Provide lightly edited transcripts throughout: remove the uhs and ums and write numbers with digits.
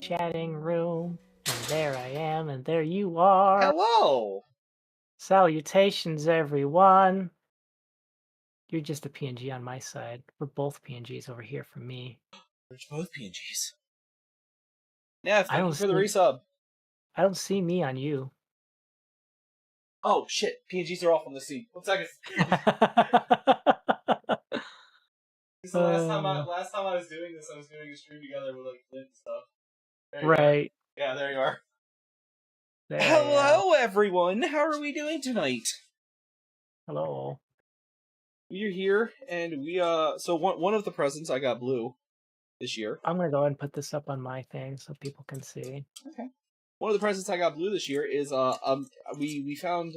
chatting room. And there I am, and there you are. Hello! Salutations, everyone. You're just a PNG on my side. We're both PNGs over here for me. We're both PNGs. Nath, I thank don't you for the see- resub. I don't see me on you. Oh, shit. PNGs are off on the scene. 1 second. So last time I was doing this, I was doing a stream together with, like, Flint and stuff. Right. Yeah, there you are. There Hello, everyone! How are we doing tonight? Hello. We're here, and we, so one of the presents I got blue this year. I'm gonna go ahead and put this up on my thing so people can see. Okay. One of the presents I got blue this year is, we found,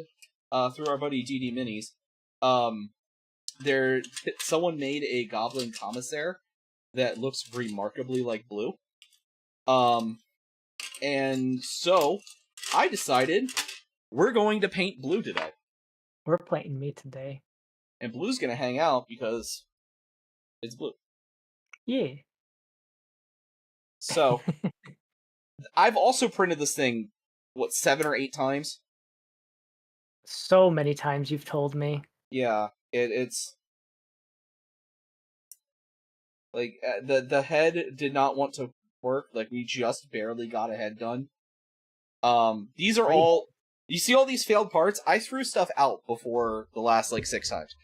through our buddy DD Minis, someone made a goblin commissar that looks remarkably like blue. And so I decided we're going to paint blue today. We're painting me today. And blue's gonna hang out because it's blue. Yeah. So I've also printed this thing, what, 7 or 8 times? So many times you've told me. Yeah, it's like the head did not want to work. Like, we just barely got a head done. These are all, you see all these failed parts? I threw stuff out before the last, like, 6 times.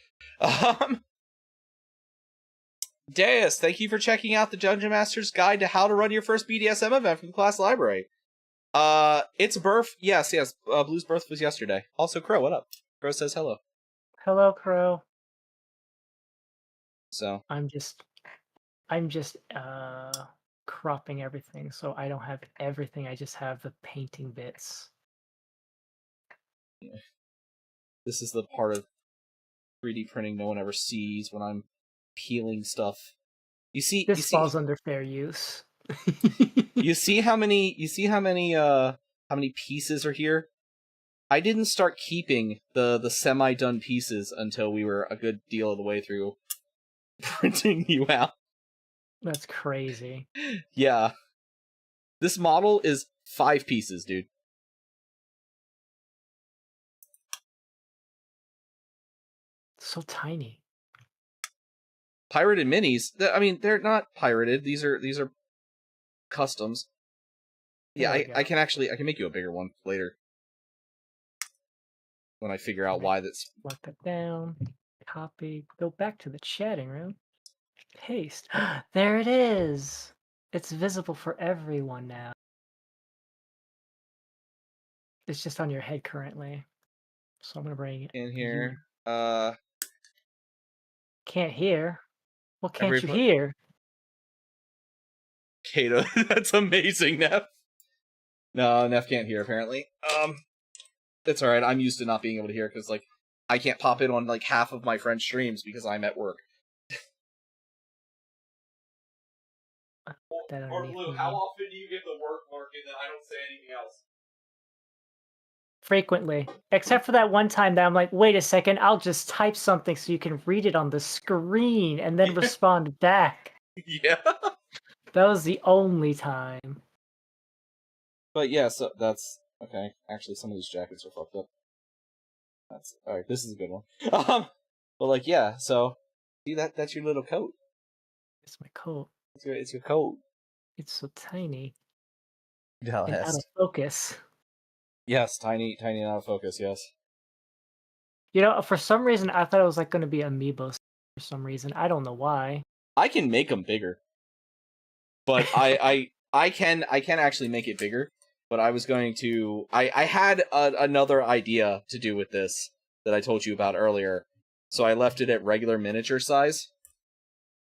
Deus, thank you for checking out the Dungeon Master's Guide to How to Run Your First BDSM Event from the class library. It's birth. Yes. Blue's birth was yesterday. Also, Crow, what up? Crow says hello. Hello, Crow. So I'm just cropping everything so I don't have everything. I just have the painting bits. yeah. This is the part of 3D printing no one ever sees when I'm peeling stuff. This falls under fair use. You see how many pieces are here? I didn't start keeping the semi-done pieces until we were a good deal of the way through printing you out. That's crazy. Yeah. This model is 5 pieces, dude. So tiny. Pirated minis. I mean, they're not pirated. These are customs. Yeah, I can make you a bigger one later. When I figure out why that's... Lock that down. Copy. Go back to the chatting room. Paste. There it is! It's visible for everyone now. It's just on your head currently. So I'm gonna bring it in here. Can't hear. What can't you hear? Kato, that's amazing, Neff. No, Neff can't hear, apparently. It's alright, I'm used to not being able to hear, because, like, I can't pop in on, like, half of my friend's streams because I'm at work. Or Blue, how often do you get the work mark and then I don't say anything else? Frequently. Except for that one time that I'm like, wait a second, I'll just type something so you can read it on the screen and then respond back. Yeah. That was the only time. But yeah, so that's... Okay, actually some of these jackets are fucked up. That's... Alright, this is a good one. But like, yeah, so... See, that's your little coat. It's my coat. It's your coat. It's so tiny. Yeah, and out of focus. Yes, tiny and out of focus, yes. You know, for some reason, I thought it was like going to be amiibos for some reason. I don't know why. I can make them bigger. But I can actually make it bigger. But I was going to... I had another idea to do with this that I told you about earlier. So I left it at regular miniature size.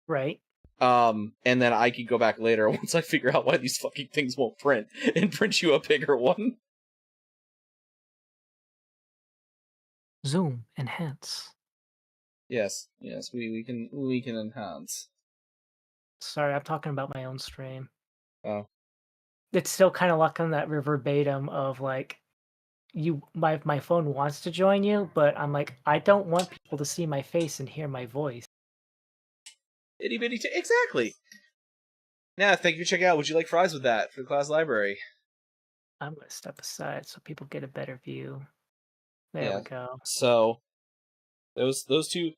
Right. And then I could go back later once I figure out why these fucking things won't print and print you a bigger one. Zoom, enhance. Yes, we can enhance. Sorry, I'm talking about my own stream. Oh. It's still kind of like on that verbatim of like, my phone wants to join you, but I'm like, I don't want people to see my face and hear my voice. Itty bitty exactly. Yeah, thank you for checking out. Would you like fries with that for the class library? I'm gonna step aside so people get a better view. There Yeah. we go. So those two,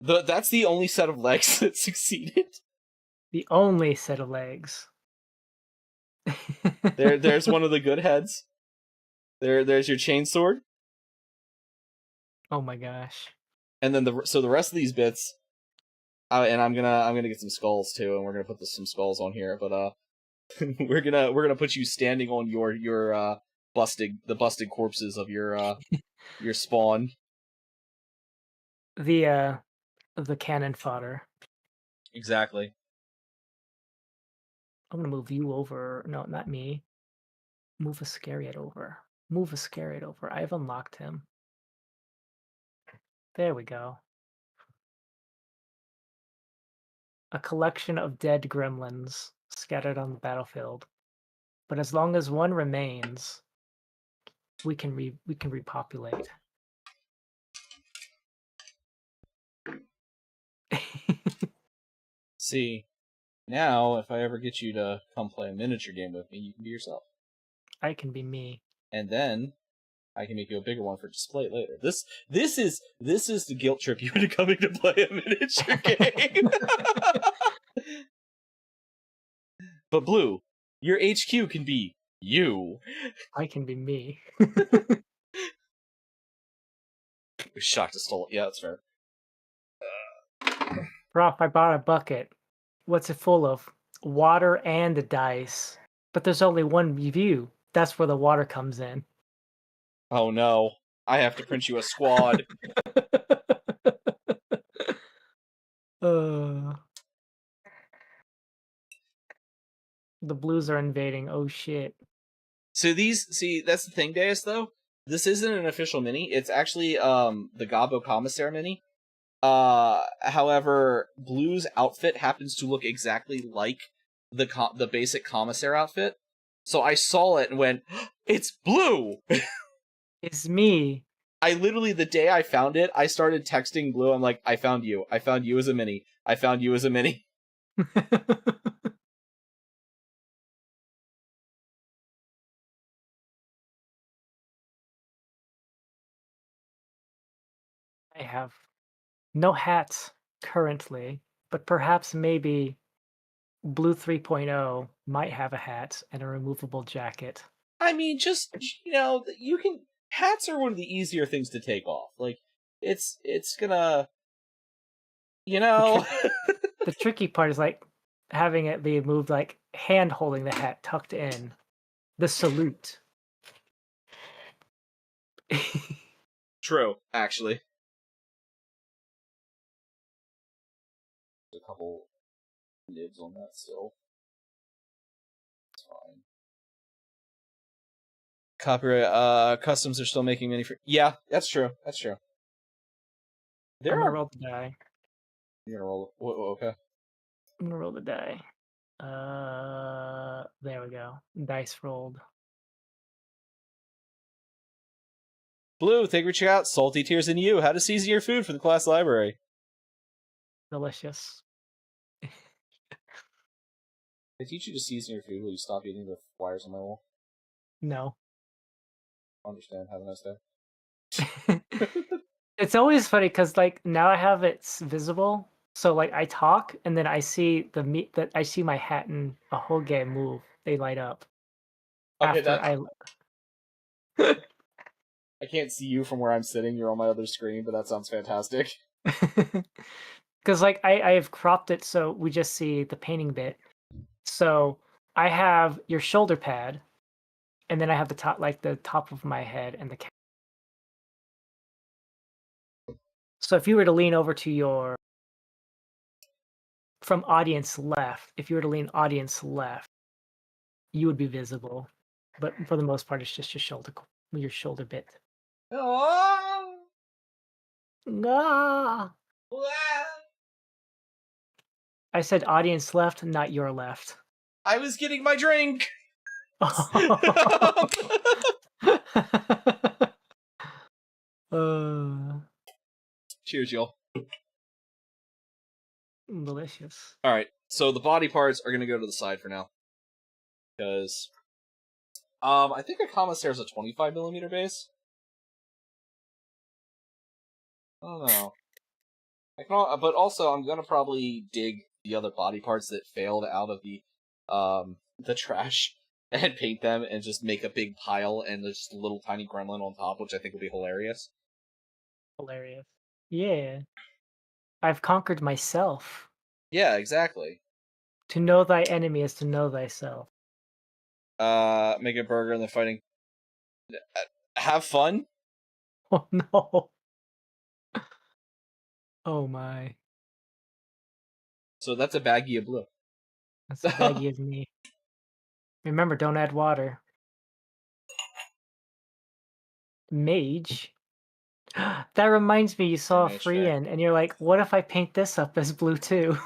that's the only set of legs that succeeded. The only set of legs. There's one of the good heads. There's your chainsword, Oh my gosh. and then the rest of these bits. And I'm gonna get some skulls too, and we're gonna put some skulls on here. But we're gonna put you standing on your busted corpses of your spawn. The cannon fodder. Exactly. I'm gonna move you over. No, not me. Move Iscariot over. Move Iscariot over. I've unlocked him. There we go. A collection of dead gremlins scattered on the battlefield. But as long as one remains, we can repopulate. See, now if I ever get you to come play a miniature game with me, you can be yourself. I can be me. And then I can make you a bigger one for display later. This is the guilt trip you into coming to play a miniature game. But Blue, your HQ can be you. I can be me. You're shocked to stole it. Yeah, that's fair. Prof, I bought a bucket. What's it full of? Water and the dice. But there's only one view. That's where the water comes in. Oh no. I have to print you a squad. The blues are invading. Oh shit. So that's the thing, Deus, though. This isn't an official mini. It's actually the Gabo Commissar mini. However, Blue's outfit happens to look exactly like the basic Commissar outfit. So I saw it and went, "It's Blue!" It's me. I literally, the day I found it, I started texting Blue. I'm like, "I found you. I found you as a mini. I found you as a mini." I have no hats currently, but perhaps maybe Blue 3.0 might have a hat and a removable jacket. I mean, just, you can. Hats are one of the easier things to take off. Like, it's gonna, The tricky part is like having it be moved, like hand holding the hat tucked in. The salute. True, actually. A couple nibs on that still. It's fine. Copyright, customs are still making many for. Yeah, that's true. That's true. I'm gonna roll the die. You're gonna roll. Okay. I'm gonna roll the die. There we go. Dice rolled. Blue, thank you for checking out Salty Tears in You. How to season your food for the class library. Delicious. They teach you to season your food. Will you stop eating the wires on my wall? No. I understand. Have a nice day. It's always funny because like now I have it visible. So like I talk and then I see the meat that I see my hat and a whole game move. They light up. Okay, After I can't see you from where I'm sitting. You're on my other screen, but that sounds fantastic. Because like I have cropped it so we just see the painting bit. So I have your shoulder pad, and then I have the top of my head and the cap. So if you were to lean over to your from audience left, if you were to lean audience left, you would be visible. But for the most part, it's just your shoulder bit. Oh. Ah! I said audience left, not your left. I was getting my drink. Cheers, y'all. Delicious. All right. So the body parts are gonna go to the side for now. Because I think a Commissaire is a 25mm base. I don't know. But also I'm gonna probably dig the other body parts that failed out of the trash and paint them and just make a big pile and just a little tiny gremlin on top, which I think will be hilarious. Hilarious. Yeah. I've conquered myself. Yeah, exactly. To know thy enemy is to know thyself. Make a burger and then fighting. Have fun. Oh no. Oh my. So that's a baggie of blue. That's a baggie of me. Remember, don't add water. Mage? That reminds me, you saw a Mage free check. end, and you're like, what if I paint this up as blue too?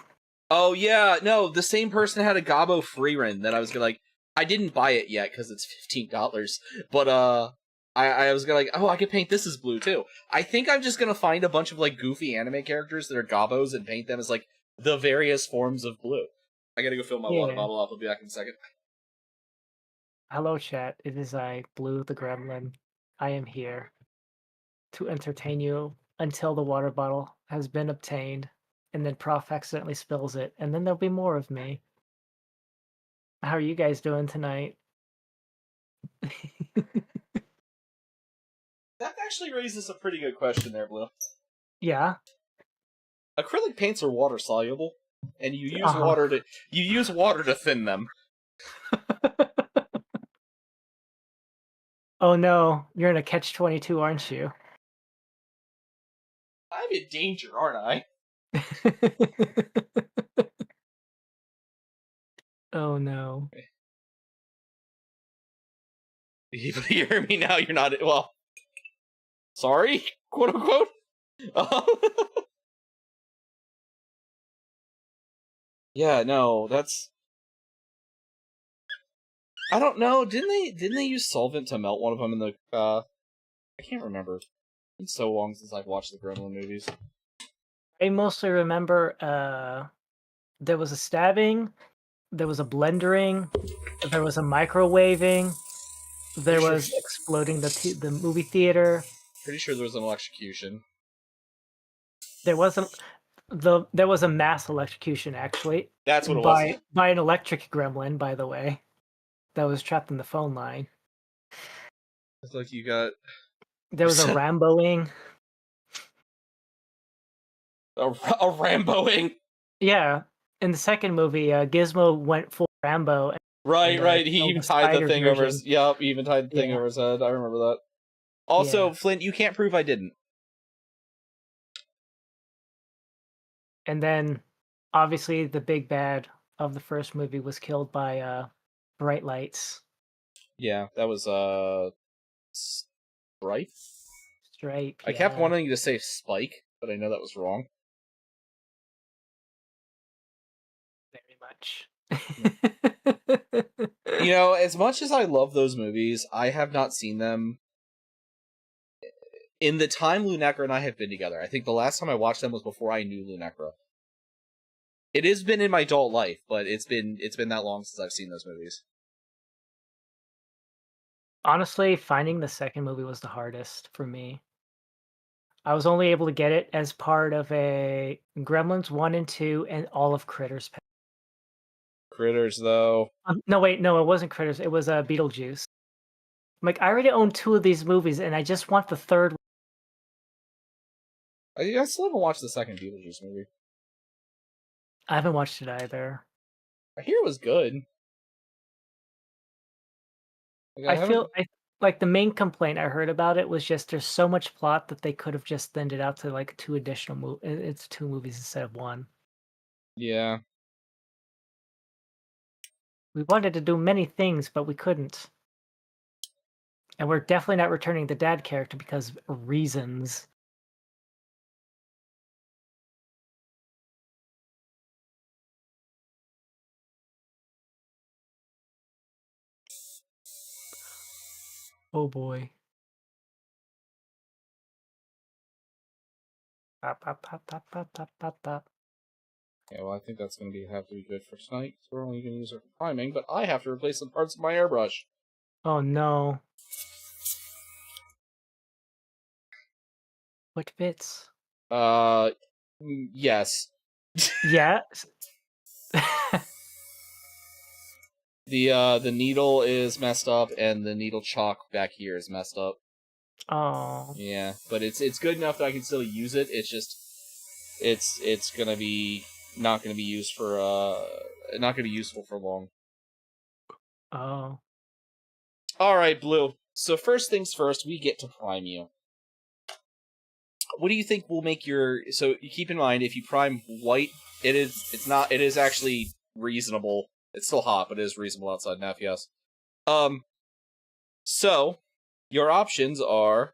Oh yeah, no, the same person had a Gabo Freerun that I was gonna like. I didn't buy it yet because it's $15, but I was gonna like, oh, I could paint this as blue too. I think I'm just gonna find a bunch of like goofy anime characters that are Gabos and paint them as like the various forms of blue. I gotta go fill my water Yeah. bottle up. I'll be back in a second. Hello, chat. It is I, Blue the Gremlin. I am here to entertain you until the water bottle has been obtained, and then Prof accidentally spills it, and then there'll be more of me. How are you guys doing tonight? That actually raises a pretty good question there, Blue. Yeah. Acrylic paints are water soluble, and you use Uh-huh. water to thin them. Oh no, you're in a catch-22, aren't you? I'm in danger, aren't I? Oh no. You hear me now? You're not. Well, sorry, quote unquote. Yeah, no, that's. I don't know. Didn't they use solvent to melt one of them in the? I can't remember. It's been so long since I've watched the Gremlin movies. I mostly remember there was a stabbing, there was a blendering, there was a microwaving, there Pretty sure. was exploding the movie theater. Pretty sure there was an electrocution. There wasn't there was a mass electrocution actually That's what it was. by an electric gremlin, by the way, that was trapped in the phone line. It's like you got There was a Ramboing. a Ramboing. Yeah, in the second movie, Gizmo went full Rambo. Right. He killed even the tied the spider thing over version. his. Yep, he even tied the thing Yeah. over his head. I remember that. Also, Yeah. Flint, you can't prove I didn't. And then, obviously, the big bad of the first movie was killed by bright lights. Yeah, that was Stripe. Stripe. I kept Yeah. wanting to say Spike, but I know that was wrong. Very much. You know, as much as I love those movies, I have not seen them in the time Lunecra and I have been together. I think the last time I watched them was before I knew Lunecra. It has been in my adult life, but it's been that long since I've seen those movies. Honestly, finding the second movie was the hardest for me. I was only able to get it as part of a Gremlins 1 and 2 and all of Critters pack. Critters, though. No, wait, no, it wasn't Critters. It was Beetlejuice. I'm like, I already own 2 of these movies, and I just want the third one. I still haven't watched the second Beetlejuice movie. I haven't watched it either. I hear it was good. Like, I like the main complaint I heard about it was just there's so much plot that they could have just thinned it out to like 2 additional it's 2 movies instead of 1. Yeah. We wanted to do many things, but we couldn't. And we're definitely not returning the dad character because reasons. Oh boy. Pop, pop, pop, pop, pop, pop, pop, pop. Okay, well, I think that's going to have to be good for tonight. So we're only going to use it for priming, but I have to replace some parts of my airbrush. Oh no. What bits? Yes. Yeah. The needle is messed up, and the needle chalk back here is messed up. Oh. Yeah, but it's good enough that I can still use it. It's just it's gonna be not gonna be used for not gonna be useful for long. Oh. All right, Blue. So first things first, we get to prime you. What do you think will make your? So you keep in mind, if you prime white, it is actually reasonable. It's still hot, but it is reasonable outside now. Yes. So your options are.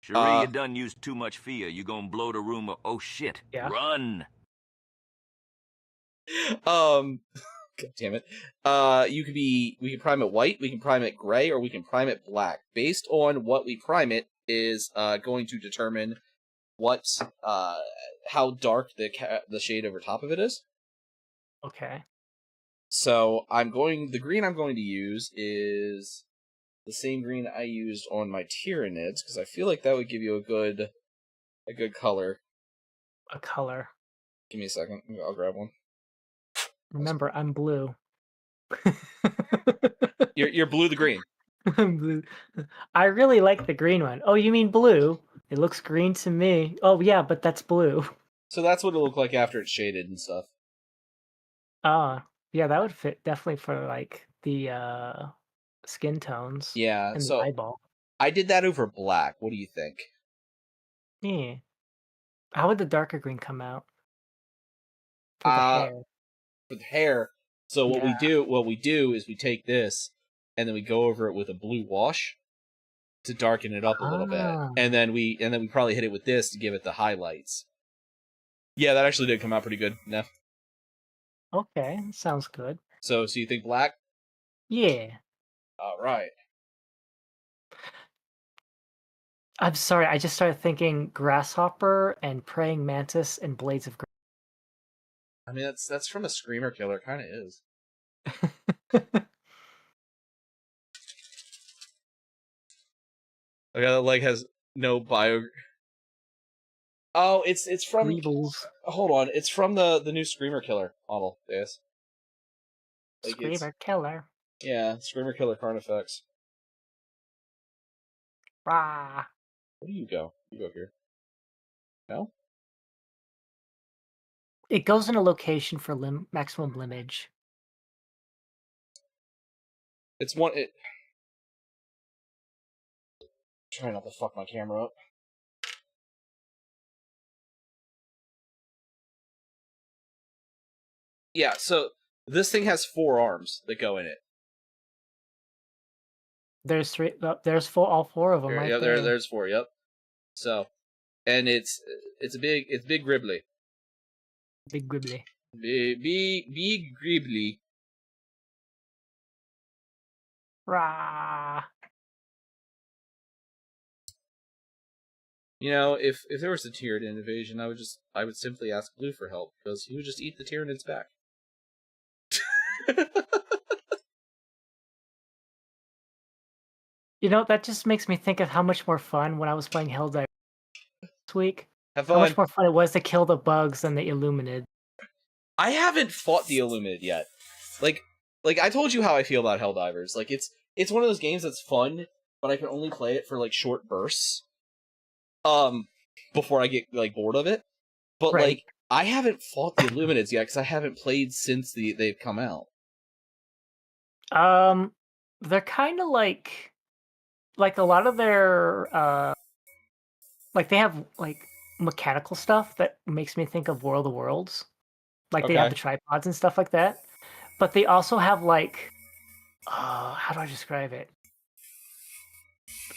Cherie, you done used too much fear. You gonna blow the rumor. Oh shit. Yeah. Run. God damn it. We can prime it white, we can prime it gray, or we can prime it black. Based on what we prime it is going to determine what how dark the shade over top of it is. Okay. So the green I'm going to use is the same green I used on my Tyranids, because I feel like that would give you a good color. A color. Give me a second. I'll grab one. Remember, I'm blue. You're blue the green. I'm blue. I really like the green one. Oh, you mean blue? It looks green to me. Oh yeah, but that's blue. So that's what it'll look like after it's shaded and stuff. Ah, yeah, that would fit definitely for like the skin tones. Yeah, And the so eyeball. I did that over black. What do you think? Yeah. How would the darker green come out? For the hair. For the hair. So what Yeah. we do is we take this and then we go over it with a blue wash to darken it up a little bit. And then we probably hit it with this to give it the highlights. Yeah, that actually did come out pretty good. No. Okay, sounds good. So you think black? Yeah. All right. I'm sorry, I just started thinking grasshopper and praying mantis and blades of grass. I mean, that's from a screamer killer. Kind of is. Okay, that leg has no bio. Oh, it's from. Weebles. Hold on, it's from the new Screamer Killer model. Yes. Like Screamer killer. Yeah, Screamer Killer Carnifex. Rah. Where do you go? You go here. No. It goes in a location for maximum limage. It's one. Try not to fuck my camera up. Yeah, so this thing has 4 arms that go in it. There's 3. There's all 4 of them right there. There's 4. Yep. So, and it's big gribbly. Big gribbly. Big gribbly. Rah. You know, if there was a Tyranid invasion, I would simply ask Blue for help, because he would just eat the Tyranids back. You know, that just makes me think of how much more fun when I was playing Helldivers this week. Have fun. How much more fun it was to kill the bugs than the Illuminid. I haven't fought the Illuminid yet. Like I told you how I feel about Helldivers. Like it's one of those games that's fun, but I can only play it for like short bursts. Before I get like bored of it. But Right. like I haven't fought the Illuminids yet because I haven't played since they've come out. They're kind of like a lot of their like they have like mechanical stuff that makes me think of World of Worlds. Like they have the tripods and stuff like that. But they also have like how do I describe it?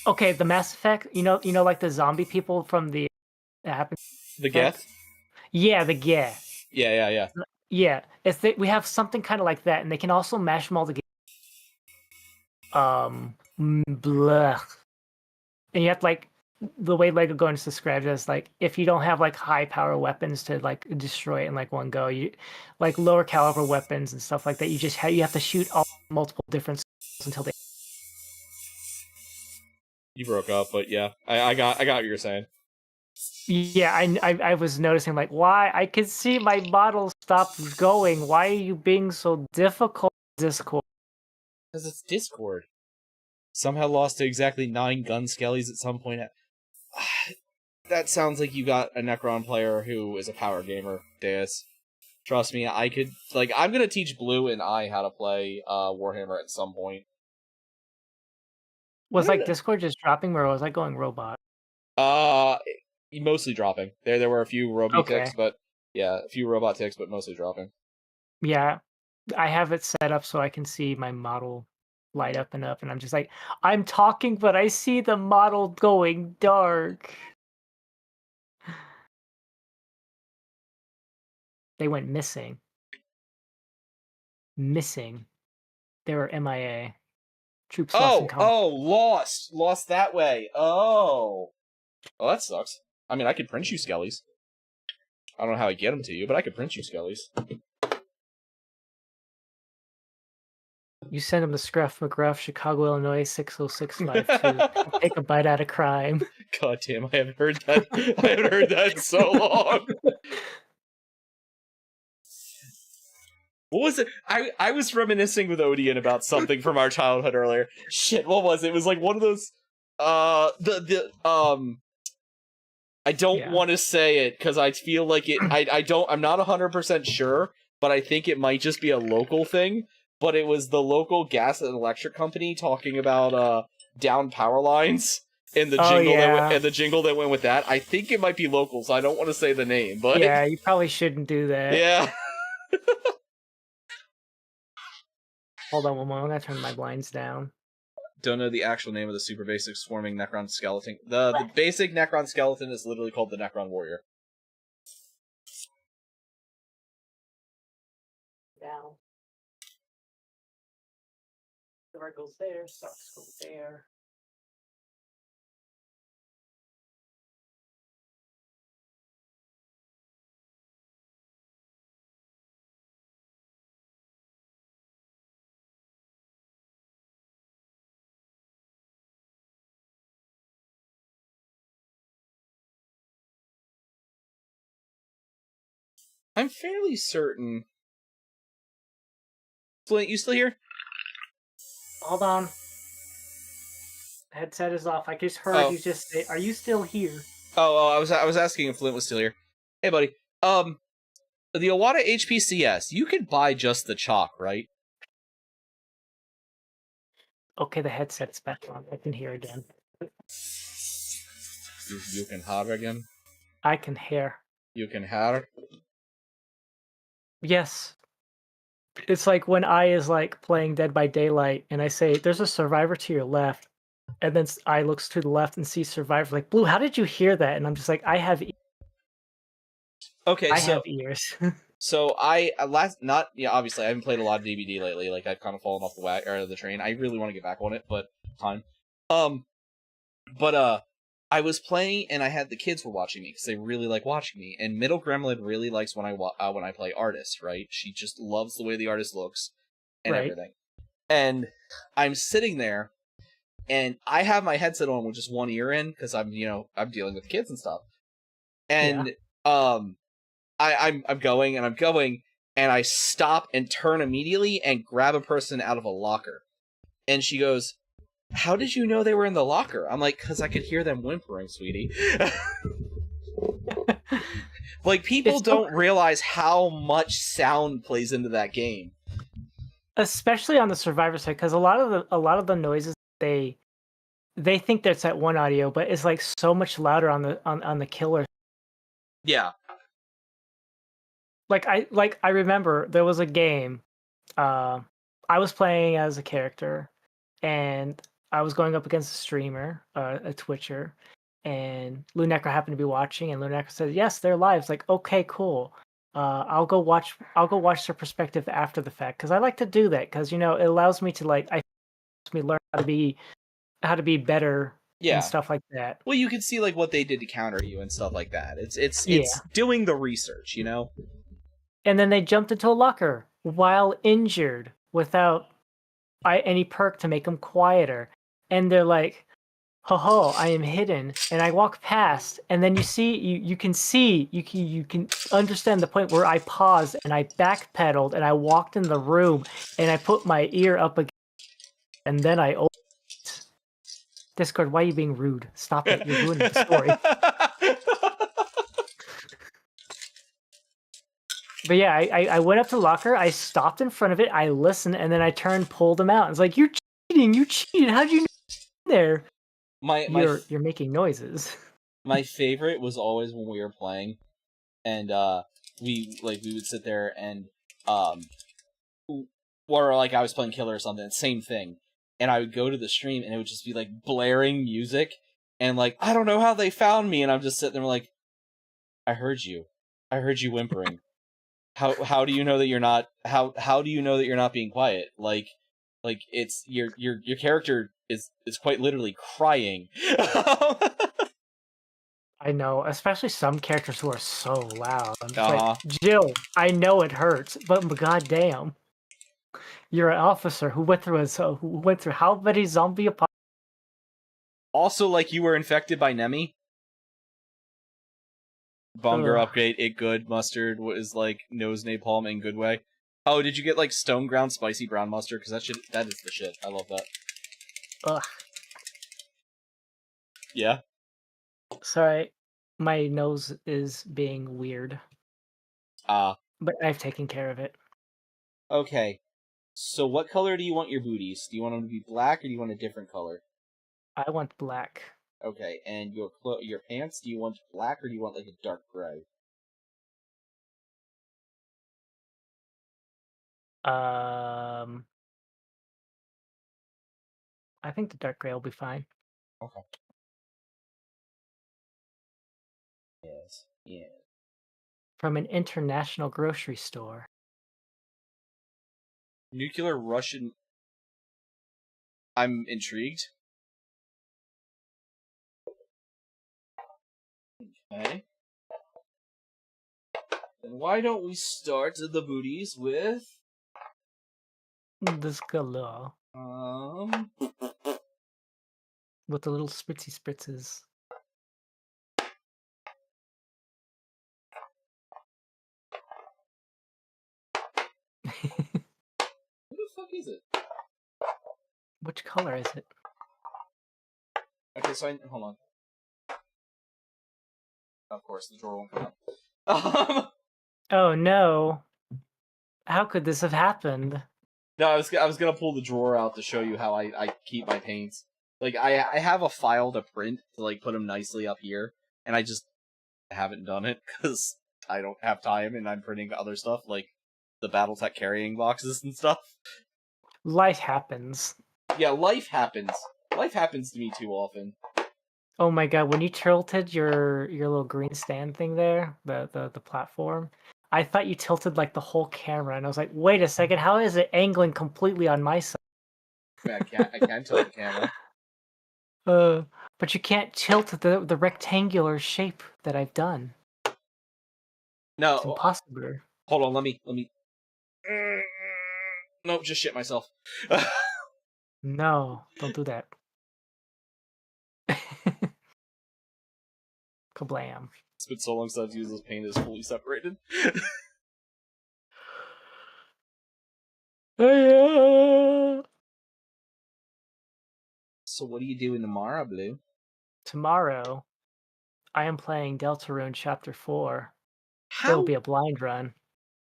Okay, the Mass Effect, you know like the zombie people from the The Geth? Yeah, the Geth. Yeah. Yeah, we have something kind of like that, and they can also mash them all together. Blah. And you have to like the way Lego Guns described it is like if you don't have like high power weapons to like destroy it in like one go, you like lower caliber weapons and stuff like that. You just you have to shoot all multiple different skulls until they. You broke up, but yeah, I got what you're saying. Yeah, I was noticing like why I could see my model stop going. Why are you being so difficult, Discord? Because it's Discord. Somehow lost to exactly 9 gun skellies at some point. That sounds like you got a Necron player who is a power gamer, Deus. Trust me, I could, like, I'm gonna teach Blue and I how to play Warhammer at some point. Was like Discord just dropping or was I going robot? Mostly dropping. There were a few robot ticks, but yeah, a few robot ticks, but mostly dropping. Yeah, I have it set up so I can see my model light up, and I'm just like, I'm talking, but I see the model going dark. They went missing. Missing. They were MIA. Troops lost in combat. Lost that way. Oh, that sucks. I mean, I could print you skellies. I don't know how I get them to you, but I could print you skellies. You send them to Scruff McGruff, Chicago, Illinois, 60652. Take a bite out of crime. God damn, I haven't heard that. I haven't heard that in so long. What was it? I was reminiscing with Odeon about something from our childhood earlier. Shit, what was it? It was like one of those. I don't want to say it because I feel like it. I'm not 100% sure, but I think it might just be a local thing. But it was the local gas and electric company talking about down power lines and the jingle that went with that. I think it might be local, so I don't want to say the name. But yeah, you probably shouldn't do that. Yeah. Hold on one moment. I'm gonna turn my blinds down. Don't know the actual name of the super basic swarming Necron skeleton. The basic Necron skeleton is literally called the Necron Warrior. Down. Silver goes there. Socks go there. I'm fairly certain. Flint, you still here? Hold on. Headset is off. I just heard you just say, "Are you still here?" I was asking if Flint was still here. Hey, buddy. The Iwata HPCS, you can buy just the chalk, right? Okay, the headset's back on. I can hear again. You can hear again? I can hear. You can hear? Yes. It's like when I is like playing Dead by Daylight and I say, there's a survivor to your left. And then I looks to the left and see survivor like, Blue, how did you hear that? And I'm just like, I have ears. Okay, I have ears. So obviously I haven't played a lot of DBD lately. Like I've kind of fallen off the train. I really want to get back on it, but time. I was playing and I had the kids were watching me because they really like watching me. And Middle Gremlin really likes when I play artist, right? She just loves the way the artist looks and everything. And I'm sitting there, and I have my headset on with just one ear in because I'm dealing with kids and stuff. And I'm going, and I stop and turn immediately and grab a person out of a locker. And she goes, "How did you know they were in the locker?" I'm like, "'Cause I could hear them whimpering, sweetie." Like, people don't realize how much sound plays into that game. Especially on the survivor side, because a lot of the noises they think that's at one audio, but it's like so much louder on the killer. Yeah. I remember there was a game I was playing as a character and I was going up against a streamer, a Twitcher, and Lunecra happened to be watching, and Lunecra said, "Yes, they're live." It's like, okay, cool. I'll go watch their perspective after the fact because I like to do that because it allows me to learn how to be better and stuff like that. Well, you can see like what they did to counter you and stuff like that. It's Yeah. doing the research, you know. And then they jumped into a locker while injured without any perk to make them quieter. And they're like, ho ho, I am hidden. And I walk past, and then you can understand the point where I paused and I backpedaled and I walked in the room and I put my ear up again, and then I opened it. Discord, why are you being rude? Stop it. You're ruining the story. But yeah, I went up to the locker, I stopped in front of it, I listened, and then I turned, pulled him out. It's like, you cheated. How'd you know there? You're making noises. My favorite was always when we were playing, and we would sit there and or like I was playing Killer or something, same thing. And I would go to the stream and it would just be like blaring music and like, I don't know how they found me, and I'm just sitting there like, I heard you whimpering. How do you know that you're not how do you know that you're not being quiet? Like it's your character is quite literally crying. I know, especially some characters who are so loud. I'm just like, Jill, I know it hurts, but goddamn, you're an officer who went through how many zombie apocalypses? Also, like, you were infected by Nemi. Bunger upgrade, it good. Mustard was like nose napalm in good way. Oh, did you get like stone ground spicy brown mustard? Because that is the shit. I love that. Ugh. Yeah. Sorry, my nose is being weird. But I've taken care of it. Okay. So what color do you want your booties? Do you want them to be black or do you want a different color? I want black. Okay, and your pants, do you want black or do you want like a dark gray? I think the dark gray will be fine. Okay. Yes. Yeah. From an international grocery store. Nuclear Russian. I'm intrigued. Okay. Then why don't we start the booties with this color. With the little spritzes. What the fuck is it? Which color is it? Okay, so hold on. Of course, the drawer won't come up. Oh no! How could this have happened? No, I was gonna pull the drawer out to show you how I keep my paints. Like I have a file to print to like put them nicely up here, and I just haven't done it because I don't have time, and I'm printing other stuff like the BattleTech carrying boxes and stuff. Life happens. Yeah, life happens. Life happens to me too often. Oh my god, when you tilted your little green stand thing there, the platform, I thought you tilted like the whole camera, and I was like, wait a second, how is it angling completely on my side? I can tilt the camera. But you can't tilt the rectangular shape that I've done. No, it's impossible. Hold on, let me. Nope, just shit myself. No, don't do that. Kablam. It's been so long since I've used this paint is fully separated. So what are you doing tomorrow, Blue? Tomorrow, I am playing Deltarune Chapter 4. It'll be a blind run.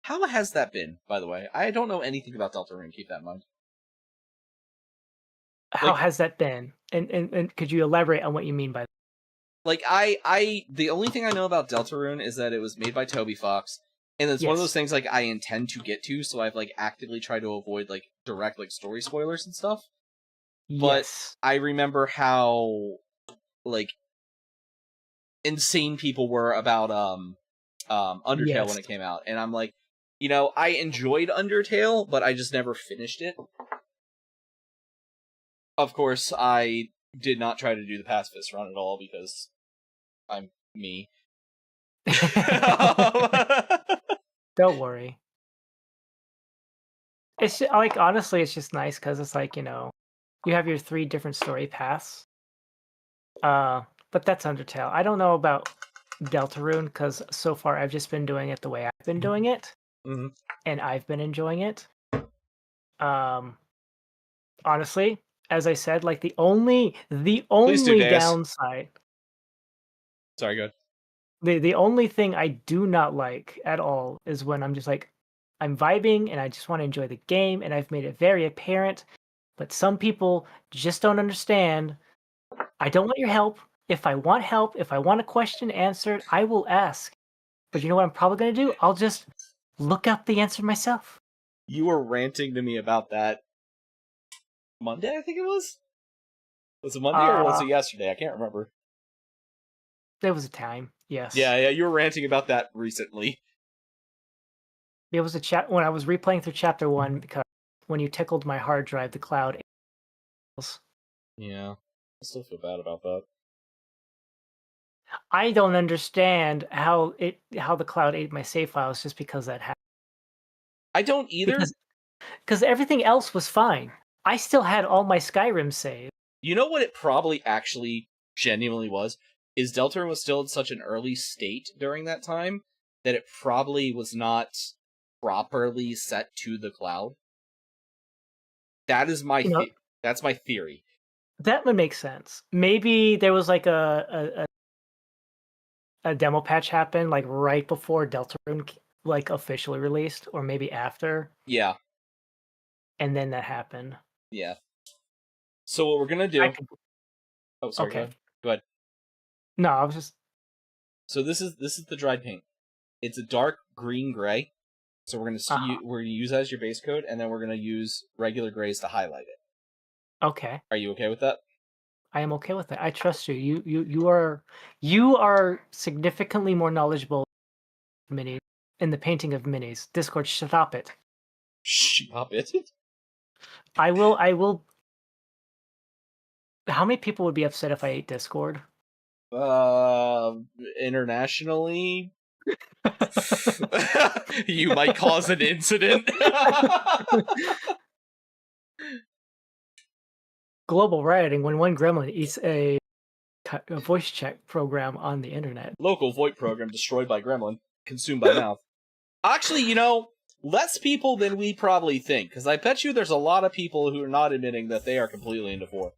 How has that been, by the way? I don't know anything about Deltarune, keep that in mind. How has that been? And could you elaborate on what you mean by that? Like, the only thing I know about Deltarune is that it was made by Toby Fox, and it's one of those things, like, I intend to get to, so I've, like, actively tried to avoid, like, direct, like, story spoilers and stuff. But I remember how, like, insane people were about, Undertale when it came out, and I'm like, you know, I enjoyed Undertale, but I just never finished it. Of course, I did not try to do the pacifist run at all because I'm me. Don't worry. It's like honestly, it's just nice because it's like you have your 3 different story paths. But that's Undertale. I don't know about Deltarune because so far I've just been doing it the way I've been doing it, and I've been enjoying it. Honestly, as I said, like the only Deus. downside, Sorry, go ahead. the only thing I do not like at all is when I'm just like I'm vibing and I just want to enjoy the game, and I've made it very apparent. But some people just don't understand. I don't want your help. If I want help, if I want a question answered, I will ask. But you know what I'm probably going to do? I'll just look up the answer myself. You were ranting to me about that Monday, I think it was? Was it Monday or was it yesterday? I can't remember. There was a time, yes. Yeah, you were ranting about that recently. It was a chat when I was replaying through chapter 1 because when you tickled my hard drive, the cloud. Yeah, I still feel bad about that. I don't understand how the cloud ate my save files just because that happened. I don't either. Because everything else was fine. I still had all my Skyrim saves. You know what it probably actually genuinely was? Is Deltarune was still in such an early state during that time that it probably was not properly set to the cloud. That is my that's my theory. That would make sense. Maybe there was like a demo patch happened like right before Deltarune like officially released, or maybe after. Yeah. And then that happened. Yeah. So what we're gonna do? Oh, sorry. Okay. Go ahead. No, I was just. So this is the dried paint. It's a dark green gray. So we're gonna use that as your base coat, and then we're gonna use regular grays to highlight it. Okay. Are you okay with that? I am okay with that. I trust you. You are significantly more knowledgeable minis in the painting of minis. Discord, stop it. Stop it. I will. How many people would be upset if I ate Discord? Internationally, you might cause an incident. Global rioting when one gremlin eats a voice check program on the internet. Local VoIP program destroyed by gremlin, consumed by mouth. Actually, less people than we probably think, because I bet you there's a lot of people who are not admitting that they are completely into VoIP.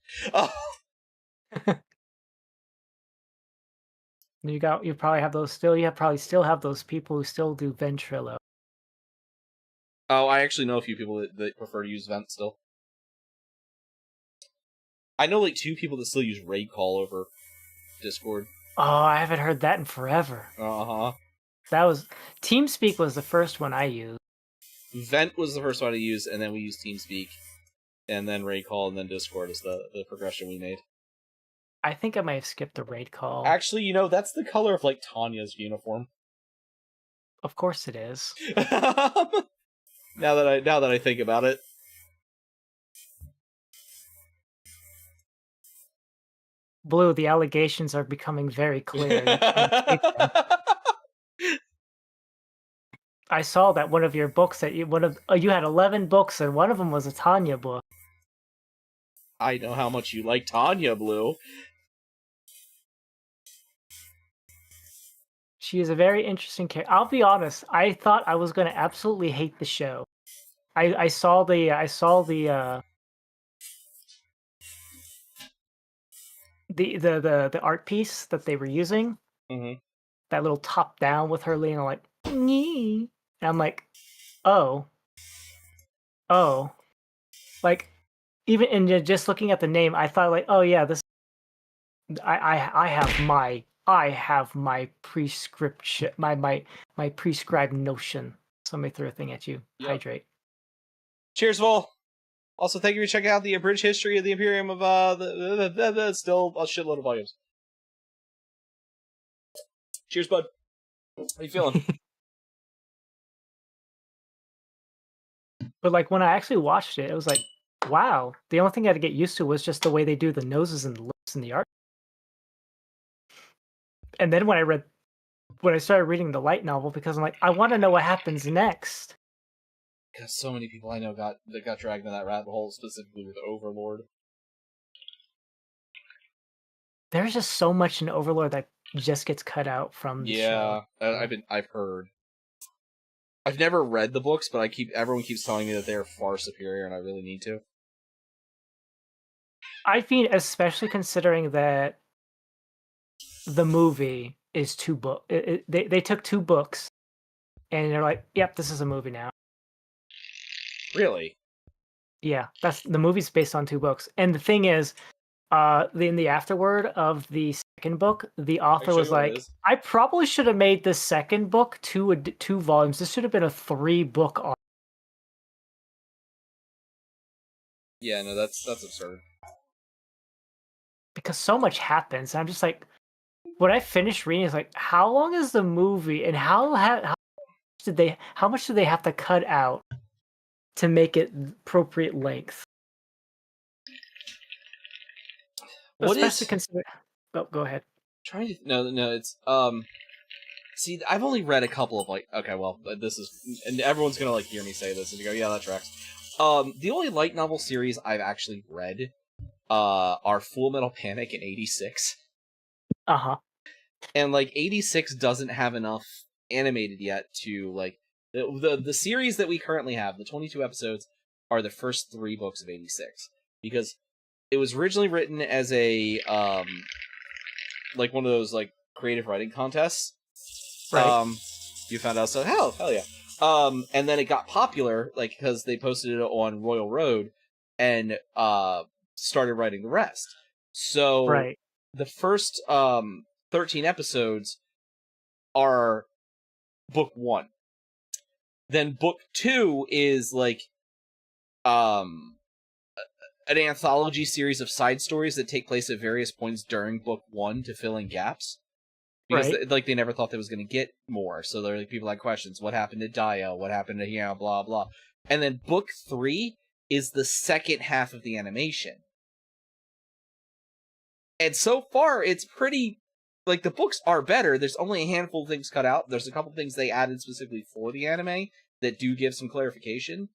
You probably have those still. You probably still have those people who still do Ventrilo. Oh, I actually know a few people that prefer to use Vent still. I know like 2 people that still use raid call over Discord. Oh, I haven't heard that in forever. That was TeamSpeak was the first one I used. Vent was the first one to use, and then we used TeamSpeak, and then raid call, and then Discord is the progression we made. I think I might have skipped the raid call. Actually, that's the color of like Tanya's uniform. Of course it is. Now that I think about it. Blue, the allegations are becoming very clear. I saw that one of your books that you had 11 books and one of them was a Tanya book. I know how much you like Tanya, Blue. She is a very interesting character. I'll be honest. I thought I was going to absolutely hate the show. I saw the art piece that they were using. Mm-hmm. That little top down with her leaning like, and I'm like, oh, like even in just looking at the name, I thought like, oh yeah, this. I have my prescription, my prescribed notion. Somebody threw a thing at you. Yep. Hydrate. Cheers, Vol. Also, thank you for checking out the abridged history of the Imperium of still a shitload of volumes. Cheers, bud. How you feeling? But like when I actually watched it, it was like, wow, the only thing I had to get used to was just the way they do the noses and the lips in the art. And then when I started reading the light novel, because I'm like, I want to know what happens next. Because so many people I know got dragged into that rabbit hole, specifically with Overlord. There's just so much in Overlord that just gets cut out from the show. I've heard. I've never read the books, but everyone keeps telling me that they are far superior, and I really need to. I mean, especially considering that the movie is 2 book. They took 2 books, and they're like, "Yep, this is a movie now." Really? Yeah, that's the movie's based on 2 books. And the thing is, in the afterword of the second book, the author was like, "I probably should have made the second book 2 volumes. This should have been a 3-book arc." Yeah, no, that's absurd. Because so much happens. I'm just like, when I finished reading, it's like, how long is the movie, and how much do they have to cut out to make it appropriate length? Especially considering. Oh, go ahead. Trying to no, it's See, I've only read a couple of okay, well, this is, and everyone's gonna hear me say this and go, yeah, that tracks. The only light novel series I've actually read are Full Metal Panic and 86. And 86 doesn't have enough animated yet to the series that we currently have, the 22 episodes, are the first 3 books of 86, because it was originally written as a one of those creative writing contests. Right. You found out, so hell yeah. And then it got popular because they posted it on Royal Road and started writing the rest. So Right. the first 13 episodes are book 1. Then book 2 is an anthology series of side stories that take place at various points during book 1 to fill in gaps. Because they never thought they was going to get more. So there are people had questions. What happened to Dio? What happened to blah blah. And then book 3 is the second half of the animation. And so far it's pretty the books are better. There's only a handful of things cut out. There's a couple things they added specifically for the anime that do give some clarification.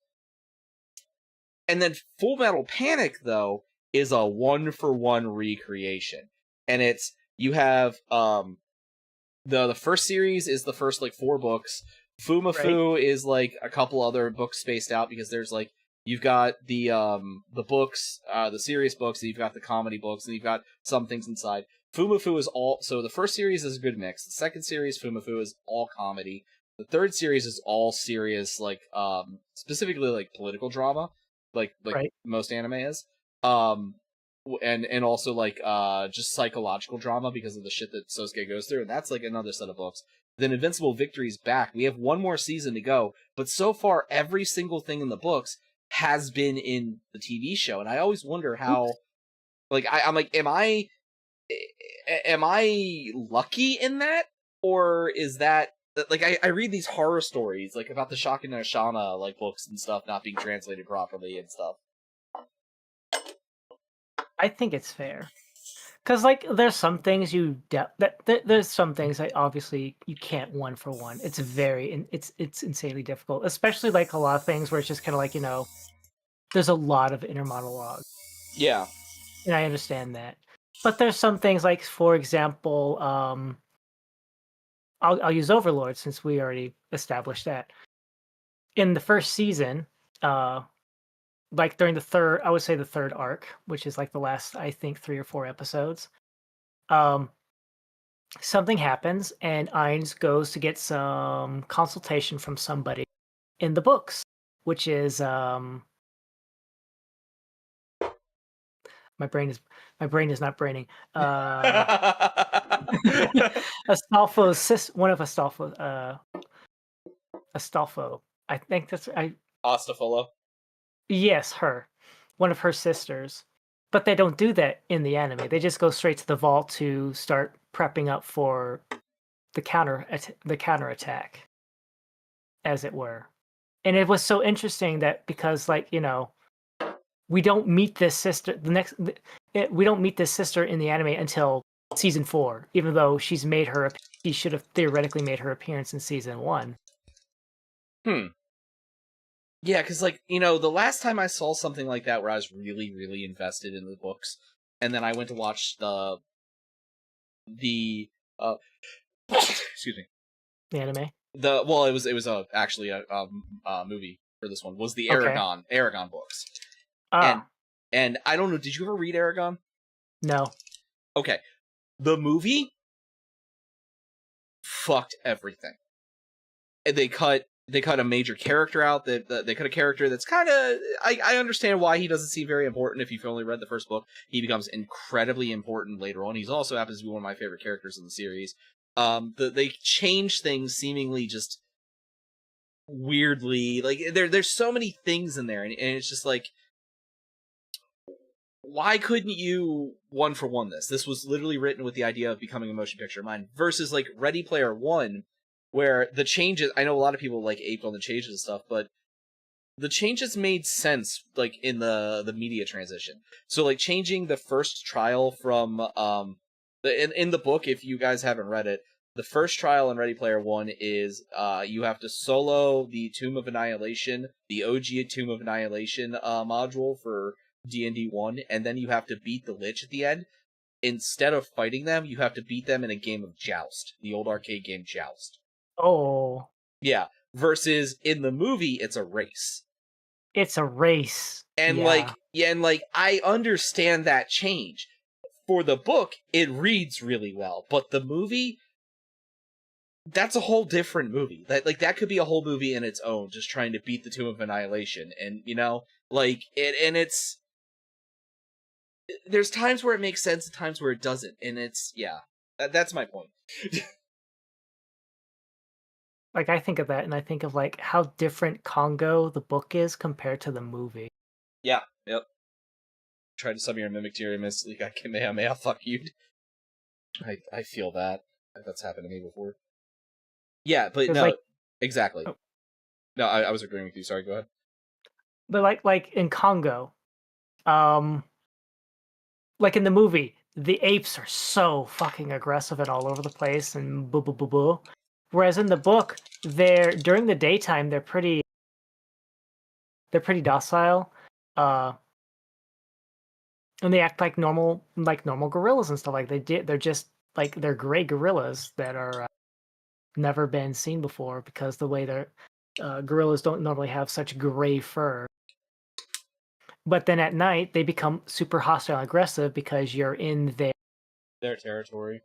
And then Full Metal Panic, though, is a 1-for-1 recreation. And you have the first series is the first 4 books. Fumafu is a couple other books spaced out, because there's you've got the books, the serious books, and you've got the comedy books, and you've got some things inside. Fumafu is so the first series is a good mix. The second series, Fumafu, is all comedy. The third series is all serious, specifically political drama, like most anime is. And also just psychological drama because of the shit that Sosuke goes through, and that's another set of books. Then Invincible Victory's back. We have one more season to go, but so far every single thing in the books has been in the TV show, and I always wonder how. I'm like, am I lucky in that, or is that I read these horror stories about the Shaka no Shana books and stuff not being translated properly and stuff. I think it's fair, because there's some things there's some things that obviously you can't 1-for-1. It's it's insanely difficult, especially a lot of things where it's just kind of there's a lot of inner monologue. Yeah, and I understand that, but there's some things for example, I'll use Overlord since we already established that. In the first season, during I would say the third arc, which is the last, I think, 3 or 4 episodes, something happens and Ainz goes to get some consultation from somebody in the books, which is my brain is not braining. Astolfo's one of Astolfo. I think that's Astafolo. Yes, her. One of her sisters. But they don't do that in the anime. They just go straight to the vault to start prepping up for the counterattack, as it were. And it was so interesting that because we don't meet this sister. We don't meet this sister in the anime until season 4, even though she should have theoretically made her appearance in season 1. Yeah, because, like, you know, the last time I saw something like that where I was really, really invested in the books, and then I went to watch the excuse me, The anime. It was actually a movie for this one, was the Aragon books. And I don't know, did you ever read Aragon? No. Okay. The movie fucked everything. And they cut a major character out. They cut a character that's kind of... I understand why he doesn't seem very important if you've only read the first book. He becomes incredibly important later on. He's also happens to be one of my favorite characters in the series. They change things seemingly just weirdly. Like, there's so many things in there, and it's just like... Why couldn't you one for one this? This was literally written with the idea of becoming a motion picture of mine, versus like Ready Player One, where the changes, I know a lot of people like aped on the changes and stuff, but the changes made sense like in the media transition. So like changing the first trial from in the book, if you guys haven't read it, the first trial in Ready Player One is you have to solo the Tomb of Annihilation, the OG Tomb of Annihilation module for D&D 1, and then you have to beat the Lich at the end. Instead of fighting them, you have to beat them in a game of Joust, the old arcade game Joust. Oh. Yeah, versus in the movie, it's a race. It's a race. And I understand that change. For the book, it reads really well, but the movie, that's a whole different movie. That could be a whole movie in its own, just trying to beat the Tomb of Annihilation, and it's... There's times where it makes sense and times where it doesn't, and that's my point. Like, I think of that, and I think of, like, how different Congo, the book, is compared to the movie. Yeah, yep. Try to summon your Mimic Tier, Miss League, I Kamehameha, fuck you. I feel that. That's happened to me before. Yeah, but no, exactly. Oh. No, I was agreeing with you, sorry, go ahead. But, like in Congo, like in the movie, the apes are so fucking aggressive and all over the place and boo boo boo boo. Whereas in the book, during the daytime they're pretty docile, and they act like normal gorillas and stuff. Like they're just like they're gray gorillas that are never been seen before, because the way they're gorillas don't normally have such gray fur. But then at night they become super hostile and aggressive because you're in their territory.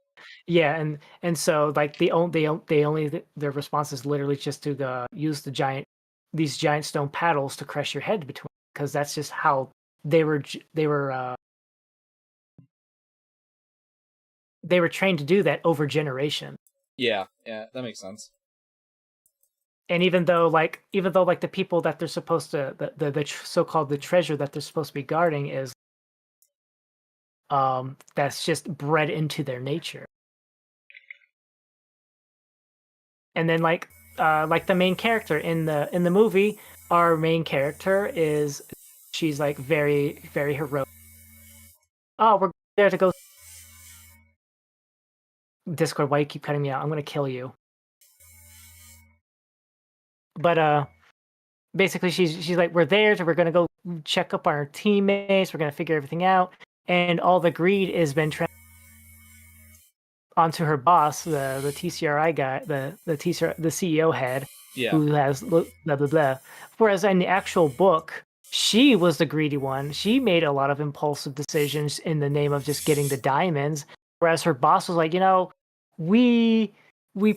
Yeah, and so like their response is literally just to use these giant stone paddles to crush your head between, because that's just how they were trained to do that over generation. Yeah, that makes sense. And even though the people that they're supposed to the so-called the treasure that they're supposed to be guarding is that's just bred into their nature. And then like the main character in the movie, our main character she's like very, very heroic. Oh, we're there to go. Discord, why you keep cutting me out? I'm gonna kill you. But basically she's like, we're gonna go check up on our teammates, we're gonna figure everything out, and all the greed has been onto her boss, the TCRI guy, the CEO head, who has blah blah blah. Whereas in the actual book, she was the greedy one. She made a lot of impulsive decisions in the name of just getting the diamonds. Whereas her boss was like, we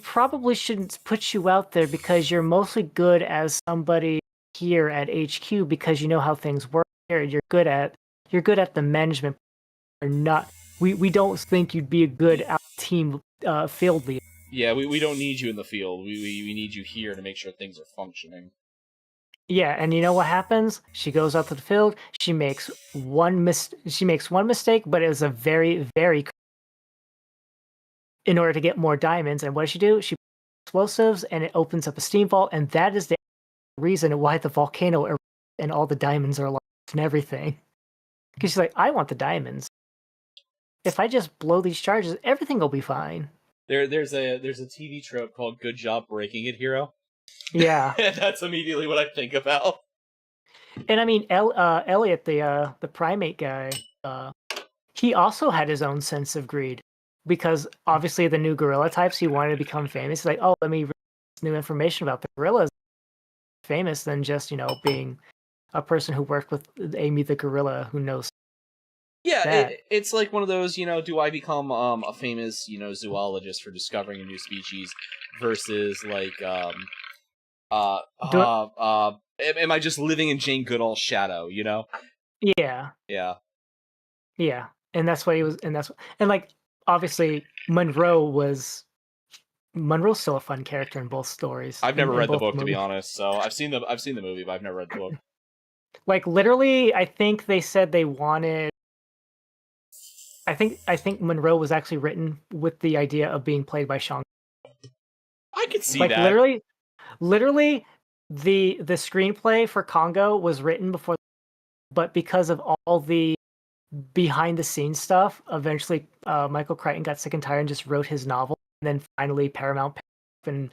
probably shouldn't put you out there because you're mostly good as somebody here at HQ because you know how things work here. You're good at the management. Or not. We don't think you'd be a good team field leader. Yeah, we don't need you in the field. We need you here to make sure things are functioning. Yeah, and you know what happens? She goes out to the field. She makes one mistake, but it was a very, very in order to get more diamonds. And what does she do? She puts explosives, and it opens up a steam vault, and that is the reason why the volcano and all the diamonds are lost. and everything. Because she's like, I want the diamonds. If I just blow these charges, everything will be fine. There's a TV trope called "Good Job Breaking It, Hero." Yeah, That's immediately what I think about. and I mean, Elliot, the primate guy, he also had his own sense of greed, because obviously the new gorilla types, he wanted to become famous. He's like, oh, let me read this new information about the gorillas, famous than just being a person who worked with Amy the gorilla who knows Yeah, that. it's like one of those, do I become a famous, zoologist for discovering a new species versus like Do am I just living in Jane Goodall's shadow, Yeah, Yeah. yeah, and that's what he was, and like obviously Monroe's still a fun character in both stories. I've never In read the both book, to be movies. honest, so I've seen the movie, but I've never read the book. Like literally, I think they said they wanted. I think Monroe was actually written with the idea of being played by Sean. I could see Like that. literally, the screenplay for Congo was written before, but because of all the behind the scenes stuff, eventually Michael Crichton got sick and tired and just wrote his novel, and then finally Paramount picked up and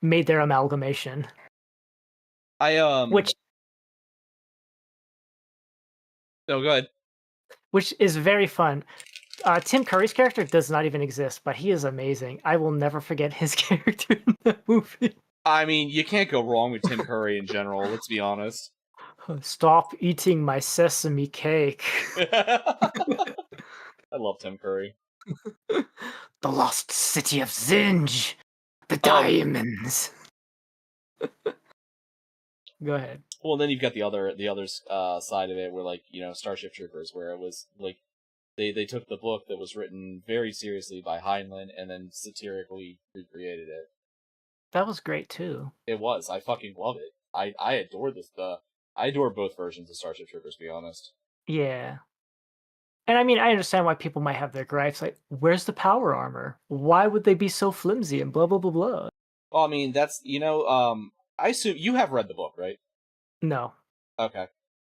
made their amalgamation, which Oh, go ahead. which is very fun. Tim Curry's character does not even exist, but he is amazing. I will never forget his character in the movie. I mean, you can't go wrong with Tim Curry in general, let's be honest. Stop eating my sesame cake. I love Tim Curry. The lost city of Zinj. The diamonds. Go ahead. Well, then you've got the other side of it, where like Starship Troopers, where it was like they took the book that was written very seriously by Heinlein and then satirically recreated it. That was great too. It was. I fucking love it. I adore this. I adore both versions of Starship Troopers, to be honest. Yeah. And I mean, I understand why people might have their gripes. Like, where's the power armor? Why would they be so flimsy and blah blah blah blah? Well, I mean, that's I assume you have read the book, right? No. Okay.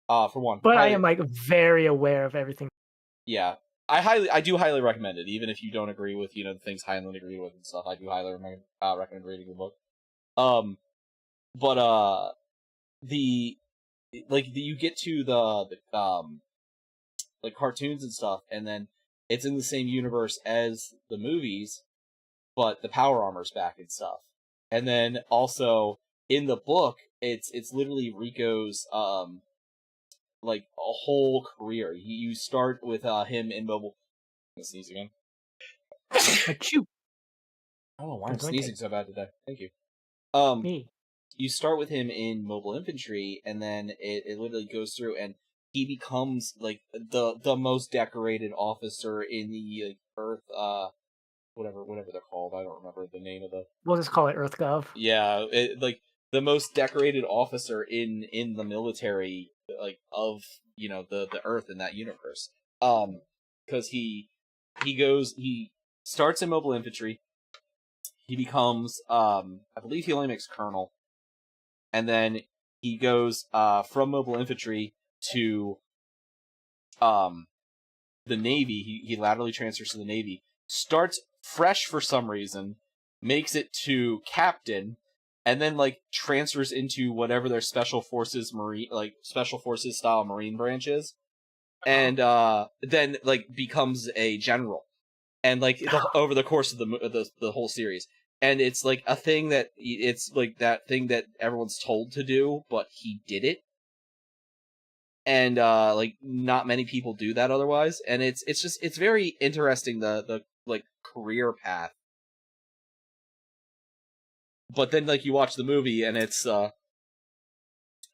For one, But I am like very aware of everything. Yeah, I do highly recommend it, even if you don't agree with the things Heinlein agreed with and stuff. I do highly recommend reading the book. But you get to the like cartoons and stuff, and then it's in the same universe as the movies, but the power armor's back and stuff. And then also in the book, it's literally Rico's like a whole career. You start with him in mobile. I'm gonna sneeze again. Achoo. I don't know why I'm going sneezing to- so bad today. Thank you. Me. You start with him in mobile infantry, and then it literally goes through, and he becomes like the most decorated officer in the Earth, whatever they're called. I don't remember the name of the. We'll just call it EarthGov. Yeah, like the most decorated officer in the military, like of the Earth in that universe. Because he starts in mobile infantry. He becomes I believe he only makes colonel, and then he goes from mobile infantry to the Navy. He laterally transfers to the Navy. Starts fresh for some reason, makes it to captain, and then like transfers into whatever their special forces style marine branch is, and then like becomes a general, and like over the course of the whole series. And it's like a thing it's like that thing that everyone's told to do, but he did it. And like not many people do that otherwise, and it's very interesting, the like career path. But then like you watch the movie, and it's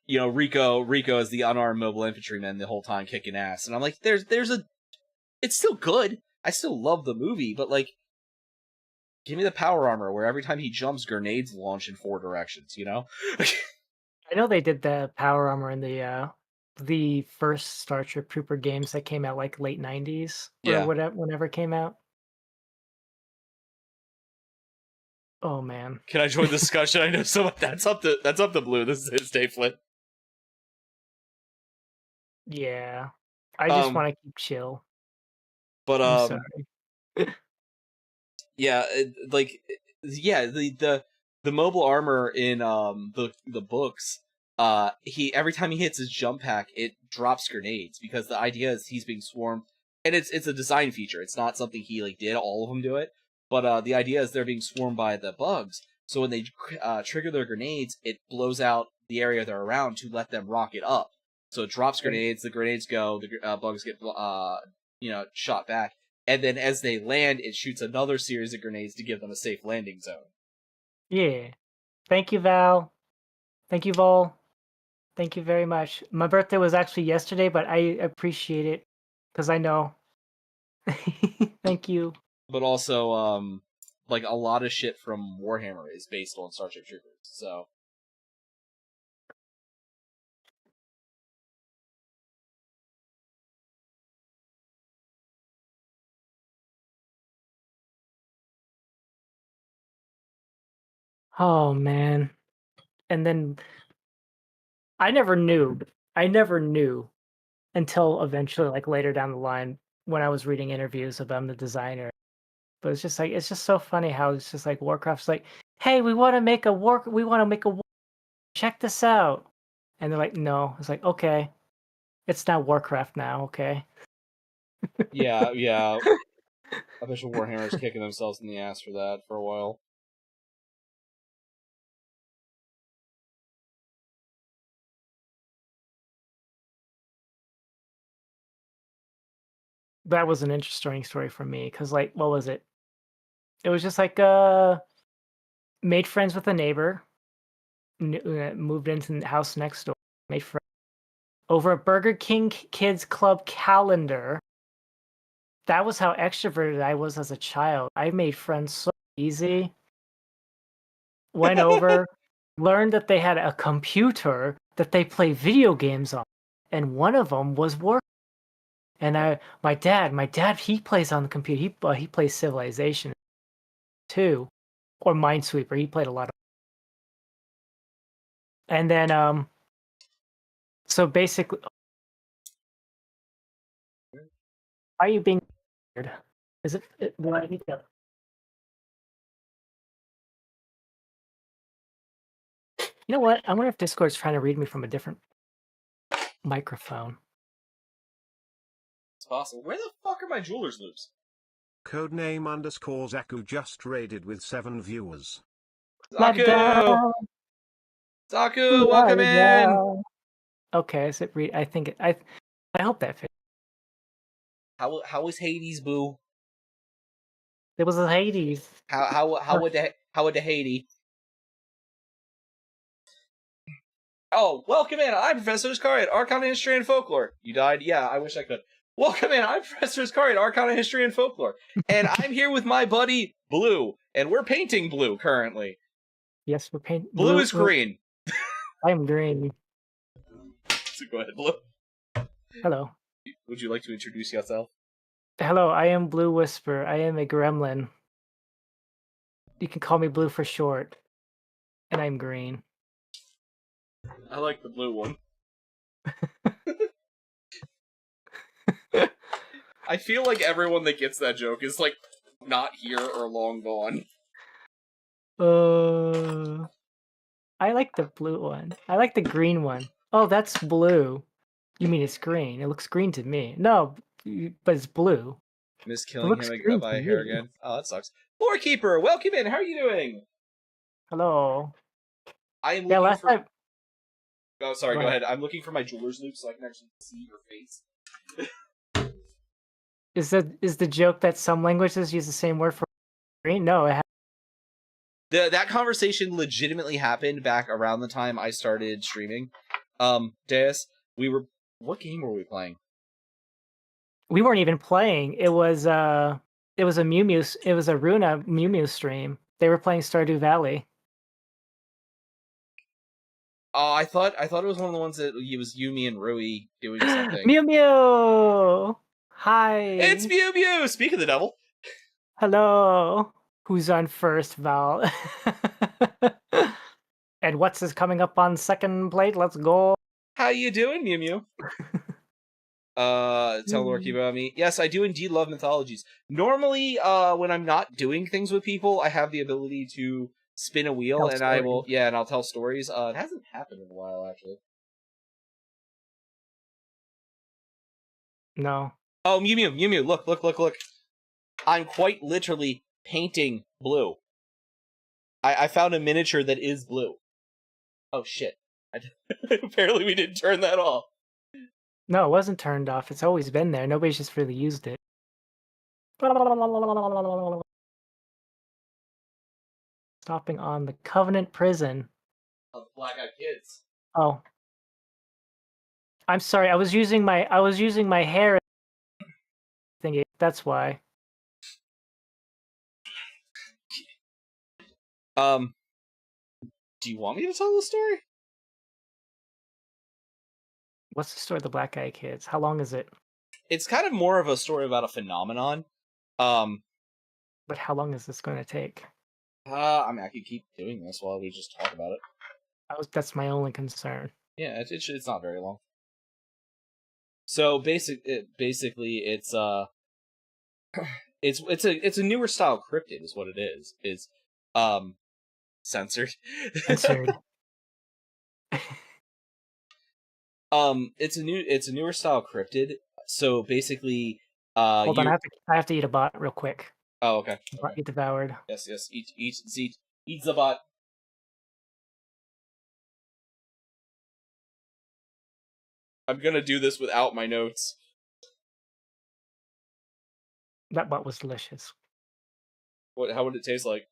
Rico is the unarmed mobile infantryman the whole time kicking ass, and I'm like, it's still good. I still love the movie, but like, give me the power armor where every time he jumps, grenades launch in 4 directions. I know they did the power armor in the first Starship Trooper games that came out like late 90s or Yeah. whatever, whenever it came out. Oh man. Can I join the discussion? I know that's up to Blue. This is his day, Flint. Yeah. I just Um, want to keep chill. but I'm sorry. yeah, yeah, the mobile armor in the books, he every time he hits his jump pack, it drops grenades because the idea is he's being swarmed, and it's a design feature. It's not something he like did. All of them do it, but the idea is they're being swarmed by the bugs. So when they trigger their grenades, it blows out the area they're around to let them rocket up. So it drops grenades. The grenades go. The bugs get shot back. And then as they land, it shoots another series of grenades to give them a safe landing zone. Yeah. Thank you, Val. Thank you, Vol. Thank you very much. My birthday was actually yesterday, but I appreciate it because I know. Thank you. But also, like a lot of shit from Warhammer is based on Starship Troopers. So Oh man. And then I never knew. I never knew until eventually, like later down the line, when I was reading interviews of the designer. But it's just like it's just so funny how it's just like Warcraft's like, hey, we want to make a war. Check this out, and they're like, no. It's like, okay, it's not Warcraft now, okay. yeah. I bet Warhammer's kicking themselves in the ass for that for a while. That was an interesting story for me because, like, what was it? It was just like made friends with a neighbor, moved into the house next door, made friends over a Burger King Kids Club calendar. That was how extroverted I was as a child. I made friends so easy. Went over, learned that they had a computer that they play video games on, and one of them was War. And my dad, he plays on the computer. He plays Civilization too, or Minesweeper. He played a lot of. And then so basically, why are you being weird? Is it? Do I need to? You know what? I wonder if Discord's trying to read me from a different microphone. It's possible. Where the fuck are my jeweler's loops? Codename _Zaku just raided with 7 viewers. Zaku! Zaku, welcome in! Okay, is it read? I think I hope that fits. How was Hades, boo? It was the Hades. How would the Hades? Oh, welcome in. I'm Professor Iscariot, Arcana, History, and Folklore. You died? Yeah, I wish I could. Welcome in. I'm Professor Iscariot, Arcana, History, and Folklore. And I'm here with my buddy, Blue. And we're painting blue currently. Yes, we're painting. Blue is green. I'm green. So go ahead, Blue. Hello. Would you like to introduce yourself? Hello, I am Blue Whisper. I am a gremlin. You can call me Blue for short. And I'm green. I like the blue one. I feel like everyone that gets that joke is like not here or long gone. I like the blue one. I like the green one. Oh, that's blue. You mean it's green? It looks green to me. No, but it's blue. Miss Killingham by a hair again. Oh, that sucks. Floorkeeper, welcome in. How are you doing? Hello. I am looking for. Time... Oh, sorry. Go ahead. I'm looking for my jeweler's loop so I can actually see your face. Is the joke that some languages use the same word for green? No, it that conversation legitimately happened back around the time I started streaming. Deus, what game were we playing? We weren't even playing. It was a Mew. It was a Runa Mew stream. They were playing Stardew Valley. Oh, I thought it was one of the ones that it was Yumi and Rui doing something. Mew! Hi! It's Mew! Speak of the devil. Hello! Who's on first, Val? And what's coming up on second plate? Let's go. How you doing, Mew? Tell Lorky about me. Yes, I do indeed love mythologies. Normally, when I'm not doing things with people, I have the ability to spin a wheel, and I will, and I'll tell stories. It hasn't happened in a while, actually. No. Oh, Mew Mew, look. I'm quite literally painting blue. I found a miniature that is blue. Oh, shit. Apparently we didn't turn that off. No, it wasn't turned off. It's always been there. Nobody's just really used it. Stopping on the Covenant prison. Of Black-Eyed Kids. Oh. I'm sorry, I was using my hair thingy. That's why. Do you want me to tell the story? What's the story of the Black-Eyed Kids? How long is it? It's kind of more of a story about a phenomenon. But how long is this going to take? I mean, I could keep doing this while we just talk about it. That's my only concern. Yeah, it's not very long. So basically, it's it's a newer style cryptid, is what it is. It's censored. Censored. It's a newer style cryptid. So basically, hold on, I have to eat a bot real quick. Oh, okay. Bot get devoured. Yes, eat the bot. I'm gonna do this without my notes. That bot was delicious. How would it taste like?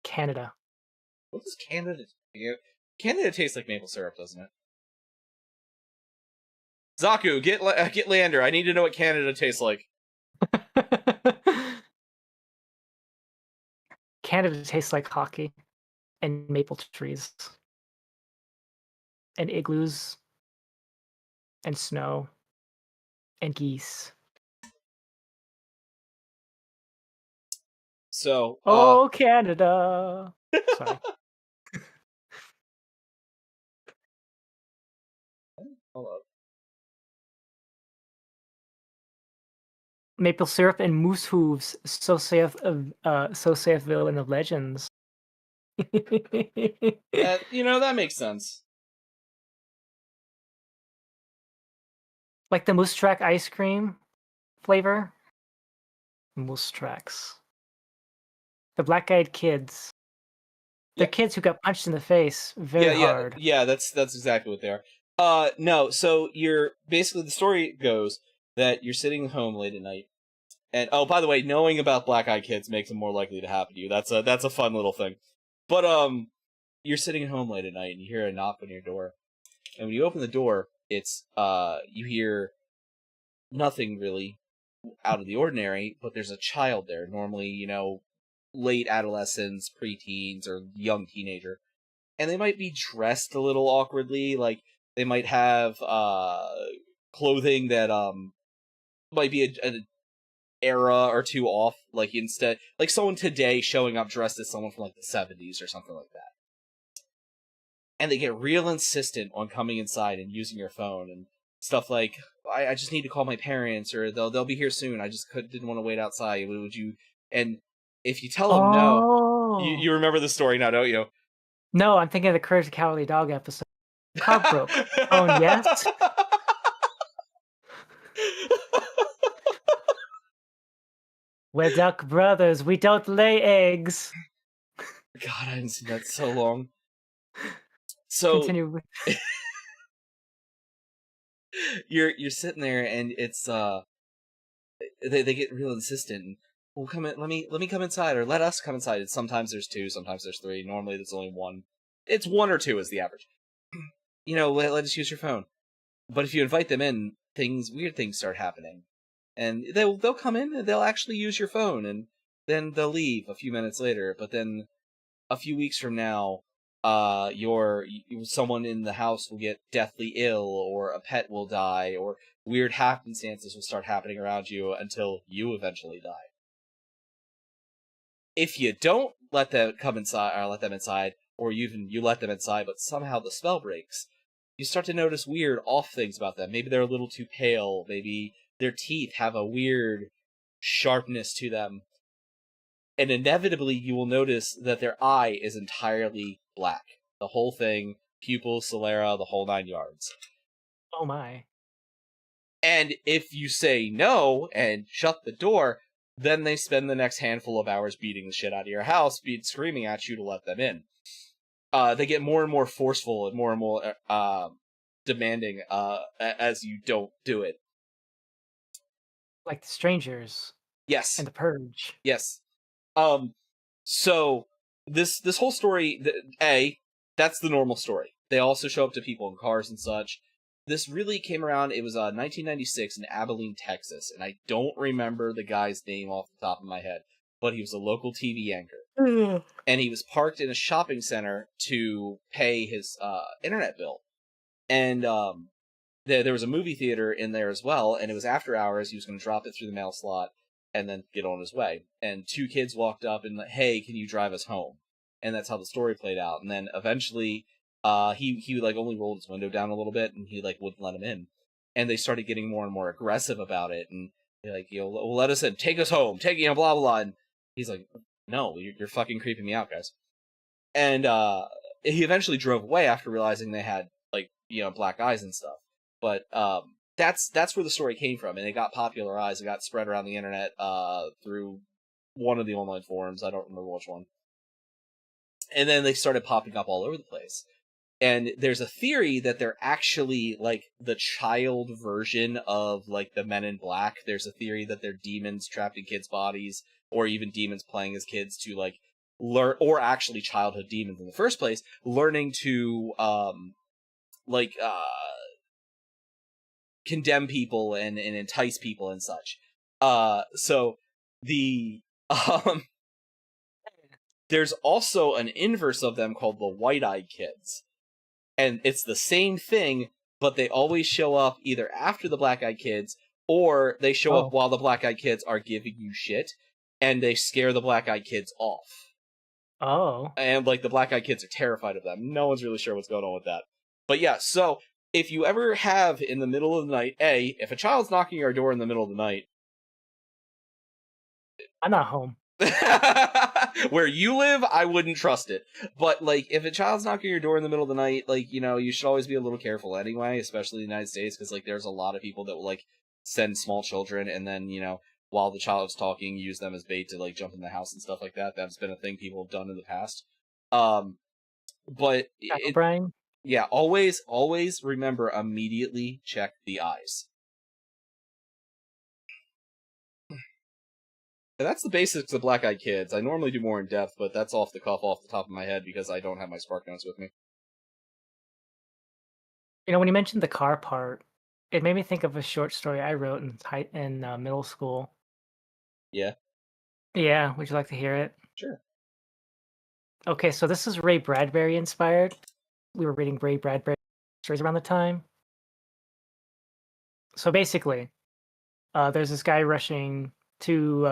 Canada. What does Canada? Canada tastes like maple syrup, doesn't it? Zaku, get Lander. I need to know what Canada tastes like. Canada tastes like hockey and maple trees and igloos and snow and geese. So, oh, Canada. Sorry. Hold up. Maple syrup and moose hooves. So saith villain of legends. That makes sense. Like the Moose Track ice cream flavor. Moose Tracks. The Black-Eyed Kids. They're kids who got punched in the face very hard. Yeah, that's exactly what they are. No, so basically the story goes that you're sitting home late at night, and oh, by the way, knowing about Black-Eyed Kids makes them more likely to happen to you. That's a fun little thing. But you're sitting at home late at night and you hear a knock on your door, and when you open the door, it's you hear nothing really out of the ordinary, but there's a child there. Normally, late adolescents, preteens, or young teenager. And they might be dressed a little awkwardly, like they might have clothing that might be an era or two off, like instead like someone today showing up dressed as someone from like the 70s or something like that. And they get real insistent on coming inside and using your phone and stuff like, I just need to call my parents, or they'll be here soon. I just didn't want to wait outside. Would you? And if you tell them no, you remember the story now, don't you? No, I'm thinking of the Courage the Cowardly Dog episode. Car broke. Oh, yes? We're duck brothers. We don't lay eggs. God, I haven't seen that so long. So continue with... you're sitting there, and it's they get real insistent. And, well, come in. Let me come inside, or let us come inside. Sometimes there's two, sometimes there's three. Normally there's only one. It's one or two is the average. Let us use your phone. But if you invite them in, weird things start happening, and they'll come in and they'll actually use your phone, and then they'll leave a few minutes later. But then a few weeks from now, someone in the house will get deathly ill, or a pet will die, or weird happenstances will start happening around you until you eventually die. If you don't let them come inside, or let them inside, or you let them inside, but somehow the spell breaks, you start to notice weird off things about them. Maybe they're a little too pale. Maybe their teeth have a weird sharpness to them. And inevitably, you will notice that their eye is entirely black. The whole thing, pupil, sclera, the whole 9 yards. Oh my. And if you say no and shut the door, then they spend the next handful of hours beating the shit out of your house, screaming at you to let them in. They get more and more forceful and more demanding as you don't do it. Like the Strangers Yes. and the Purge. Yes. So this whole story, that's the normal story. They also show up to people in cars and such. This really came around, it was 1996 in Abilene, Texas, and I don't remember the guy's name off the top of my head, but he was a local TV anchor. And he was parked in a shopping center to pay his internet bill. And there was a movie theater in there as well, and it was after hours. He was going to drop it through the mail slot and then get on his way. And 2 kids walked up and, hey, can you drive us home? And that's how the story played out. And then eventually he like only rolled his window down a little bit, and he like wouldn't let him in. And they started getting more and more aggressive about it, and they're like, well, let us in, take us home, blah blah blah. And he's like, no, you're fucking creeping me out, guys. And he eventually drove away after realizing they had like black eyes and stuff. But that's where the story came from, and it got popularized. It got spread around the internet through one of the online forums. I don't remember which one. And then they started popping up all over the place. And there's a theory that they're actually like the child version of like the Men in Black. There's a theory that they're demons trapped in kids' bodies, or even demons playing as kids to like learn, or actually childhood demons in the first place, learning to condemn people and entice people and such. So the there's also an inverse of them called the White-Eyed Kids. And it's the same thing, but they always show up either after the Black-Eyed Kids, or they show up while the Black-Eyed Kids are giving you shit, and they scare the Black-Eyed Kids off. Oh. And like the Black-Eyed Kids are terrified of them. No one's really sure what's going on with that. But yeah, so if you ever have in the middle of the night, if a child's knocking your door in the middle of the night, I'm not home. Where you live, I wouldn't trust it. But like, if a child's knocking your door in the middle of the night, like, you should always be a little careful anyway, especially in the United States, because like, there's a lot of people that will like send small children and then while the child's talking, use them as bait to like jump in the house and stuff like that. That's been a thing people have done in the past. But Brian? Yeah, always remember, immediately check the eyes. And that's the basics of Black-Eyed Kids. I normally do more in depth, but that's off the cuff, off the top of my head, because I don't have my Spark Notes with me. When you mentioned the car part, it made me think of a short story I wrote in middle school. Yeah? Yeah, would you like to hear it? Sure. Okay, so this is Ray Bradbury inspired. We were reading Ray Bradbury stories around the time. So basically, there's this guy rushing to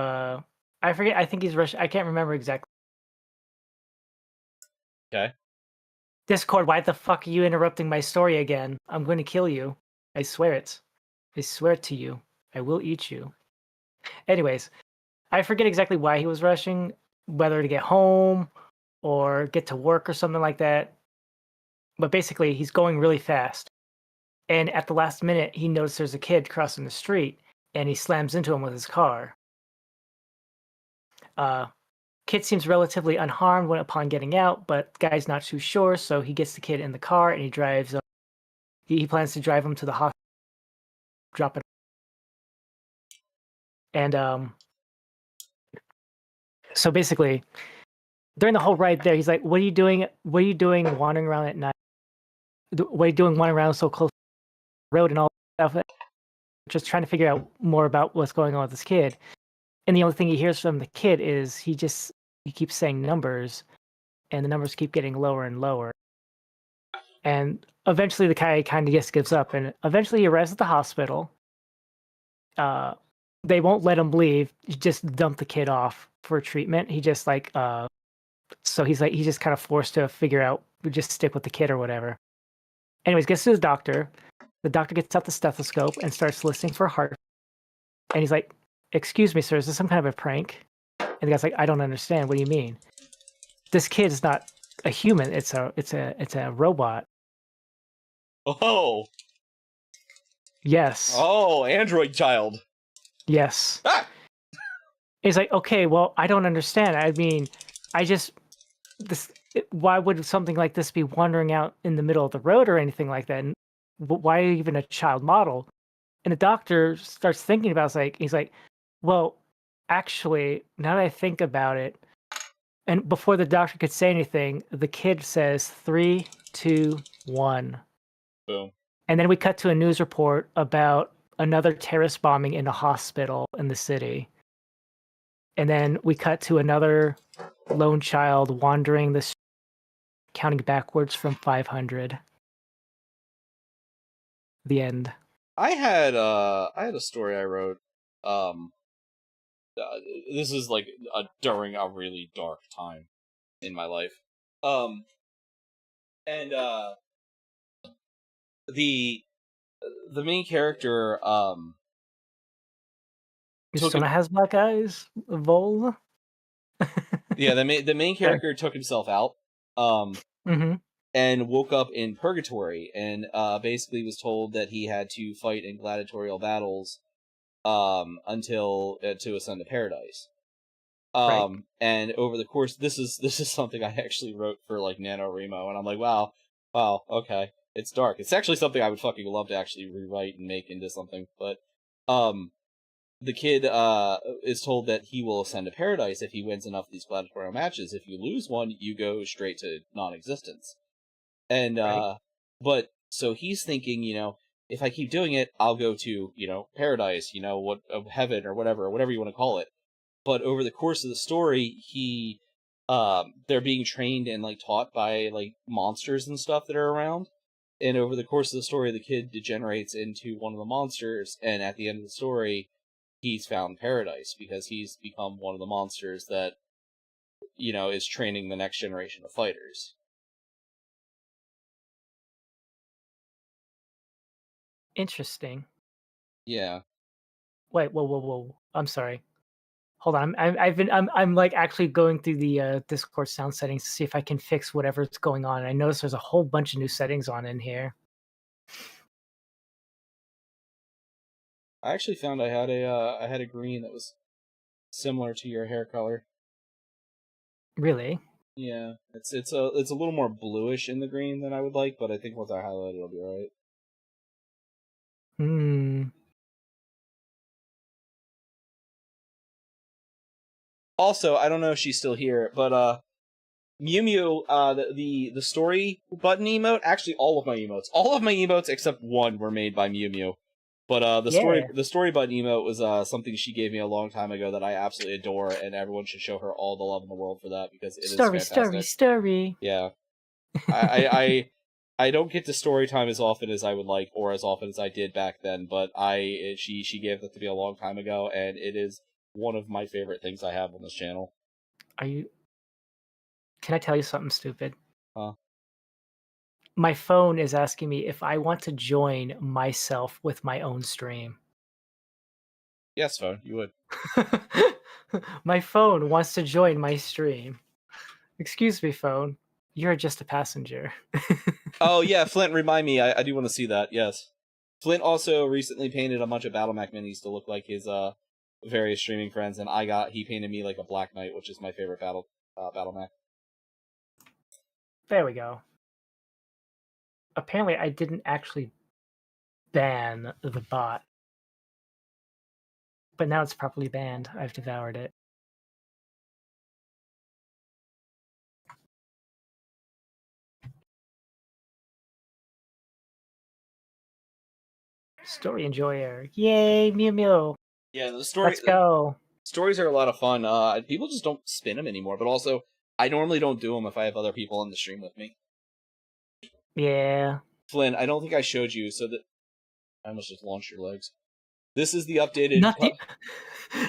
I forget, I think he's rushing, I can't remember exactly. Okay. Discord, why the fuck are you interrupting my story again? I'm going to kill you. I swear it. I swear it to you. I will eat you. Anyways, I forget exactly why he was rushing, whether to get home or get to work or something like that. But basically, he's going really fast. And at the last minute, he noticed there's a kid crossing the street, and he slams into him with his car. Kid seems relatively unharmed upon getting out, but the guy's not too sure, so he gets the kid in the car and he drives. He plans to drive him to the hospital, drop it. And so basically, during the whole ride there, he's like, "What are you doing? What are you doing wandering around at night? What are you doing wandering around so close to the road and all that stuff?" Just trying to figure out more about what's going on with this kid. And the only thing he hears from the kid is he keeps saying numbers, and the numbers keep getting lower and lower. And eventually the guy kind of just gives up, and eventually he arrives at the hospital. They won't let him leave, just dump the kid off for treatment. He just so he's just kind of forced to figure out, just stick with the kid or whatever. Anyways, gets to the doctor. The doctor gets out the stethoscope and starts listening for heart. And he's like, "Excuse me, sir, is this some kind of a prank?" And the guy's like, "I don't understand. What do you mean? This kid is not a human. It's a robot." Oh. Yes. Oh, android child. Yes. Ah! He's like, "Okay, well, I don't understand. I mean, why would something like this be wandering out in the middle of the road or anything like that? And why even a child model?" And the doctor starts thinking about it. He's like, "Well, actually, now that I think about it," and before the doctor could say anything, the kid says 3, 2, 1. Boom. And then we cut to a news report about another terrorist bombing in a hospital in the city. And then we cut to another lone child wandering the street, counting backwards from 500. The end. I had a story I wrote. This is like during a really dark time in my life. And the main character Sona has black eyes. Vol. yeah, the main character took himself out. Mm-hmm. And woke up in purgatory, and basically was told that he had to fight in gladiatorial battles until to ascend to paradise. Right. And over the course, this is something I actually wrote for like NaNoWriMo, and I'm like, wow, okay, it's dark. It's actually something I would fucking love to actually rewrite and make into something. But the kid is told that he will ascend to paradise if he wins enough of these gladiatorial matches. If you lose one, you go straight to non-existence. And Right. but so he's thinking, if I keep doing it, I'll go to, paradise, heaven or whatever you want to call it. But over the course of the story, they're being trained and like taught by like monsters and stuff that are around. And over the course of the story, the kid degenerates into one of the monsters, and at the end of the story, he's found paradise because he's become one of the monsters that, is training the next generation of fighters. Interesting. Yeah. Wait. Whoa. I'm sorry. Hold on. I'm like actually going through the Discord sound settings to see if I can fix whatever's going on. I noticed there's a whole bunch of new settings on in here. I actually found I had a green that was similar to your hair color. Really? Yeah, it's a little more bluish in the green than I would like, but I think once I highlight it, it'll be alright. Hmm. Also, I don't know if she's still here, but Mew Mew, the story button emote, actually all of my emotes except one were made by Mew Mew. But the story button emote was something she gave me a long time ago that I absolutely adore, and everyone should show her all the love in the world for that because it is fantastic. Story. Yeah, I don't get to story time as often as I would like, or as often as I did back then. But she gave that to me a long time ago, and it is one of my favorite things I have on this channel. Can I tell you something stupid? Huh? My phone is asking me if I want to join myself with my own stream. Yes, phone, you would. My phone wants to join my stream. Excuse me, phone. You're just a passenger. Oh yeah, Flint, remind me. I do want to see that. Yes, Flint also recently painted a bunch of BattleMech minis to look like his various streaming friends, and he painted me like a Black Knight, which is my favorite BattleMech. There we go. Apparently, I didn't actually ban the bot, but now it's properly banned. I've devoured it. Story enjoyer. Yay, Mew Mew. Yeah, the story. Let's go. Stories are a lot of fun. People just don't spin them anymore. But also, I normally don't do them if I have other people on the stream with me. Yeah. Flynn, I don't think I showed you, so that I almost just launched your legs. This is the updated.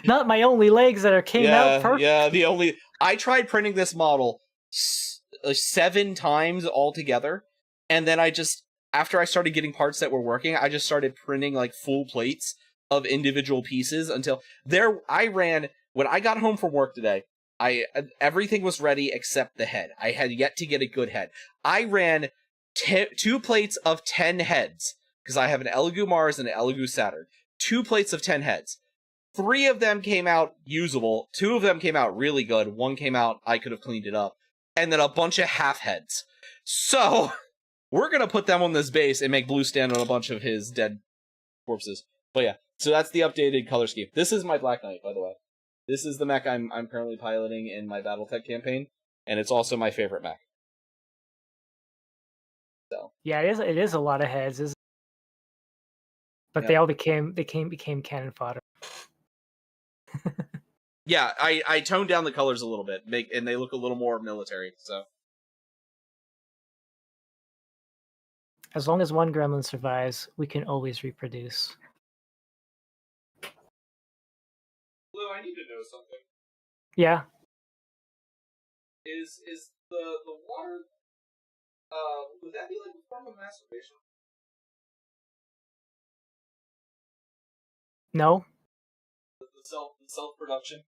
Not my only legs that came out perfect. Yeah, I tried printing this model 7 times altogether, and then I just after I started getting parts that were working, I just started printing like full plates of individual pieces until I ran when I got home from work today. Everything was ready except the head. I had yet to get a good head. I ran 2 plates of 10 heads because I have an Elegoo Mars and an Elegoo Saturn. 2 plates of 10 heads. 3 of them came out usable. 2 of them came out really good. 1 came out I could have cleaned it up, and then a bunch of half heads. So we're gonna put them on this base and make Blue stand on a bunch of his dead corpses. But yeah, so that's the updated color scheme. This is my Black Knight, by the way. This is the mech I'm currently piloting in my BattleTech campaign, and it's also my favorite mech. So yeah, it is a lot of heads, isn't it? But they all became cannon fodder. yeah, I toned down the colors a little bit, and they look a little more military. So As long as one gremlin survives, we can always reproduce. Blue, I need to know something. Yeah. Is the water would that be like a form of masturbation? No. The self production?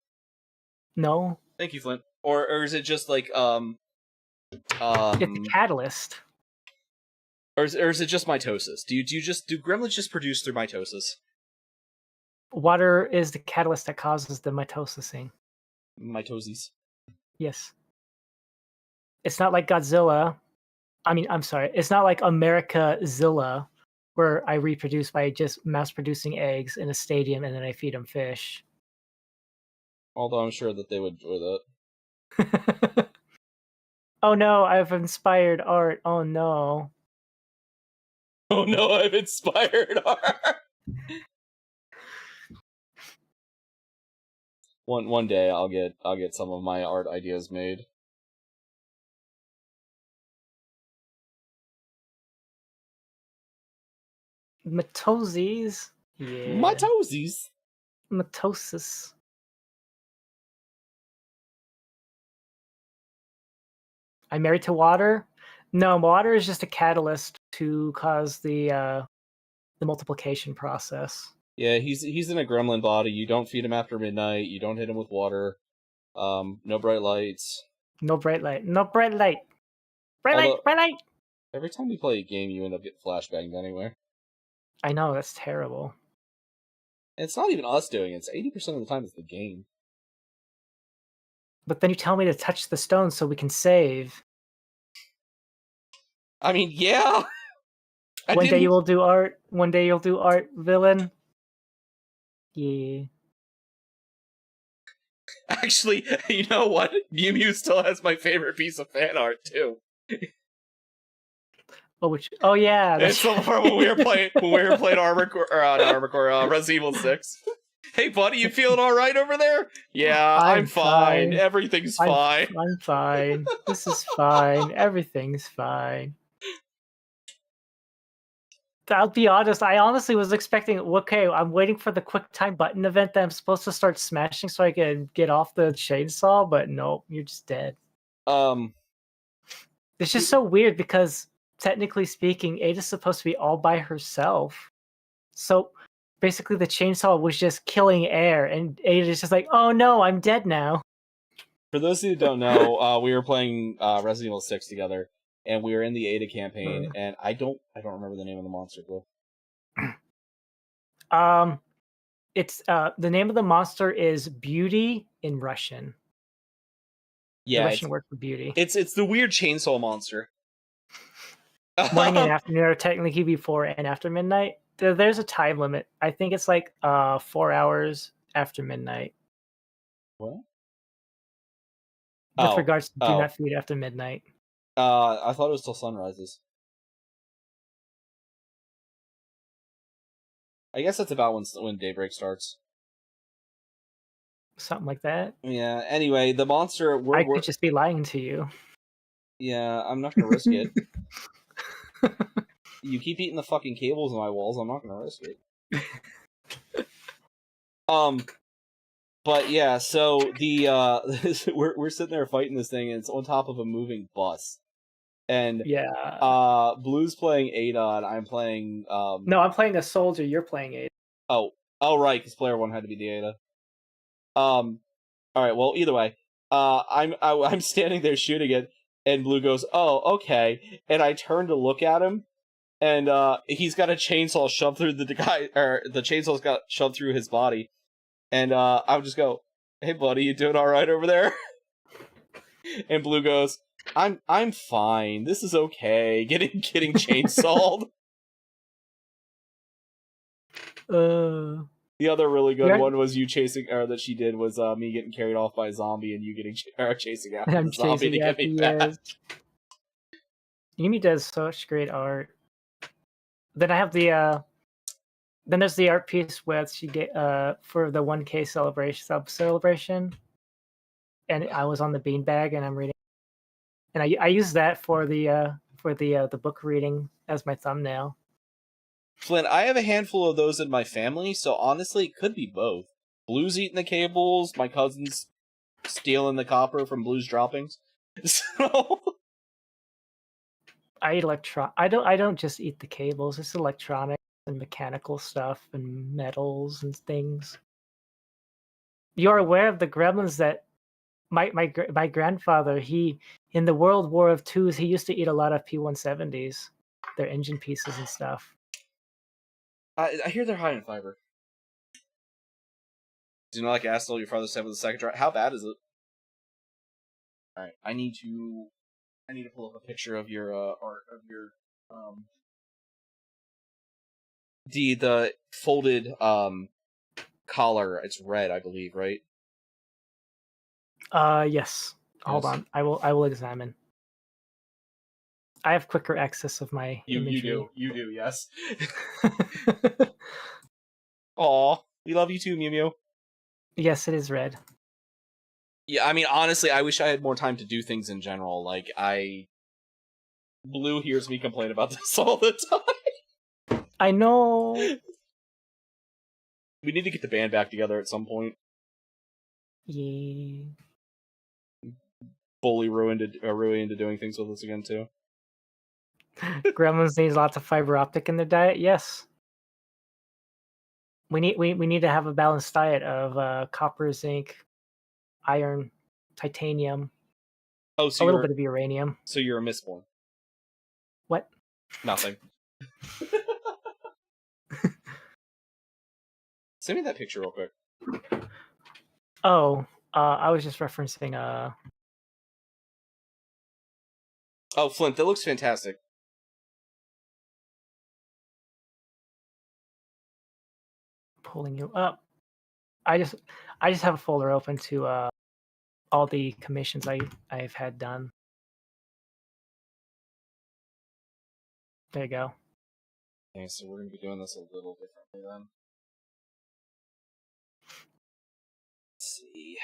No. Thank you, Flint. Or is it just like It's a catalyst. Or is it just mitosis? Do gremlins just produce through mitosis? Water is the catalyst that causes the mitosising. Mitoses. Yes. It's not like Godzilla. I mean, I'm sorry. It's not like America-Zilla, where I reproduce by just mass-producing eggs in a stadium and then I feed them fish. Although I'm sure that they would enjoy that. Oh no, I've inspired art. Oh no. Oh no, I've inspired art. One day I'll get some of my art ideas made. Mitoses? Yeah. Mitoses? Mitosis. I'm married to water? No, water is just a catalyst to cause the multiplication process. Yeah, he's in a gremlin body. You don't feed him after midnight. You don't hit him with water. No bright lights. No bright light. No bright light. Bright Although, light. Bright light. every time you play a game, you end up getting flashbanged anyway. I know, that's terrible. And it's not even us doing it. It's 80% of the time it's the game. But then you tell me to touch the stone so we can save. I mean, yeah. One day you will do art. One day you'll do art, villain. Yeah. Actually, you know what? Mew still has my favorite piece of fan art too. Oh yeah. It's the part when we were playing Resident Evil 6. Hey buddy, you feeling all right over there? Yeah, I'm fine. Everything's fine. I'm fine. This is fine. Everything's fine. I'll be honest, I honestly was expecting, okay, I'm waiting for the quick time button event that I'm supposed to start smashing so I can get off the chainsaw, but nope, you're just dead. It's just so weird because technically speaking, Ada's supposed to be all by herself. So basically the chainsaw was just killing air and Ada's just like, oh no, I'm dead now. For those who don't know, we were playing Resident Evil 6 together. And we were in the Ada campaign, and I don't remember the name of the monster, Blue. It's the name of the monster is Beauty in Russian. Yeah, the Russian word for beauty. It's the weird chainsaw monster. Morning and afternoon are technically before and after midnight. There's a time limit. I think it's like 4 hours after midnight. What? With regards to do not feed after midnight. I thought it was till sunrises. I guess that's about when daybreak starts. Something like that. Yeah. Anyway, the monster. I could just be lying to you. Yeah, I'm not gonna risk it. You keep eating the fucking cables on my walls. I'm not gonna risk it. But yeah, so the we're sitting there fighting this thing, and it's on top of a moving bus. And Yeah. Blue's playing Ada, and I'm playing No, I'm playing a soldier. You're playing Ada. Oh, right, because player 1 had to be the Ada. All right. Well, either way, I'm standing there shooting it, and Blue goes, "Oh, okay." And I turn to look at him, and he's got a chainsaw shoved through the guy, or the chainsaw's got shoved through his body, and I'll just go, "Hey, buddy, you doing all right over there?" And Blue goes, "I'm fine. This is okay. Getting chainsawed." The other really good one was you chasing, or that she did was me getting carried off by a zombie and you getting chasing after I'm the zombie to get me back. Yumi does such great art. Then I have the then there's the art piece where she get for the 1K celebration, and I was on the beanbag and I'm reading, and I use that for the book reading as my thumbnail. Flint, I have a handful of those in my family, so honestly, it could be both. Blue's eating the cables, my cousin's stealing the copper from Blue's droppings. So I eat I don't just eat the cables. It's electronics and mechanical stuff and metals and things. You're aware of the gremlins that my grandfather, he in the World War of Twos, he used to eat a lot of P-170s, their engine pieces and stuff. I hear they're high in fiber. Do you know, like Astel, your father said with the second try? How bad is it? Alright, I need to pull up a picture of your art of your the folded collar. It's red, I believe, right? Yes. Hold on. I will examine. I have quicker access of my imagery. You do, yes. Aw, we love you too, Mew Mew. Yes, it is red. Yeah, I mean, honestly, I wish I had more time to do things in general. Like, Blue hears me complain about this all the time. I know. We need to get the band back together at some point. Yeah. Bully ruined into doing things with us again too. Gremlins needs lots of fiber optic in their diet. Yes. We need to have a balanced diet of copper, zinc, iron, titanium. Oh, so a little bit of uranium. So you're a mistborn. What? Nothing. Send me that picture real quick. Oh, I was just referencing Oh, Flint, that looks fantastic. Pulling you up. I just have a folder open to all the commissions I've had done. There you go. Okay, so we're gonna be doing this a little differently then. Let's see.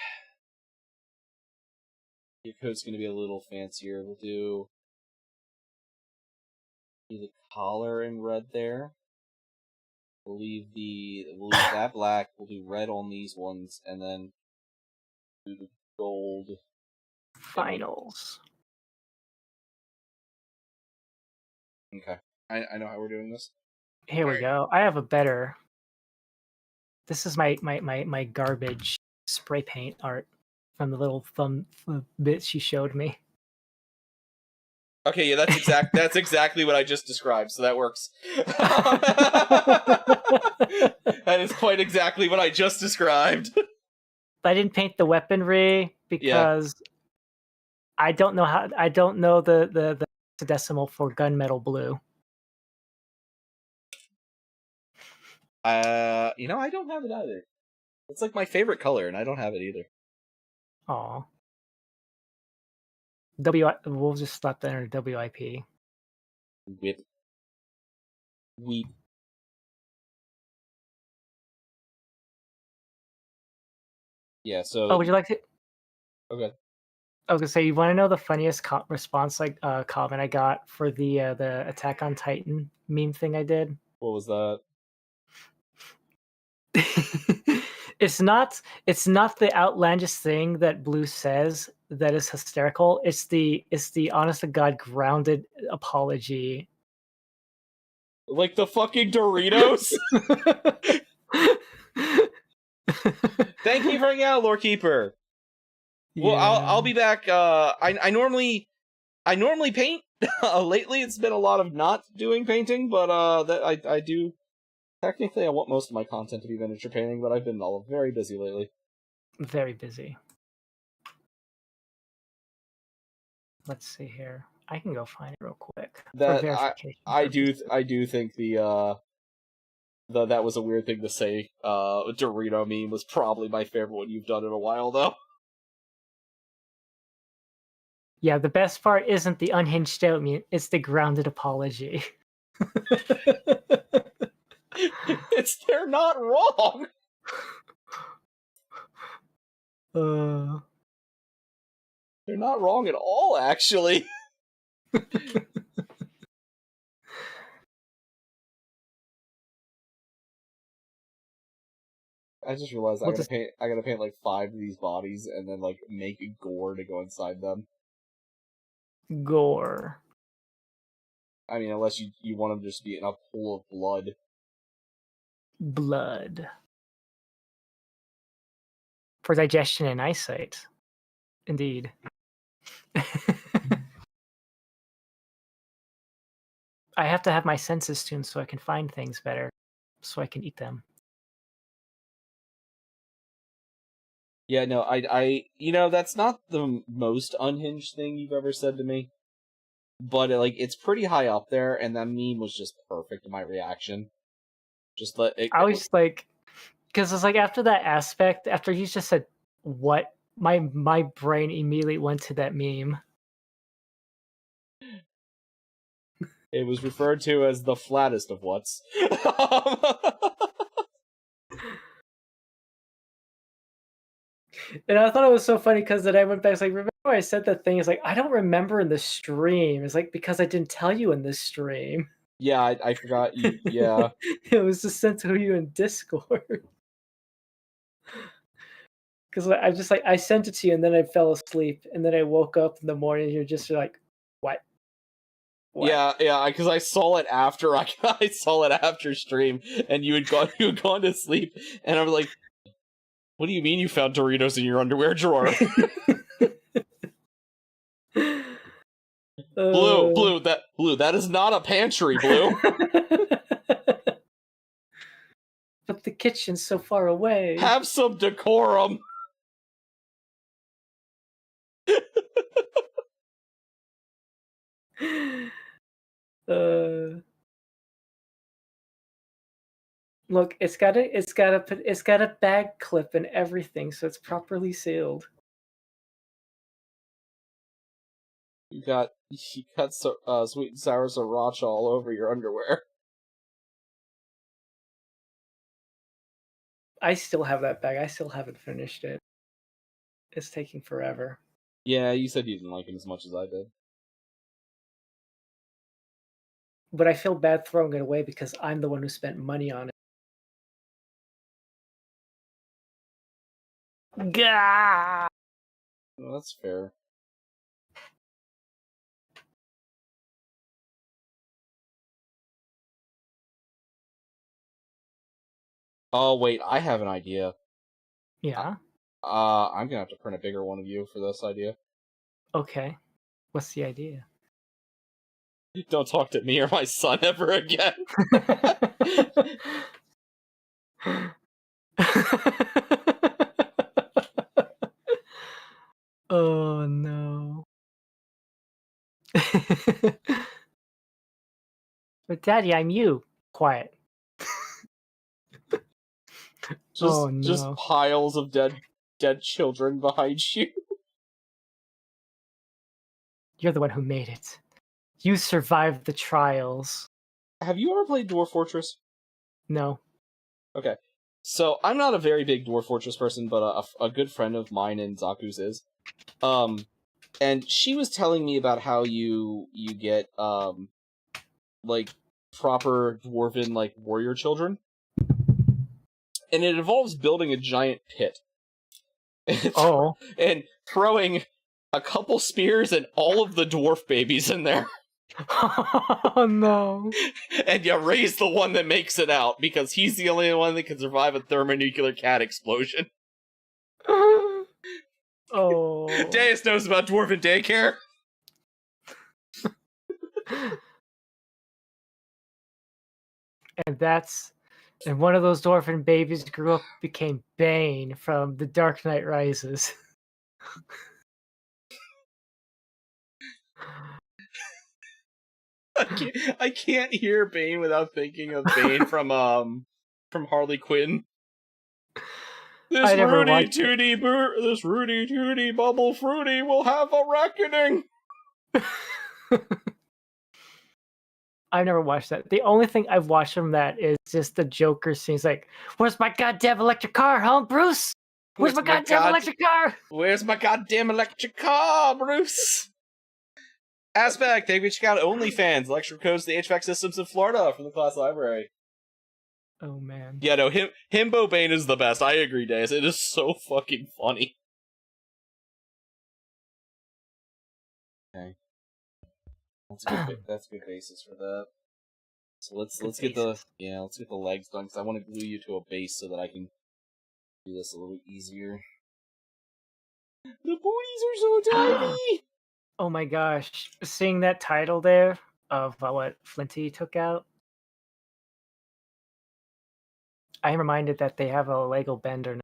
Your code's gonna be a little fancier. We'll do the collar in red there. We'll leave that black. We'll do red on these ones, and then do the gold Finals. Okay, I know how we're doing this. Here we go. I have a better. This is my garbage spray paint art from the little thumb bit she showed me. Okay, yeah, that's exactly what I just described, so that works. That is quite exactly what I just described. I didn't paint the weaponry because I don't know the decimal for gunmetal blue. You know, I don't have it either. It's like my favorite color, and I don't have it either. Aw. We'll just slap that under WIP. Weep. Yeah, so... Oh, would you like to... Okay. I was gonna say, you want to know the funniest response comment I got for the Attack on Titan meme thing I did? What was that? It's not the outlandish thing that Blue says that is hysterical. It's the honest to God grounded apology. Like the fucking Doritos. Thank you for hanging out, Lore Keeper. Well, I'll be back. I normally paint. Lately, it's been a lot of not doing painting, but that I do. Technically, I want most of my content to be miniature painting, but I've been very busy lately. Very busy. Let's see here. I can go find it real quick for verification. I do think that was a weird thing to say. Dorito meme was probably my favorite one you've done in a while, though. Yeah, the best part isn't the unhinged out meme; it's the grounded apology. They're not wrong. They're not wrong at all, actually. I just realized I gotta paint like 5 of these bodies and then like make gore to go inside them. Gore. I mean, unless you want them to just be in a pool of blood. Blood. For digestion and eyesight. Indeed. I have to have my senses tuned so I can find things better, so I can eat them. Yeah, no, that's not the most unhinged thing you've ever said to me. But, it's pretty high up there, and that meme was just perfect in my reaction. I was like, because it's like after that aspect, after you just said, what? My brain immediately went to that meme. It was referred to as the flattest of what's. And I thought it was so funny because then I went back, like, remember I said that thing? It's like, I don't remember in the stream. It's like, because I didn't tell you in this stream. Yeah, I forgot. Yeah. It was just sent to you in Discord. Because I just like, I sent it to you and then I fell asleep. And then I woke up in the morning and you're just like, what? Yeah, because I saw it after I saw it after stream, and you had gone to sleep, and I was like, "What do you mean you found Doritos in your underwear drawer?" Blue, that is not a pantry, Blue. But the kitchen's so far away. Have some decorum. Look, it's got a bag clip and everything, so it's properly sealed. You got sweet and sour sriracha all over your underwear. I still have that bag. I still haven't finished it. It's taking forever. Yeah, you said you didn't like him as much as I did. But I feel bad throwing it away because I'm the one who spent money on it. Gah! Well, that's fair. Oh, wait, I have an idea. Yeah? I'm gonna have to print a bigger one of you for this idea. Okay. What's the idea? Don't talk to me or my son ever again. Oh, no. But Daddy, I'm you. Quiet. Just piles of dead children behind you. You're the one who made it. You survived the trials. Have you ever played Dwarf Fortress? No. Okay. So, I'm not a very big Dwarf Fortress person, but a good friend of mine and Zaku's is. And she was telling me about how you get, proper dwarven, warrior children. And it involves building a giant pit. And throwing a couple spears, and all of the dwarf babies in there. Oh no. And you raise the one that makes it out, because he's the only one that can survive a thermonuclear cat explosion. Oh. Deus knows about dwarven daycare. And one of those dwarven babies grew up, became Bane from The Dark Knight Rises. I can't hear Bane without thinking of Bane from Harley Quinn. This Rudy Tooty Bubble Fruity will have a reckoning. I've never watched that. The only thing I've watched from that is just the Joker scene. He's like, "Where's my goddamn electric car, huh, Bruce? Where's my goddamn electric car? Where's my goddamn electric car, Bruce?" Aspect, thank you for checking out OnlyFans. Lecture codes to the HVAC systems in Florida from the class library. Oh man. Yeah, no, Himbo Bane is the best. I agree, Days. It is so fucking funny. Okay. That's a good basis for that. So let's get the legs done, because I want to glue you to a base so that I can do this a little easier. The booties are so tiny. Oh my gosh. Seeing that title there of what Flinty took out, I am reminded that they have a Lego Bender now.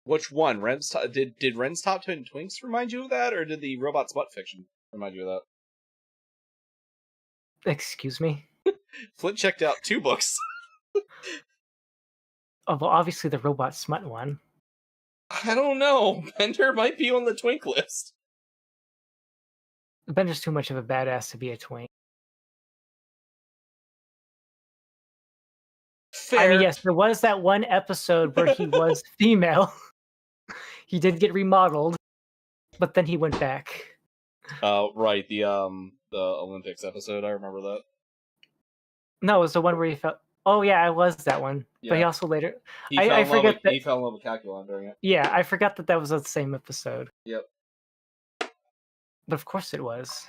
Which one? Did Ren's Top 10 Twinks remind you of that, or did the Robot Smut Fiction remind you of that? Excuse me? Flint checked out 2 books. Oh, well, obviously the Robot Smut one. I don't know. Bender might be on the twink list. Bender's too much of a badass to be a twink. Fair. I mean, yes, there was that one episode where he was female. He did get remodeled, but then he went back. Right, the Olympics episode, I remember that. No, it was the one where he felt... Oh yeah, it was that one. Yeah. But he also later... I forget that... He fell in love with Calculon during it. Yeah, I forgot that was the same episode. Yep. But of course it was.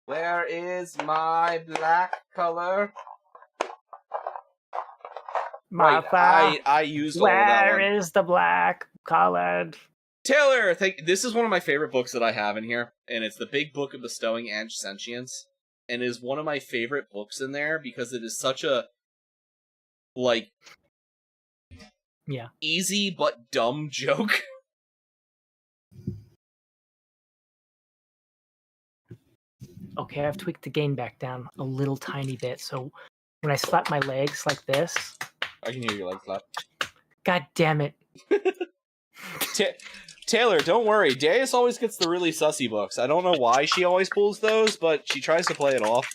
Where is my black color? Martha, right, I used all of that one. Where is the black colored? Taylor, this is one of my favorite books that I have in here, and it's the Big Book of Bestowing and Sentience, and is one of my favorite books in there because it is such a, like, easy but dumb joke. Okay, I've tweaked the gain back down a little tiny bit, so when I slap my legs like this... I can hear your legs slap. God damn it. Taylor, don't worry. Deus always gets the really sussy books. I don't know why she always pulls those, but she tries to play it off.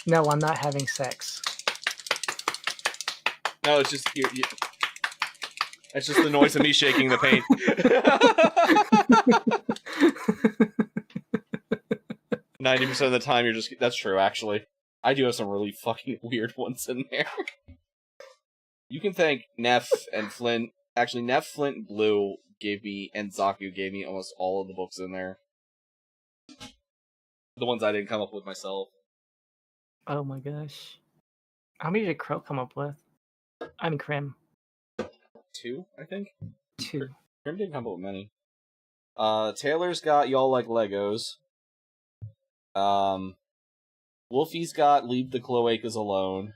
No, I'm not having sex. No, it's just... It's just the noise of me shaking the paint. 90% of the time you're just... That's true, actually. I do have some really fucking weird ones in there. You can thank Neff and Flint. Actually, Neff, Flint, and Blue gave me, and Zaku gave me almost all of the books in there. The ones I didn't come up with myself. Oh my gosh. How many did Crow come up with? I mean, Krim. 2, I think? 2. Krim didn't come up with many. Taylor's got Y'all Like Legos. Wolfie's got Leave the Cloacas Alone.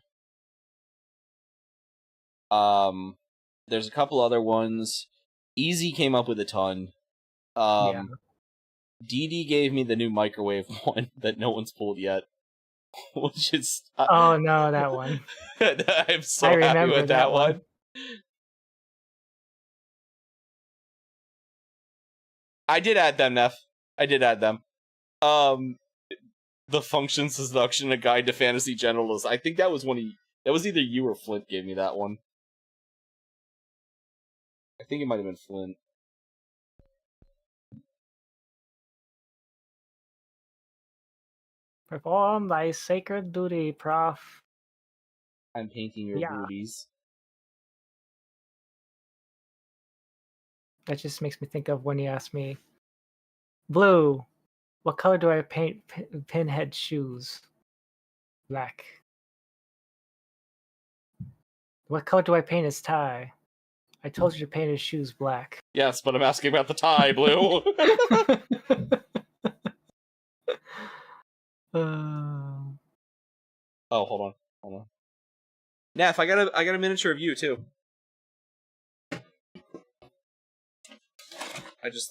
There's a couple other ones. Easy came up with a ton. Dee Dee gave me the new microwave one that no one's pulled yet. Which is... oh no, that one. I'm so happy with that one. I did add them, Neff. I did add them. The Function Seduction, A Guide to Fantasy Genitals. I think that was that was either you or Flint gave me that one. I think it might have been Flint. Perform thy sacred duty, Prof. I'm painting your booties. That just makes me think of when you asked me, Blue, what color do I paint Pinhead shoes? Black. What color do I paint his tie? I told you to paint his shoes black. Yes, but I'm asking about the tie, Blue. Oh, hold on. Nath, I got a miniature of you too.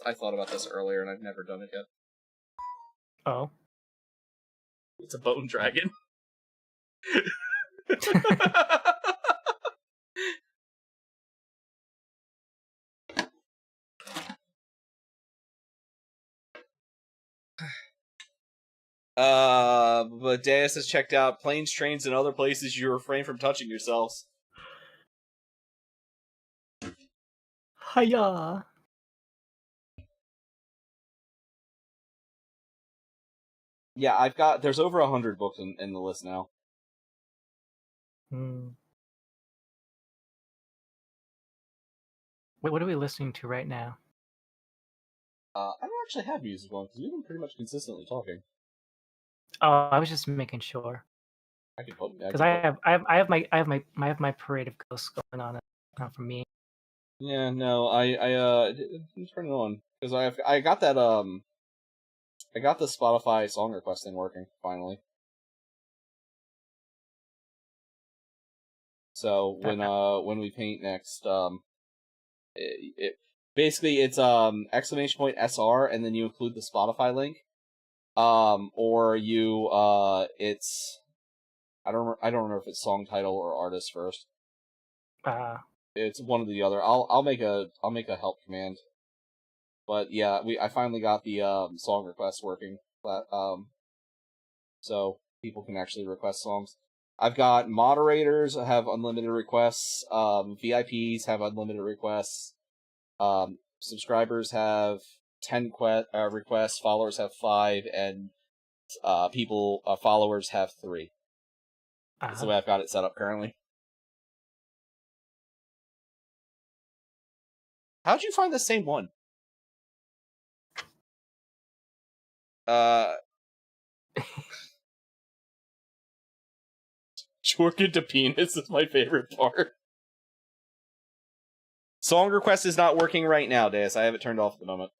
I thought about this earlier and I've never done it yet. Oh. It's a bone dragon. But Deus has checked out planes, trains, and other places you refrain from touching yourselves. Hiya. Yeah, there's over 100 books in the list now. Wait, what are we listening to right now? I don't actually have music on because we've been pretty much consistently talking. Oh, I was just making sure. I can put Because I have my parade of ghosts going on, not for me. Yeah, no, I turn it on because I got that I got the Spotify song request thing working finally. So when we paint next, basically it's !SR and then you include the Spotify link, or you it's I don't remember if it's song title or artist first. It's one or the other. I'll make a help command. But yeah, I finally got the song request working. So people can actually request songs. I've got moderators have unlimited requests. VIPs have unlimited requests. Subscribers have 10 requests. Followers have 5, and followers have 3. That's the way I've got it set up currently. How'd you find the same one? Jorgen to penis is my favorite part. Song request is not working right now, Deus. I have it turned off at the moment.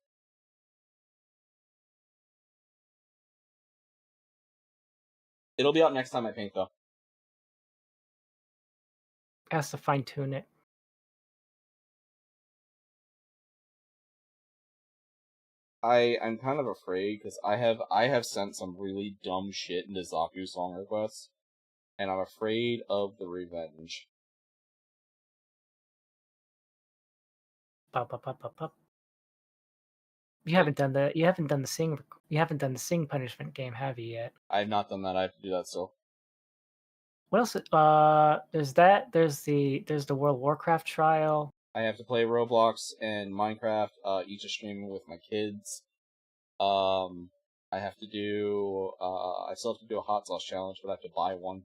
It'll be up next time I paint, though. Has to fine tune it. I'm kind of afraid because I have sent some really dumb shit into Zaku song requests, and I'm afraid of the revenge. You haven't done the sing punishment game, have you yet? I have not done that. I have to do that still. What else? There's that. There's the World of Warcraft trial. I have to play Roblox and Minecraft. Each streaming with my kids. I have to do. I still have to do a hot sauce challenge, but I have to buy one.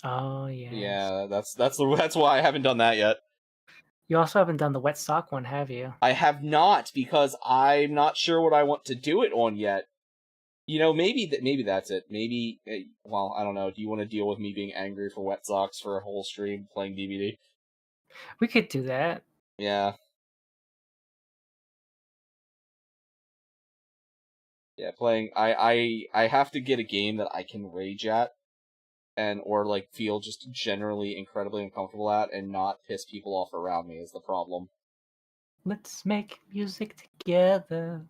Oh yeah. Yeah, that's why I haven't done that yet. You also haven't done the wet sock one, have you? I have not, because I'm not sure what I want to do it on yet. You know, maybe that's it. Maybe, well, I don't know. Do you want to deal with me being angry for wet socks for a whole stream playing DVD? We could do that. Yeah. Yeah, playing. I have to get a game that I can rage at, or like feel just generally incredibly uncomfortable at, and not piss people off around me is the problem. Let's make music together.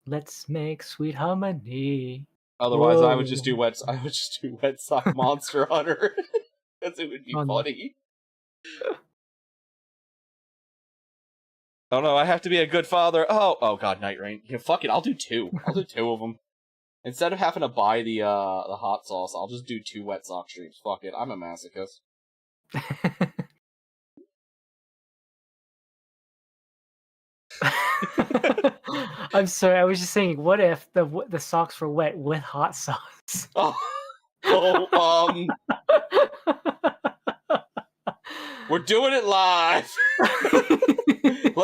Let's make sweet harmony. Otherwise, I would just do wet sock Monster Hunter, because it would be funny. Oh no, I have to be a good father. Oh god, Night Rain. Yeah, fuck it, I'll do 2. I'll do 2 of them. Instead of having to buy the hot sauce, I'll just do 2 wet sock streams. Fuck it, I'm a masochist. I'm sorry, I was just saying, what if the socks were wet with hot sauce? We're doing it live!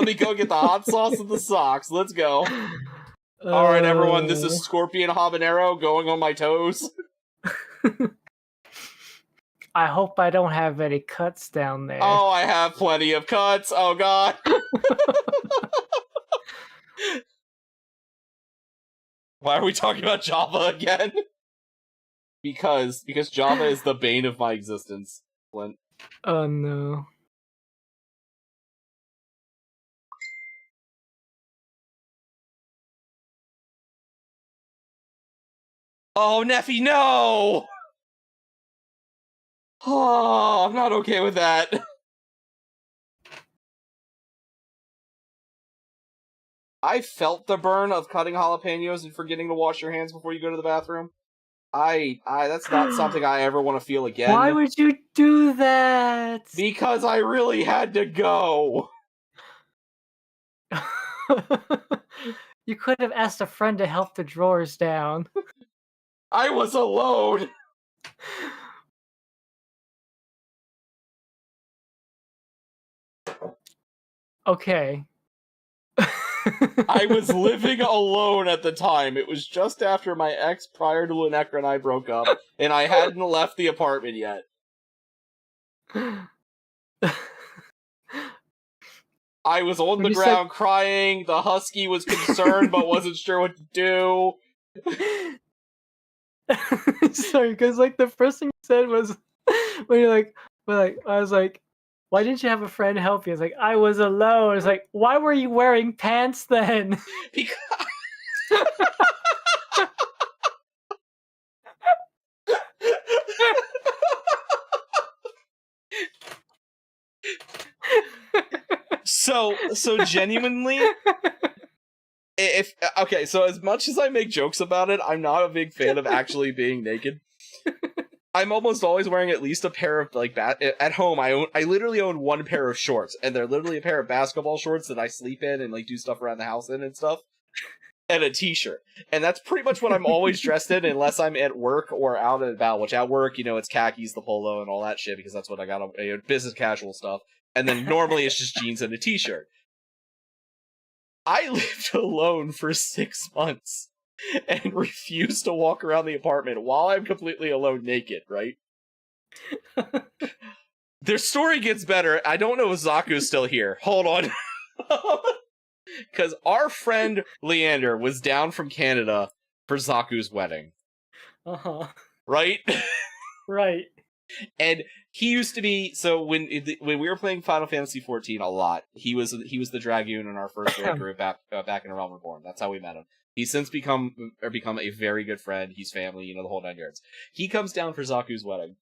Let me go get the hot sauce and the socks. Let's go. All right, everyone. This is Scorpion Habanero going on my toes. I hope I don't have any cuts down there. Oh, I have plenty of cuts. Oh, God. Why are we talking about Java again? Because Java is the bane of my existence, Flint. Oh, no. Oh, Neffy, no! Oh, I'm not okay with that. I felt the burn of cutting jalapenos and forgetting to wash your hands before you go to the bathroom. That's not something I ever want to feel again. Why would you do that? Because I really had to go. You could have asked a friend to help the drawers down. I was alone. Okay. I was living alone at the time. It was just after my ex prior to Lunecra and I broke up, and I hadn't left the apartment yet. I was on the ground crying. The husky was concerned but wasn't sure what to do. Sorry, because like the first thing you said was when you're like, I was like, why didn't you have a friend help you? It's like, I was alone. It's like, why were you wearing pants then? Because... So genuinely, so as much as I make jokes about it, I'm not a big fan of actually being naked. I'm almost always wearing at least a pair of, like, at home, I literally own one pair of shorts, and they're literally a pair of basketball shorts that I sleep in and, like, do stuff around the house in and stuff, and a t-shirt. And that's pretty much what I'm always dressed in, unless I'm at work or out and about, which at work, you know, it's khakis, the polo, and all that shit, because that's what I got, business casual stuff. And then normally it's just jeans and a t-shirt. I lived alone for 6 months. And refuse to walk around the apartment while I'm completely alone naked, right? Their story gets better. I don't know if Zaku's still here. Hold on. Because our friend Leander was down from Canada for Zaku's wedding. Uh-huh. Right? Right. And he used to be, so when we were playing Final Fantasy XIV a lot, he was the Dragoon in our first raid group back in A Realm Reborn. That's how we met him. He's since become a very good friend. He's family, you know, the whole 9 yards. He comes down for Zaku's wedding.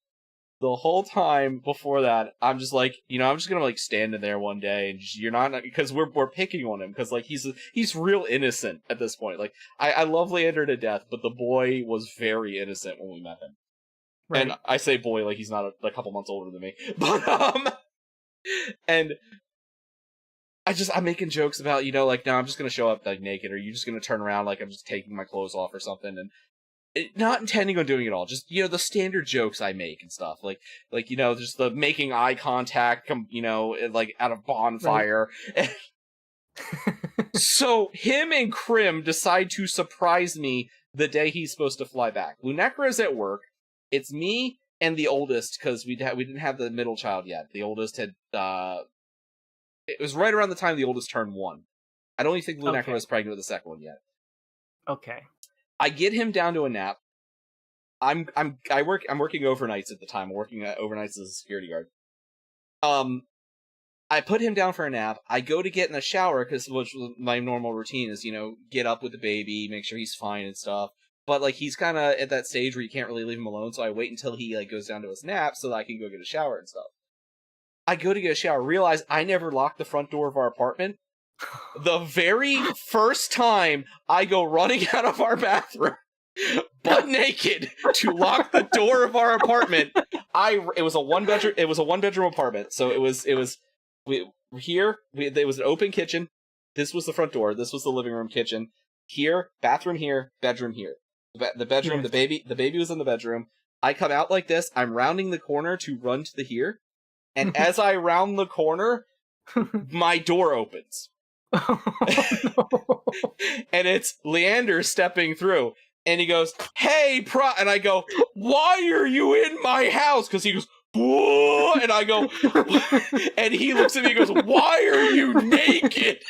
The whole time before that, I'm just like, you know, I'm just gonna like stand in there one day, and just, you're not, because we're picking on him because like he's real innocent at this point. Like I love Leander to death, but the boy was very innocent when we met him. Right. And I say boy like he's not a couple months older than me, but and I'm making jokes about, you know, like, no, I'm just gonna show up like naked, or you're just gonna turn around like I'm just taking my clothes off or something, and not intending on doing it all. Just, you know, the standard jokes I make and stuff, like you know, just the making eye contact, you know, like at a bonfire. Right. So him and Krim decide to surprise me the day he's supposed to fly back. Lunecra is at work. It's me and the oldest, because we didn't have the middle child yet. The oldest had it was right around the time the oldest turned 1. I don't even think Lunecra was pregnant with the second one yet. Okay. I get him down to a nap. I'm working overnights at the time. I'm working overnights as a security guard. I put him down for a nap. I go to get in the shower, because my normal routine is, you know, get up with the baby, make sure he's fine and stuff. But like he's kind of at that stage where you can't really leave him alone, so I wait until he like goes down to his nap so that I can go get a shower and stuff. I go to get a shower, realize I never locked the front door of our apartment. The very first time I go running out of our bathroom, butt naked, to lock the door of our apartment, it was a one bedroom apartment. So it was it was an open kitchen. This was the front door. This was the living room, kitchen. Here, bathroom here, bedroom here. The bedroom, the baby was in the bedroom. I come out like this. I'm rounding the corner to run to the here. And as I round the corner, my door opens. Oh, no. And it's Leander stepping through. And he goes, "Hey, and I go, "Why are you in my house?" Because he goes, "Whoa!" And I go, and he looks at me and goes, "Why are you naked?"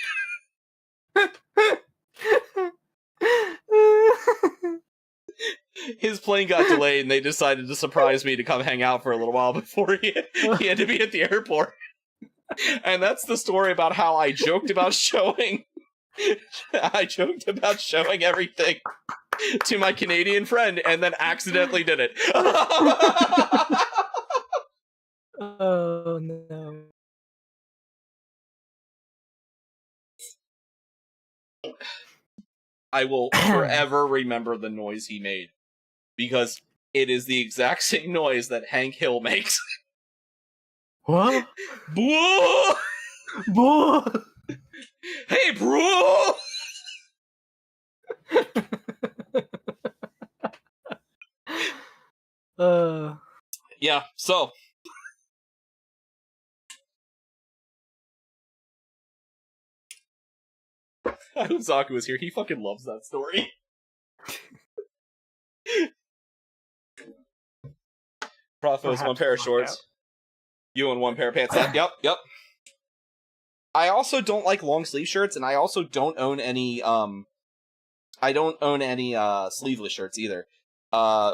His plane got delayed, and they decided to surprise me to come hang out for a little while before he had to be at the airport. And that's the story about how I joked about showing everything to my Canadian friend and then accidentally did it. Oh no. I will forever remember the noise he made, because it is the exact same noise that Hank Hill makes. What? Boo! Boo! Hey, bro! Yeah, so. I hope Zaku was here. He fucking loves that story. Profos, one pair of shorts. You and one pair of pants. Yep. I also don't like long sleeve shirts, and I also don't own any, sleeveless shirts either.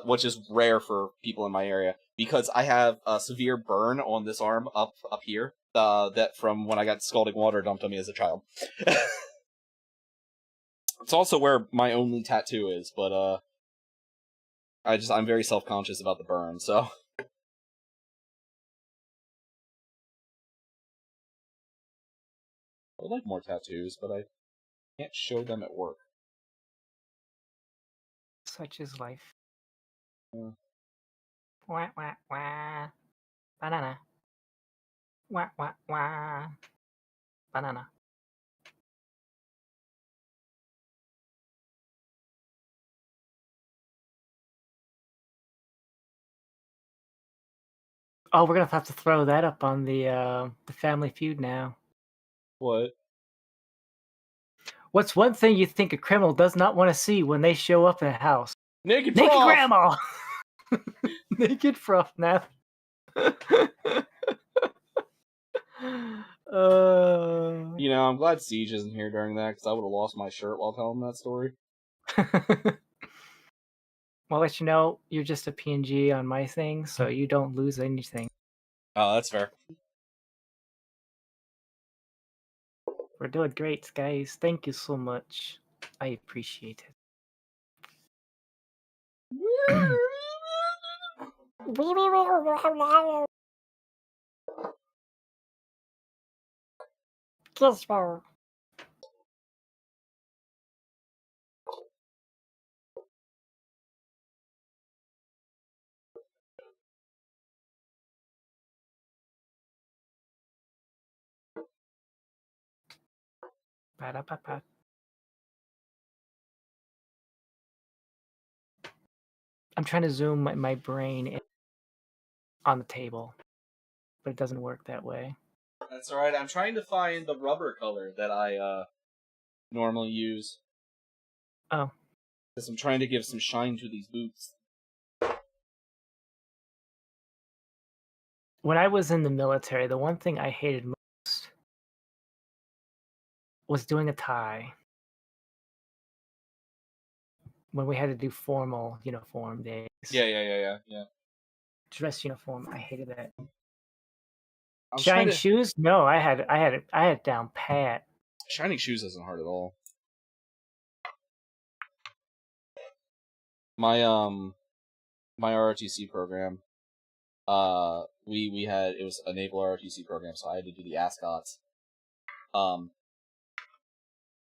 Which is rare for people in my area, because I have a severe burn on this arm up here, that from when I got scalding water dumped on me as a child. It's also where my only tattoo is, but, I'm very self-conscious about the burn, so. I would like more tattoos, but I can't show them at work. Such is life. Yeah. Wah, wah, wah. Banana. Wah, wah, wah. Banana. Oh, we're gonna have to throw that up on the Family Feud now. What? What's one thing you think a criminal does not want to see when they show up in a house? Naked grandma! Naked prof, Nath. You know, I'm glad Siege isn't here during that, because I would have lost my shirt while telling that story. I'll let you know, you're just a PNG on my thing, so you don't lose anything. Oh, that's fair. We're doing great, guys. Thank you so much. I appreciate it. Gizmo. Ba-da-ba-ba. I'm trying to zoom my brain in on the table, but it doesn't work that way. That's alright, I'm trying to find the rubber color that I, normally use. Oh. Because I'm trying to give some shine to these boots. When I was in the military, the one thing I hated most was doing a tie. When we had to do formal uniform days. Yeah. Dress uniform, I hated that. I'm Shine shoes? No, I had it down pat. Shining shoes isn't hard at all. My ROTC program, we had, it was a naval ROTC program, so I had to do the ascots.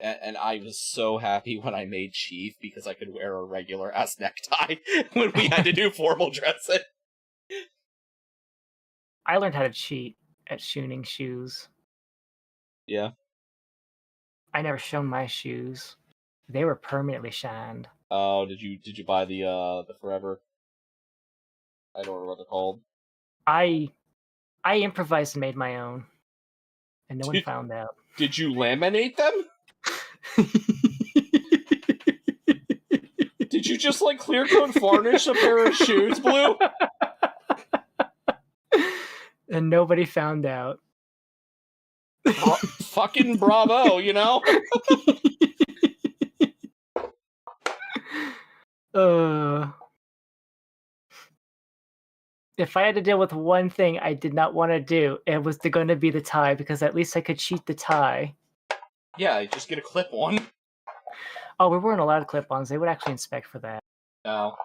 And I was so happy when I made chief, because I could wear a regular ass necktie when we had to do formal dressing. I learned how to cheat at shooting shoes. Yeah. I never shone my shoes. They were permanently shined. Oh, did you buy the Forever? I don't remember what they're called. I improvised and made my own. and no one found out. Did you laminate them? Did you just like clear coat varnish a pair of shoes blue? And nobody found out. Fucking bravo, you know? If I had to deal with one thing I did not want to do, it was going to be the tie, because at least I could cheat the tie. Yeah, just get a clip-on. Oh, we weren't allowed clip-ons. They would actually inspect for that. No.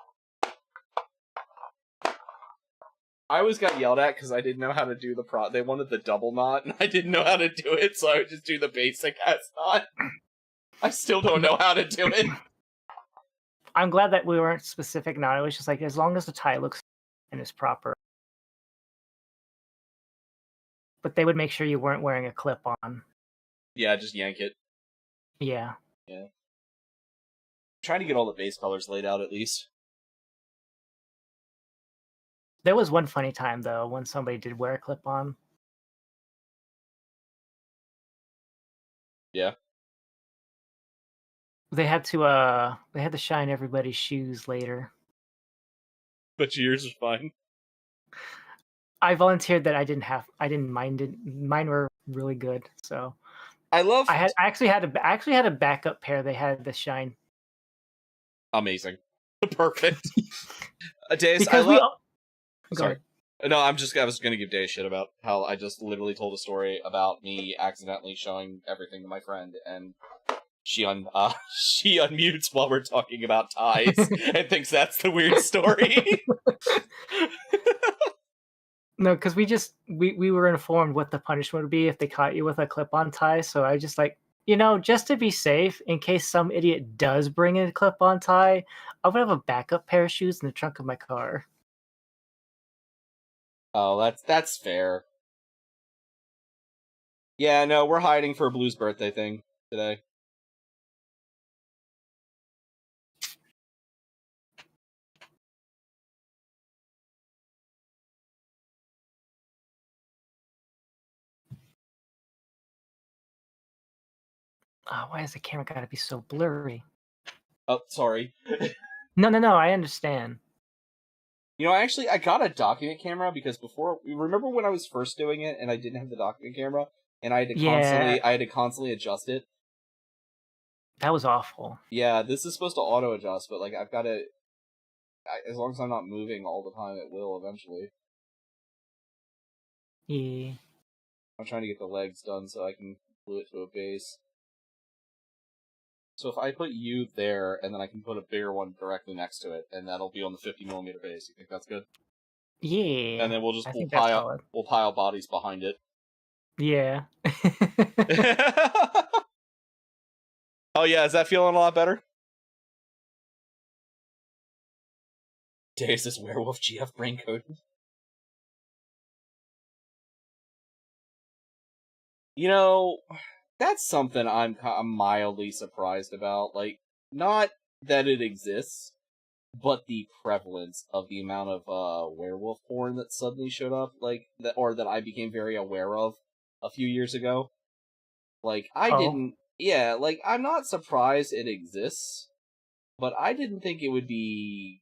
I always got yelled at because I didn't know how to do the They wanted the double knot, and I didn't know how to do it, so I would just do the basic ass knot. I still don't know how to do it. I'm glad that we weren't specific knot. It was just like, as long as the tie looks and is proper. But they would make sure you weren't wearing a clip-on. Yeah, just yank it. Yeah. Yeah. Trying to get all the base colors laid out at least. There was one funny time though when somebody did wear a clip-on. Yeah. They had to shine everybody's shoes later. But yours was fine. I volunteered that I didn't mind it. Mine were really good, so I actually had a backup pair they had to shine. Amazing. Perfect. Days, Because Sorry. No, I was gonna give Day a shit about how I just literally told a story about me accidentally showing everything to my friend, and she unmutes while we're talking about ties and thinks that's the weird story. No, because we were informed what the punishment would be if they caught you with a clip-on tie, so I just like, just to be safe, in case some idiot does bring in a clip-on tie, I would have a backup pair of shoes in the trunk of my car. Oh, that's fair. Yeah, no, we're hiding for Blue's birthday thing today. Oh, why has the camera got to be so blurry? Oh, sorry. No, I understand. I got a document camera because remember when I was first doing it and I didn't have the document camera and I had to constantly adjust it? That was awful. Yeah, this is supposed to auto adjust, but like I've got to as long as I'm not moving all the time, it will eventually. Yeah. I'm trying to get the legs done so I can glue it to a base. So if I put you there, and then I can put a bigger one directly next to it, and that'll be on the 50mm base. You think that's good? Yeah. And then we'll pile bodies behind it. Yeah. Oh yeah, is that feeling a lot better? Days this werewolf GF brain code. That's something I'm mildly surprised about. Like, not that it exists, but the prevalence of the amount of werewolf porn that suddenly showed up, that I became very aware of a few years ago. Like, I'm not surprised it exists, but I didn't think it would be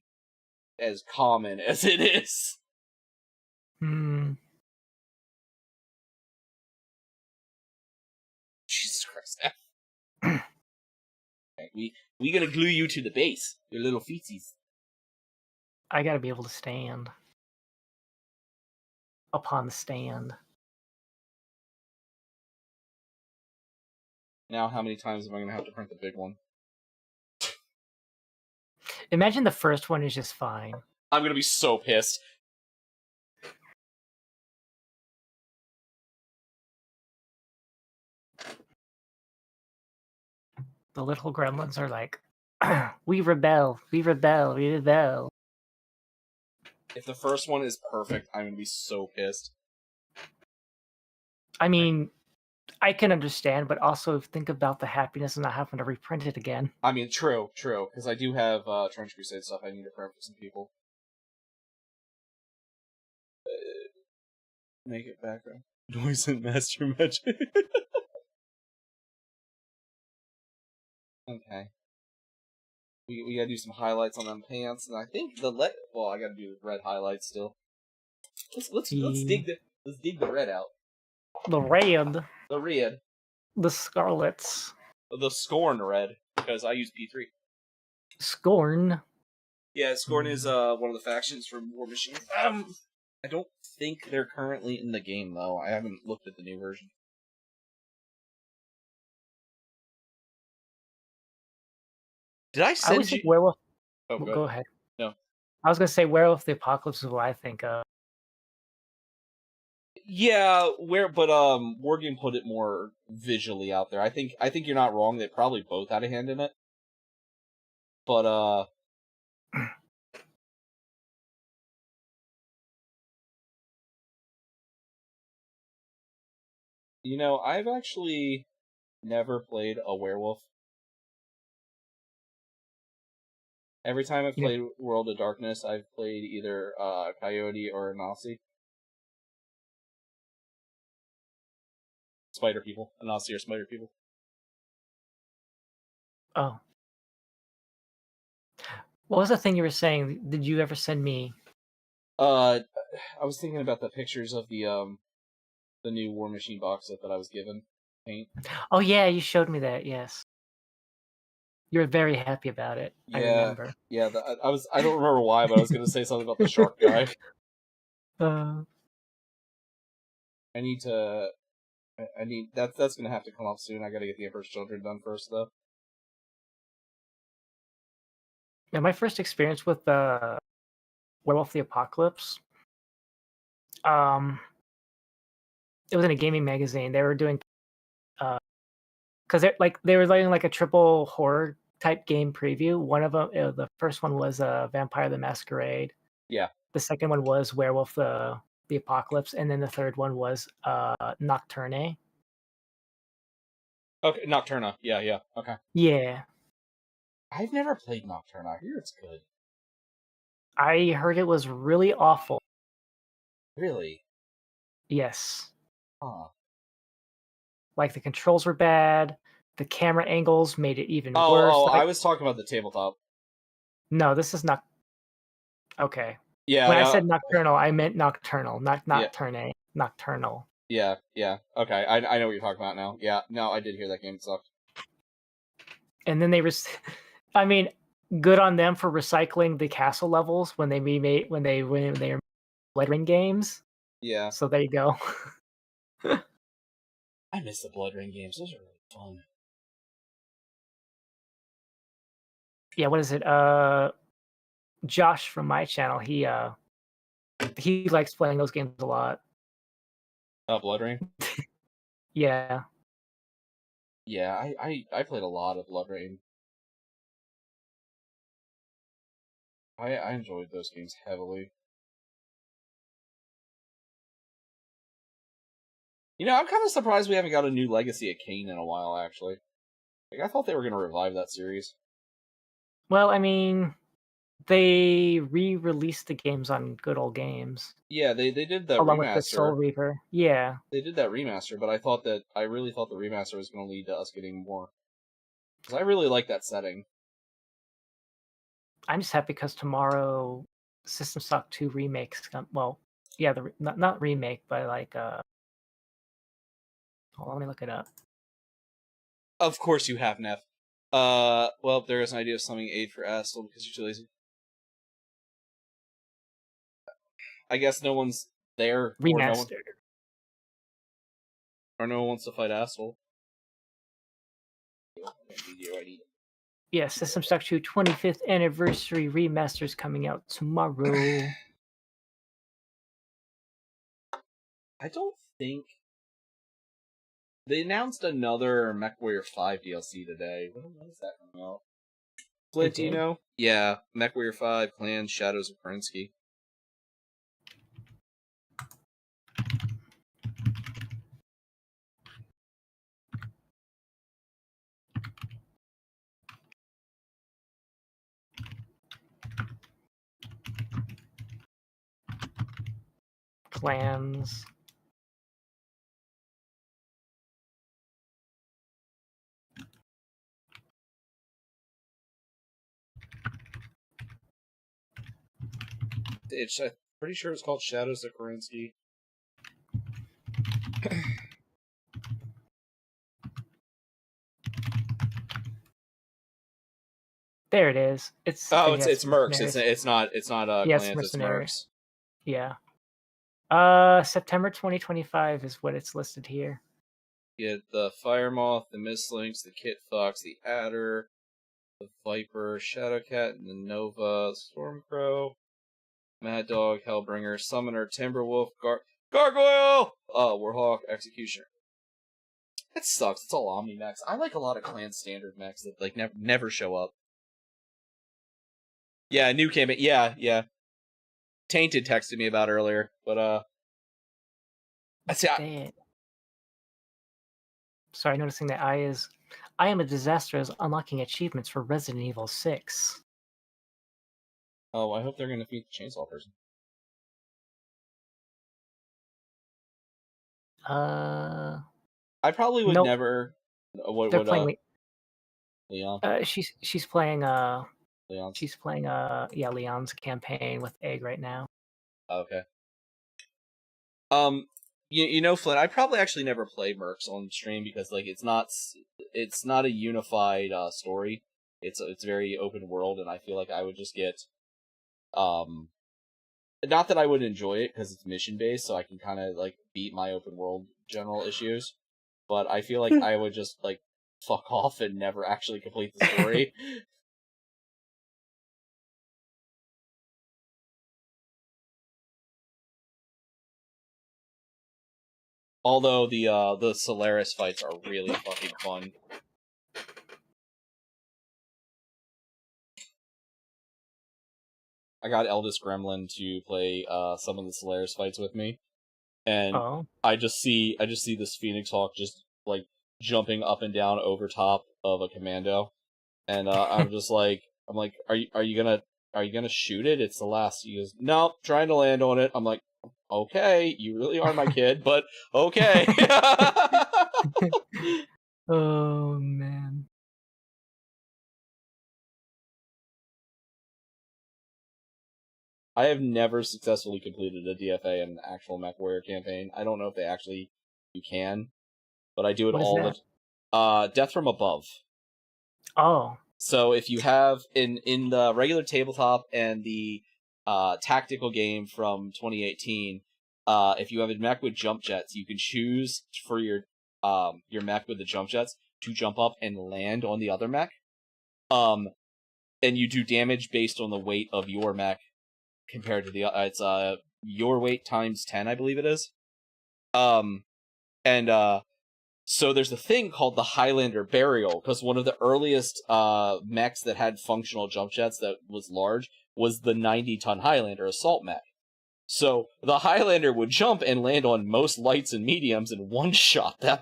as common as it is. Jesus Christ. We gonna glue you to the base, your little feetsies. I gotta be able to stand. Upon the stand. Now how many times am I gonna have to print the big one? Imagine the first one is just fine. I'm gonna be so pissed. The little gremlins are like, we rebel, we rebel, we rebel. If the first one is perfect, I'm gonna be so pissed. I mean, I can understand, but also think about the happiness of not having to reprint it again. I mean, true, because I do have Trench Crusade stuff I need to print for some people. Make it background. Noise and Master Magic. Okay. We gotta do some highlights on them pants, and I think well, I gotta do red highlights still. Let's dig the red out. The red. The red. The scarlets. The Scorn red, because I use P3. Scorn. Yeah, Scorn is one of the factions from War Machine. I don't think they're currently in the game though. I haven't looked at the new version. Did I I send always you? think Werewolf. Oh, Go ahead. No. I was gonna say Werewolf the Apocalypse is what I think of. Yeah, Wargame put it more visually out there. I think you're not wrong. They probably both had a hand in it. But you know, I've actually never played a werewolf. Every time I've played World of Darkness, I've played either Coyote or Anasi. Spider people. Anasi or spider people. Oh. What was the thing you were saying? Did you ever send me? I was thinking about the pictures of the new War Machine box set that I was given. Paint. Oh yeah, you showed me that. Yes. You were very happy about it. Yeah, I remember. Yeah, I don't remember why, but I was gonna say something about the shark guy. I need that's gonna have to come up soon. I gotta get the Emperor's Children done first though. Yeah, my first experience with Werewolf the Apocalypse. It was in a gaming magazine. They were doing because they were doing like a triple horror type game preview. One of them, the first one was Vampire the Masquerade. Yeah. The second one was Werewolf the Apocalypse, and then the third one was Nocturne. Okay, Nocturna. Yeah. Okay. Yeah. I've never played Nocturne. I hear it's good. I heard it was really awful. Really? Yes. Huh. Like the controls were bad. The camera angles made it even worse. Oh, Like, I was talking about the tabletop. no, this is not. Okay. Yeah. When I said nocturnal, I meant nocturnal, not nocturne. Nocturnal. Yeah. Okay, I know what you're talking about now. Yeah, no, I did hear that game sucked. And then I mean, good on them for recycling the castle levels when they were Blood Ring games. Yeah. So there you go. I miss the Blood Ring games. Those are really fun. Yeah, what is it? Josh from my channel, he likes playing those games a lot. Blood Ring? Yeah. Yeah, I played a lot of Blood Rain. I enjoyed those games heavily. You know, I'm kind of surprised we haven't got a new Legacy of Kain in a while, actually. Like, I thought they were going to revive that series. Well, I mean, they re-released the games on Good Old Games. Yeah, they did that along remaster. with the Soul Reaper. Yeah. They did that remaster, but I really thought the remaster was going to lead to us getting more. Because I really like that setting. I'm just happy because tomorrow System Shock 2 remakes come. Well, yeah, not remake, but like hold on, let me look it up. Of course you have, Neff. Well, there is an idea of summoning aid for Astle because you're too lazy. I guess no one's there. Remastered. Or no one wants to fight Astle. Yeah, System Shock 2 25th anniversary remasters coming out tomorrow. I don't think they announced another MechWarrior 5 DLC today. When is that coming out? Flint, do you know? Yeah, MechWarrior 5, Clans, Shadows of Kerensky. Clans. I'm pretty sure it's called Shadows of Kerensky. There it is. It's Mercs. Mercenaries. It's not Yes, Clans. It's Mercenaries. Mercs. Yeah. September 2025 is what it's listed here. You get the Fire Moth, the Mistlynx, the Kit Fox, the Adder, the Viper, Shadowcat, and the Nova, Stormcrow, Mad Dog, Hellbringer, Summoner, Timberwolf, Gargoyle, Warhawk, Executioner. That sucks. It's all Omni mechs. I like a lot of Clan standard mechs that like never show up. Yeah, new campaign. Yeah. Tainted texted me about earlier, but that's it. Sorry, noticing that I am a disaster is unlocking achievements for Resident Evil 6. Oh, I hope they're gonna feed the chainsaw person. I probably would never. They're playing Leon. She's playing Leon's. She's playing Leon's campaign with Egg right now. Okay. You know, Flynn, I probably actually never play Mercs on stream because like it's not a unified story. It's very open world, and I feel like I would just get not that I would enjoy it because it's mission based, so I can kind of like beat my open world general issues, but I feel like I would just like fuck off and never actually complete the story. Although the Solaris fights are really fucking fun. I got Eldest Gremlin to play some of the Solaris fights with me, and I just see this Phoenix Hawk just like jumping up and down over top of a commando, and I'm like, are you gonna shoot it? It's the last. He goes, no, trying to land on it. I'm like, okay, you really are my kid, but okay. Oh man. I have never successfully completed a DFA in an actual MechWarrior campaign. I don't know if you can, but I do it all the Death from Above. Oh. So if you have in the regular tabletop and the tactical game from 2018, if you have a mech with jump jets, you can choose for your mech with the jump jets to jump up and land on the other mech. And you do damage based on the weight of your mech compared to the it's your weight times 10, I believe it is. So there's a thing called the Highlander Burial, because one of the earliest mechs that had functional jump jets that was large was the 90-ton Highlander assault mech. So the Highlander would jump and land on most lights and mediums and one-shot them.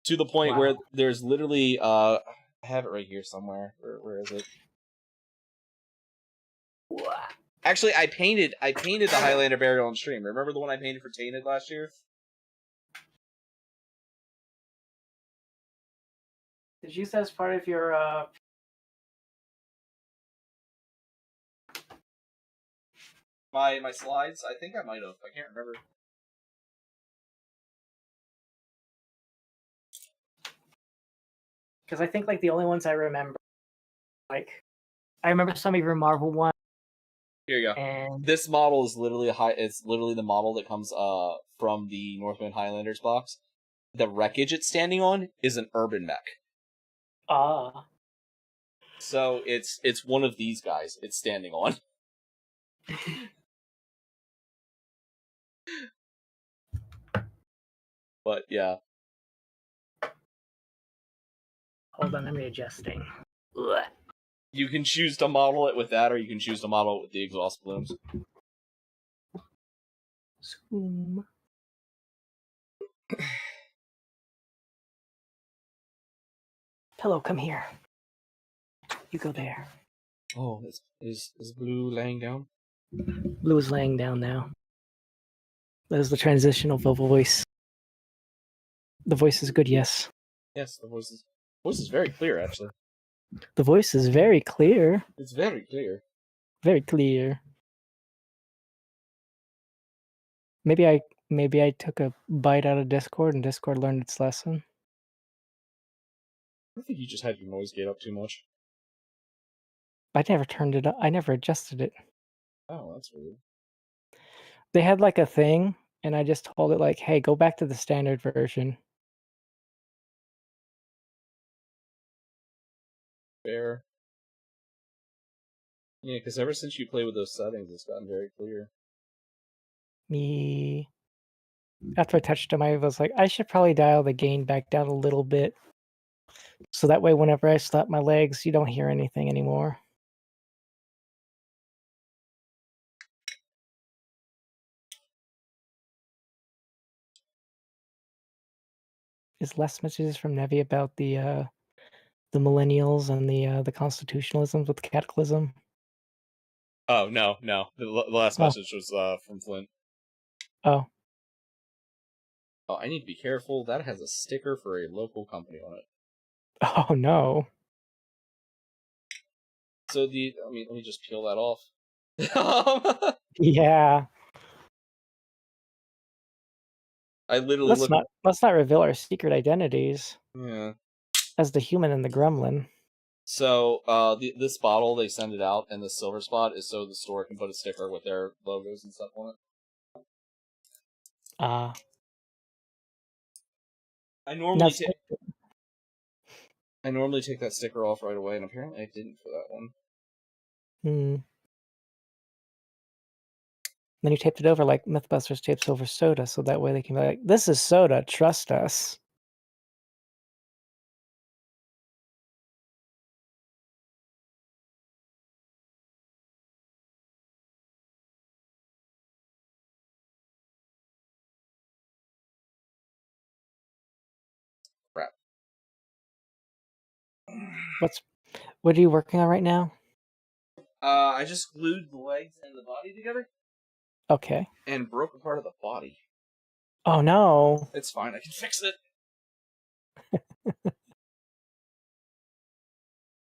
To the point where there's literally I have it right here somewhere. Where is it? Actually, I painted the Highlander Burial on stream. Remember the one I painted for Tainted last year? Did you use that as part of your my slides? I think I might have. I can't remember. Because I think like the only ones I remember, like I remember some of your Marvel ones. Here you go. And this model is literally it's literally the model that comes from the Northwind Highlanders box. The wreckage it's standing on is an urban mech. So it's one of these guys it's standing on. But yeah. Hold on, I'm readjusting. You can choose to model it with that, or you can choose to model it with the exhaust plumes. Zoom. Pillow, come here. You go there. Oh, is Blue laying down? Blue is laying down now. That is the transition of the voice. The voice is good, yes. Yes, the voice is very clear, actually. The voice is very clear. It's very clear. Very clear. Maybe I took a bite out of Discord and Discord learned its lesson. I think you just had your noise gate up too much. I never turned it up. I never adjusted it. Oh, that's weird. They had like a thing, and I just told it like, "Hey, go back to the standard version." Fair. Yeah, because ever since you played with those settings, it's gotten very clear. Me. After I touched him, I was like, I should probably dial the gain back down a little bit. So that way, whenever I slap my legs, you don't hear anything anymore. Is less messages from Nevi about the millennials and the constitutionalism with Cataclysm? Oh, no. The last Oh. message was from Flint. Oh. Oh, I need to be careful. That has a sticker for a local company on it. Oh, no. So let me just peel that off. Yeah. I literally Let's not reveal our secret identities. Yeah. As the human and the gremlin. So, this bottle, they send it out, and the silver spot is so the store can put a sticker with their logos and stuff on it. I normally take that sticker off right away, and apparently I didn't for that one. Then you taped it over like Mythbusters tapes over soda, so that way they can be like, "This is soda, trust us." Crap. What are you working on right now? I just glued the legs and the body together. Okay. And broke a part of the body. Oh no. It's fine, I can fix it.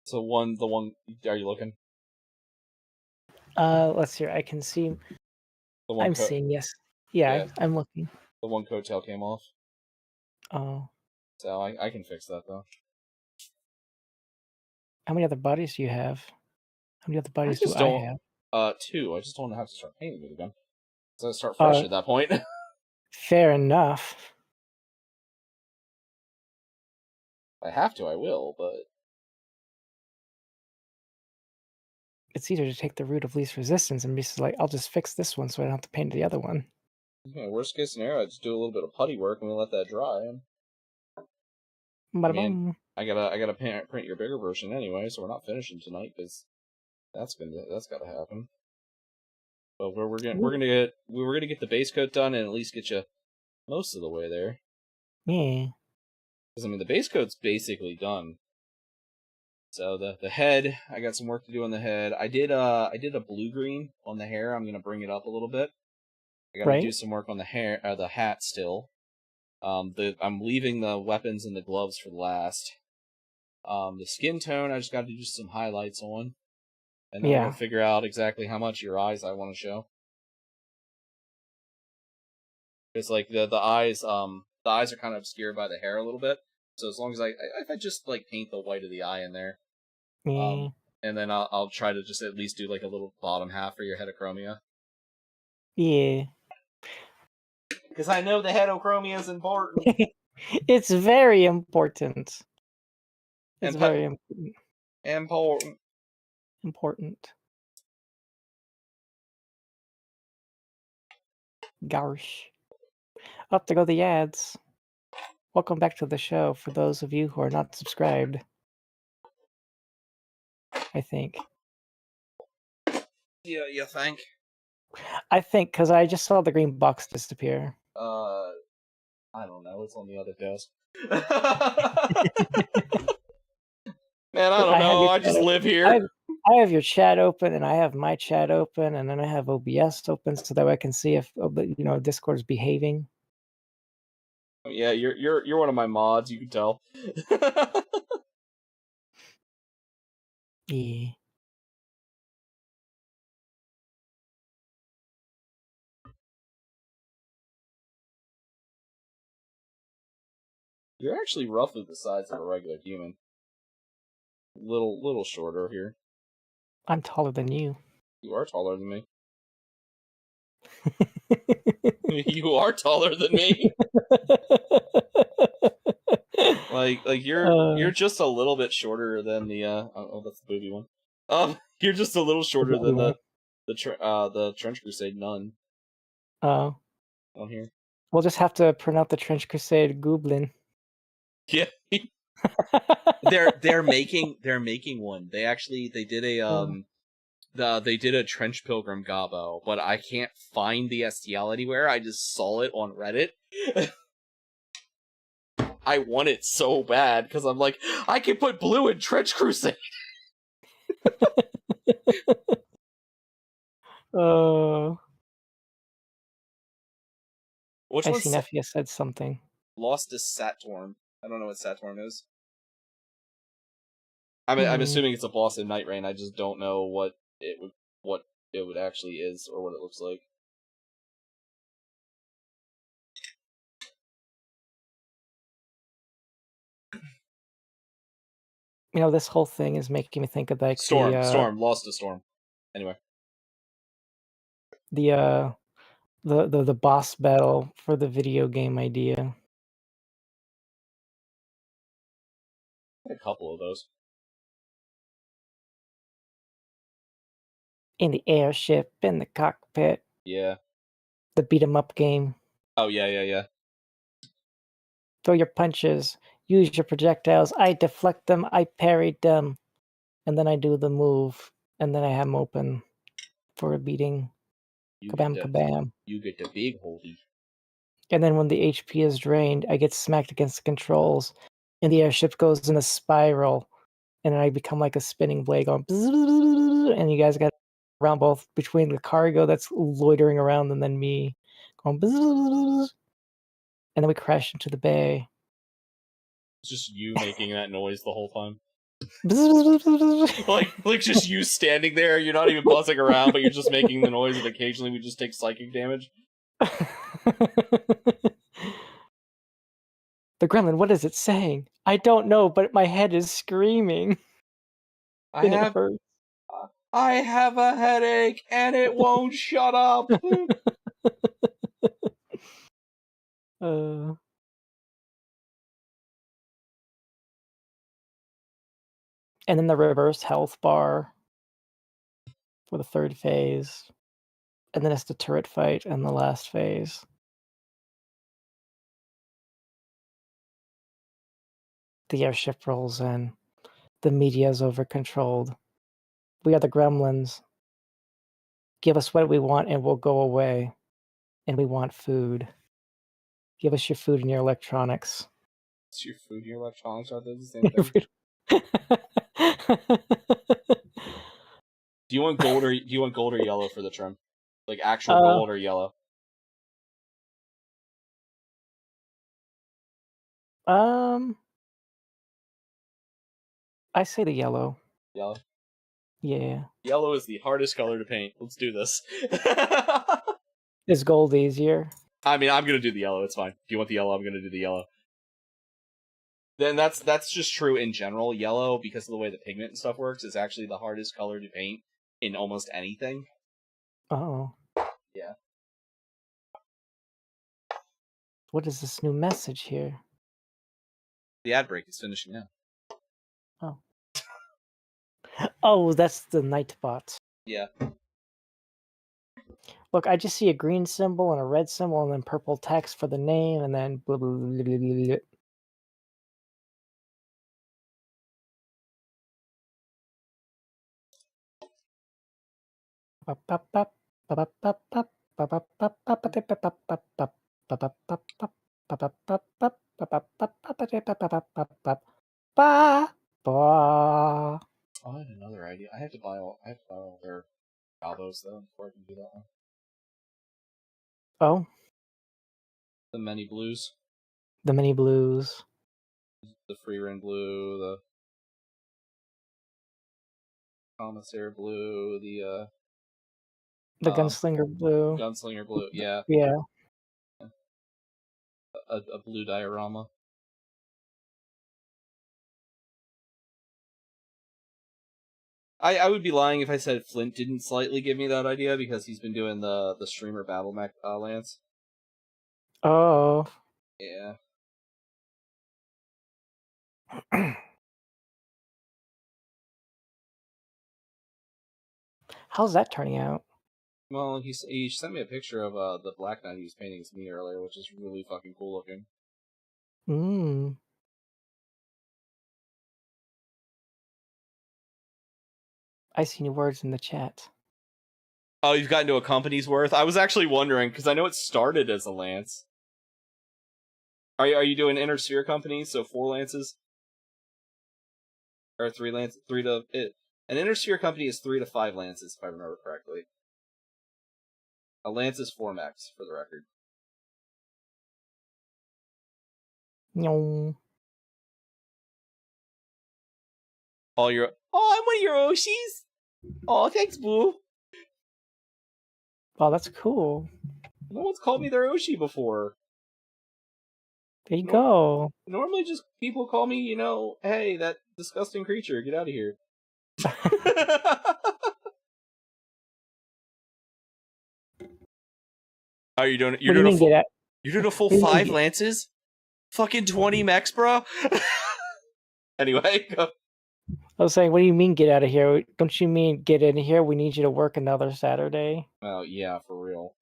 So the one, are you looking? Let's see. I can see. I'm seeing, yes. Yeah, I'm looking. The one coattail came off. Oh. So I can fix that, though. How many other bodies do you have? How many other bodies do I have? 2. I just don't have to start painting it again. So I start fresh at that point. Fair enough. If I have to, I will, but... It's easier to take the route of least resistance and be like, I'll just fix this one so I don't have to paint the other one. Yeah, worst case scenario, I just do a little bit of putty work and we let that dry. I mean, I gotta print your bigger version anyway, so we're not finishing tonight because that's gotta happen. But we're gonna get the base coat done and at least get you most of the way there. Yeah. Because I mean the base coat's basically done. So the head, I got some work to do on the head. I did a blue green on the hair. I'm gonna bring it up a little bit. I gotta do some work on the hair, the hat still. I'm leaving the weapons and the gloves for last. The skin tone, I just got to do some highlights on, and then I gotta figure out exactly how much of your eyes I want to show. Because like the eyes are kind of obscured by the hair a little bit. So as long as if I just like paint the white of the eye in there, and then I'll try to just at least do like a little bottom half for your heterochromia. Yeah. Because I know the heterochromia is important. It's very important. It's very important. Important. Gosh. Up to go the ads. Welcome back to the show for those of you who are not subscribed. I think. Yeah, you think? I think, because I just saw the green box disappear. I don't know. It's on the other desk. Man, I don't know. I just live here. I have your chat open, and I have my chat open, and then I have OBS open so that way I can see if Discord is behaving. Yeah, you're one of my mods. You can tell. Yeah. You're actually roughly the size of a regular human. Little shorter here. I'm taller than you. You are taller than me. You are taller than me. Like you're just a little bit shorter than the oh, that's the booby one. You're just a little shorter than the Trench Crusade nun. Oh. On here. We'll just have to print out the Trench Crusade Goblin. Yeah. they're making one. They did a Trench Pilgrim Gobbo, but I can't find the STL anywhere. I just saw it on Reddit. I want it so bad because I'm like, I can put blue in Trench Crusade. Which I one's see Nephew said something. Lost is Satorn. I don't know what Satorn is. I'm assuming it's a boss in Night Rain. I just don't know what it would actually is or what it looks like. You know, this whole thing is making me think of like Storm, Lost to Storm. Anyway. The boss battle for the video game idea. A couple of those. In the airship, in the cockpit. Yeah. The beat 'em up game. Oh yeah. Throw your punches. Use your projectiles. I deflect them. I parried them. And then I do the move. And then I have them open for a beating. Kabam, kabam. You get the big holdie. And then when the HP is drained, I get smacked against the controls. And the airship goes in a spiral. And then I become like a spinning blade going. And you guys got around both between the cargo that's loitering around and then me going. And then we crash into the bay. It's just you making that noise the whole time. like just you standing there, you're not even buzzing around, but you're just making the noise, and occasionally we just take psychic damage. The gremlin, what is it saying? I don't know, but my head is screaming. I have a headache, and it won't shut up. And then the reverse health bar for the third phase. And then it's the turret fight in the last phase. The airship rolls in. The media is over-controlled. We are the gremlins. Give us what we want and we'll go away. And we want food. Give us your food and your electronics. It's your food and your electronics, are they the same thing? Do you want gold or yellow for the trim? Like actual gold or yellow? I say the yellow. Yellow? Yeah. Yellow is the hardest color to paint. Let's do this. Is gold easier? I mean, I'm gonna do the yellow, it's fine. If you want the yellow, I'm gonna do the yellow. Then that's just true in general. Yellow, because of the way the pigment and stuff works, is actually the hardest color to paint in almost anything. Oh. Yeah. What is this new message here? The ad break is finishing now. Oh. Oh, that's the Nightbot. Yeah. Look, I just see a green symbol and a red symbol and then purple text for the name and then blah, blah, blah, blah, blah, blah. Oh, I had another idea. I have to buy all their Galbos though before I can do that one. Oh? The many blues. The mini blues. The Freerin blue, the Commissary blue, the Gunslinger blue. Gunslinger blue, yeah. Yeah. A blue diorama. I would be lying if I said Flint didn't slightly give me that idea, because he's been doing the streamer battle mech lance. Oh. Yeah. How's that turning out? Well, he sent me a picture of the Black Knight he was painting as me earlier, which is really fucking cool looking. Hmm. I see new words in the chat. Oh, you've gotten to a company's worth? I was actually wondering, because I know it started as a lance. Are you doing inner sphere companies, so 4 lances? Or 3 lances? An inner sphere company is 3 to 5 lances, if I remember correctly. A lance is 4 mechs, for the record. No. I'm one of your Oshis! Oh, thanks, boo! Oh, that's cool. No one's called me their Oshi before. There you go. Normally just people call me, hey, that disgusting creature, get out of here. Oh, you're doing a full 5 lances? Fucking 20 mechs, bro? Anyway, go. I was saying, what do you mean get out of here? Don't you mean get in here? We need you to work another Saturday. Oh, yeah, for real.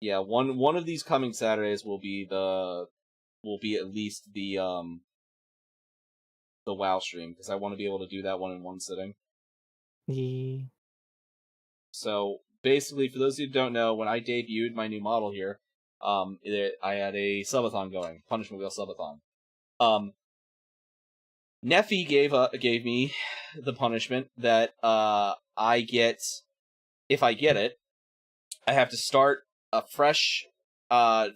Yeah, one of these coming Saturdays will be at least the WoW stream, because I want to be able to do that one in one sitting. Yeah. So basically, for those who don't know, when I debuted my new model here, I had a subathon going, Punishment Wheel subathon. Neffy gave me the punishment that I get, if I get it, I have to start a fresh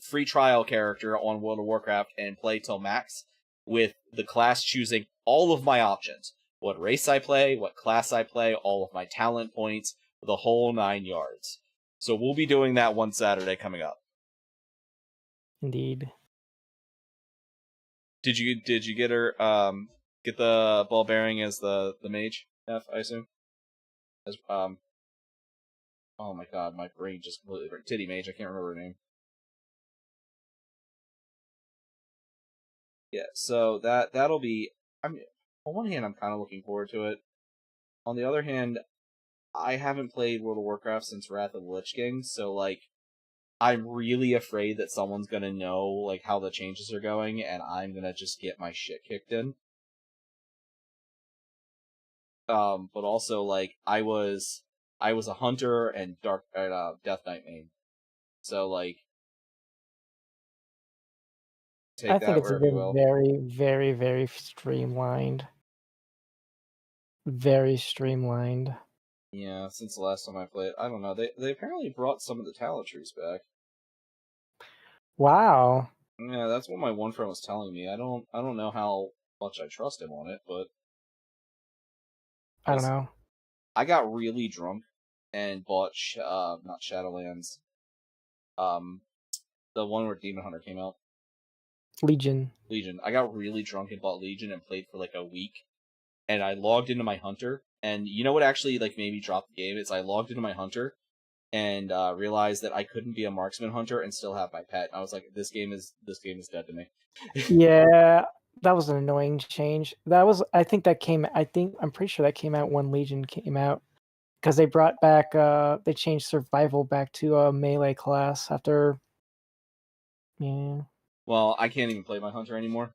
free trial character on World of Warcraft and play till max, with the class choosing all of my options. What race I play, what class I play, all of my talent points, the whole 9 yards. So we'll be doing that one Saturday coming up. Indeed. Did you get her get the ball bearing as the mage, F, I assume? As oh my god, my brain just completely broke. Titty mage, I can't remember her name. Yeah, so that'll be, I mean, on one hand I'm kinda looking forward to it. On the other hand, I haven't played World of Warcraft since Wrath of the Lich King, so like I'm really afraid that someone's gonna know like how the changes are going, and I'm gonna just get my shit kicked in. But also like I was a hunter and Death Knight main, so like I think it's wherever you been will. very, very, very streamlined. Very streamlined. Yeah, since the last time I played, I don't know. They apparently brought some of the talent trees back. Wow. Yeah, that's what my one friend was telling me. I don't know how much I trust him on it, but I don't know. I got really drunk and bought not Shadowlands, the one where Demon Hunter came out. Legion. I got really drunk and bought Legion and played for like a week, and I logged into my Hunter, and you know what actually like made me drop the game is I logged into my Hunter and realized that I couldn't be a marksman hunter and still have my pet. I was like, this game is dead to me. Yeah, that was an annoying change. I'm pretty sure that came out when Legion came out, because they brought back they changed survival back to a melee class after. Yeah. Well, I can't even play my hunter anymore,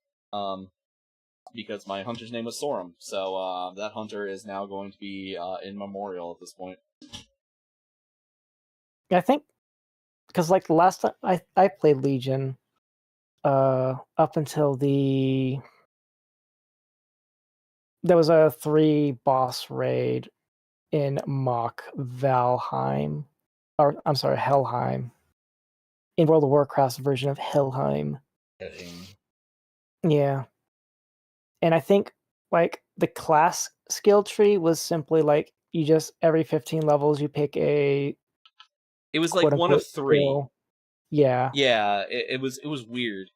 because my hunter's name was Sorum, so that hunter is now going to be in memorial at this point. I think because like the last time I played Legion, up until there was a 3 boss raid in Mock Valheim, or I'm sorry, Helheim, in World of Warcraft's version of Helheim. Yeah, and I think like the class skill tree was simply like you just every 15 levels you pick a. It was like one of 3. Skill. Yeah. Yeah, it was weird.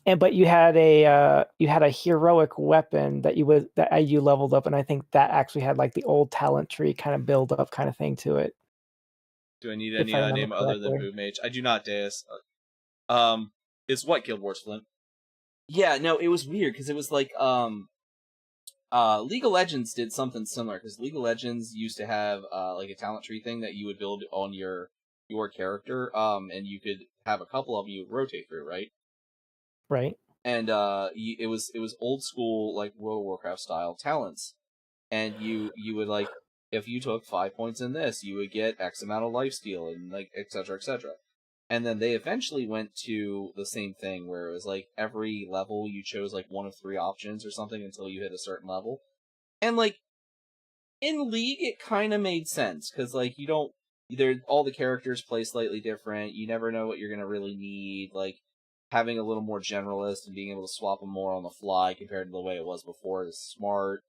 but you had a heroic weapon that you leveled up, and I think that actually had like the old talent tree kind of build up kind of thing to it. Do I need If any I remember name other than correctly. Boom Mage? I do not, Deus. It's what Guild Wars, Flint? Yeah, no, it was weird because it was like League of Legends did something similar because League of Legends used to have like a talent tree thing that you would build on your character, and you could have a couple of them you would rotate through, right? Right. And it was old school like World of Warcraft style talents, and you would like if you took 5 points in this, you would get X amount of lifesteal and like etc. etc. And then they eventually went to the same thing where it was like every level you chose like one of 3 options or something until you hit a certain level. And like in League, it kind of made sense because like you don't all the characters play slightly different. You never know what you're gonna really need. Like having a little more generalist and being able to swap them more on the fly compared to the way it was before is smart.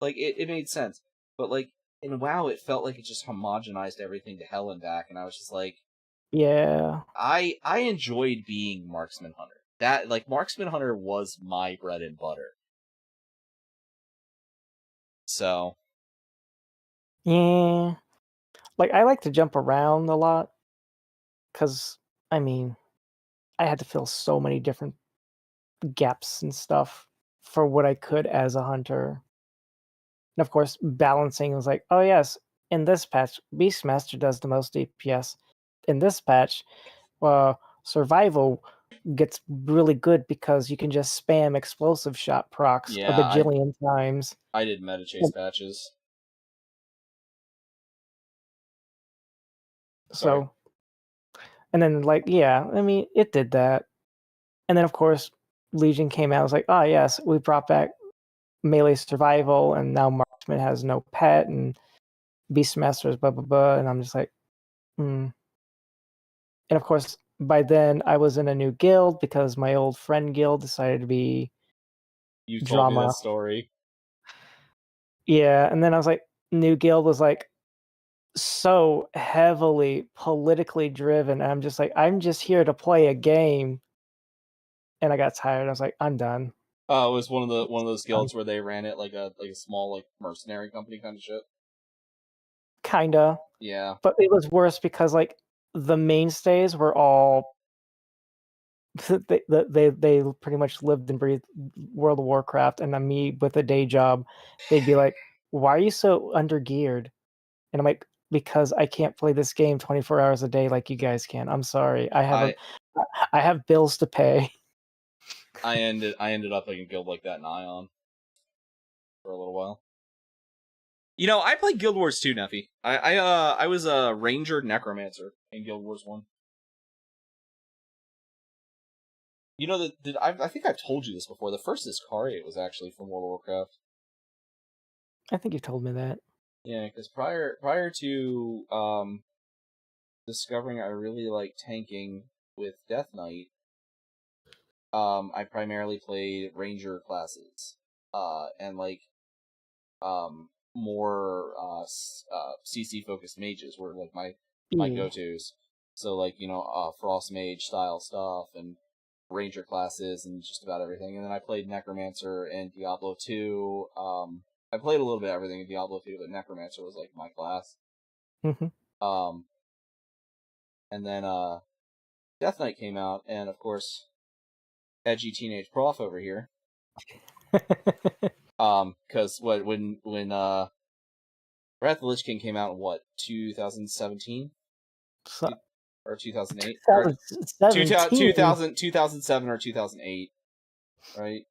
Like it made sense. But like in WoW, it felt like it just homogenized everything to hell and back, and I was just like, Yeah. I enjoyed being Marksman Hunter. That like Marksman Hunter was my bread and butter. So Yeah. Like I like to jump around a lot because I mean I had to fill so many different gaps and stuff for what I could as a hunter. And of course, balancing was like, oh yes, in this patch, Beastmaster does the most DPS. In this patch, survival gets really good because you can just spam explosive shot procs a yeah, bajillion times. I did meta chase patches. Sorry. So, and then like, yeah, I mean, it did that. And then of course, Legion came out. I was like, oh yes, we brought back melee survival, and now Marksman has no pet, and Beastmaster is blah blah blah. And I'm just like, hmm. And of course, by then I was in a new guild because my old friend guild decided to be You told me drama. that story. Yeah, and then I was like, new guild was like so heavily politically driven. And I'm just like, I'm just here to play a game. And I got tired. I was like, I'm done. Oh, it was one of those guilds where they ran it like a small like mercenary company kind of shit. Kinda. Yeah. But it was worse because like the mainstays were all they pretty much lived and breathed World of Warcraft, and then me with a day job, they'd be like, "Why are you so undergeared?" And I'm like, "Because I can't play this game 24 hours a day like you guys can. I'm sorry. I have bills to pay." I ended up like a guild like that in Ion for a little while. You know, I played Guild Wars 2, Neffy. I was a Ranger Necromancer in Guild Wars 1. You know that I think I've told you this before. The first Iscariot was actually from World of Warcraft. I think you told me that. Yeah, because prior to discovering I really like tanking with Death Knight, I primarily played Ranger classes, and like more CC focused mages were like my Yeah. go-tos. So like Frost Mage style stuff and Ranger classes and just about everything. And then I played Necromancer and Diablo 2. I played a little bit of everything in Diablo 2, but Necromancer was like my class. Mhm. Um, and then Death Knight came out, and of course, edgy teenage prof over here. Because when Wrath of the Lich King came out in what 2017 So, or 2008 or 2017. 2007 or 2008, right?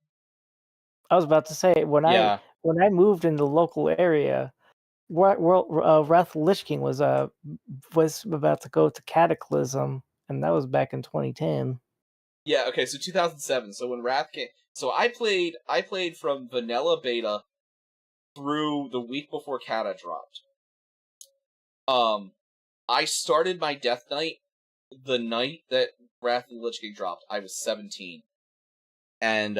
I was about to say Yeah, when I moved in the local area, Wrath Lich King was about to go to Cataclysm, and that was back in 2010. yeah. Okay, so 2007. So when Wrath came, so I played from vanilla beta through the week before Cata dropped. I started my Death Knight the night that Wrath of the Lich King dropped. I was 17. And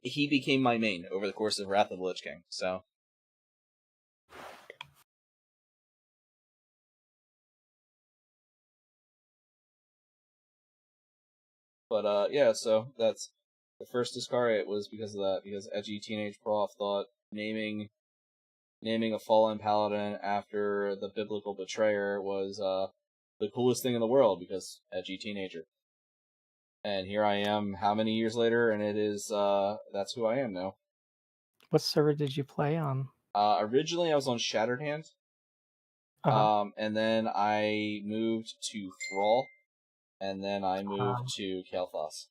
he became my main over the course of Wrath of the Lich King. So, but yeah, so that's The first Iscariot was because of that, because edgy teenage prof thought naming a fallen paladin after the biblical betrayer was the coolest thing in the world, because edgy teenager. And here I am, how many years later, and it is, that's who I am now. What server did you play on? Originally I was on Shattered Hand, and then I moved to Thrall, and then I moved to Kael'thas.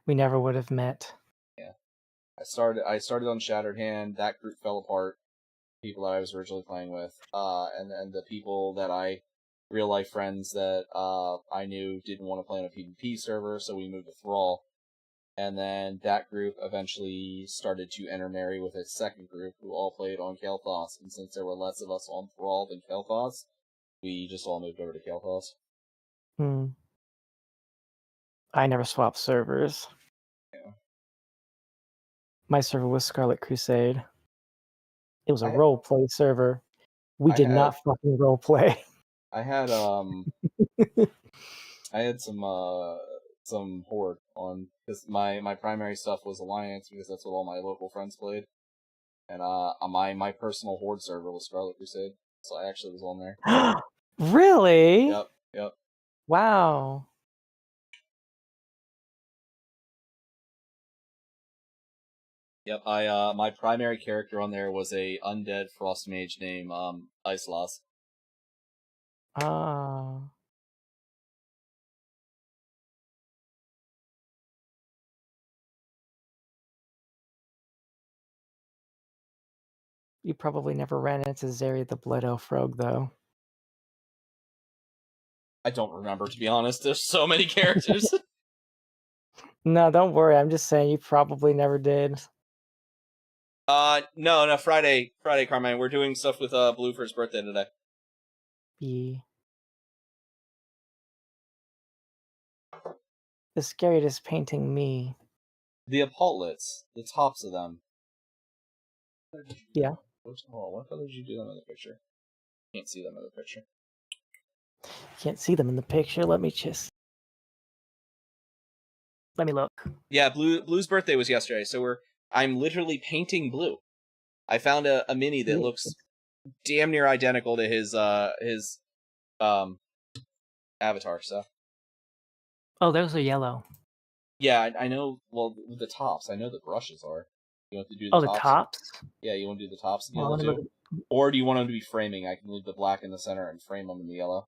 We never would have met. Yeah. I started on Shattered Hand, that group fell apart, people that I was originally playing with, and the people that real life friends that I knew didn't want to play on a PvP server, so we moved to Thrall. And then that group eventually started to intermarry with a second group who all played on Kael'thas, and since there were less of us on Thrall than Kael'thas, we just all moved over to Kael'thas. I never swapped servers. Yeah. My server was Scarlet Crusade. It was a roleplay server. We did not fucking roleplay. I had I had some Horde on, because my primary stuff was Alliance, because that's what all my local friends played. And my personal Horde server was Scarlet Crusade, so I actually was on there. Really? Yep. Wow. Yep, my primary character on there was a undead frost mage named Icelas. You probably never ran into Zeri the Blood Elf Rogue, though. I don't remember, to be honest. There's so many characters. No, don't worry. I'm just saying you probably never did. No, Friday, Carmine. We're doing stuff with Blue for his birthday today. Yeah. Iscariot is painting me. The Apotlets, the tops of them. Yeah. What color did you do them in the picture? Can't see them in the picture. Can't see them in the picture. Let me look. Yeah, Blue's birthday was yesterday, so I'm literally painting Blue. I found a mini that looks damn near identical to his avatar, so. Oh, those are yellow. Yeah, I know. Well, the tops. I know the brushes are. You want to do the tops? The tops? Yeah, you want to do the tops in yellow too? Or do you want them to be framing? I can leave the black in the center and frame them in the yellow.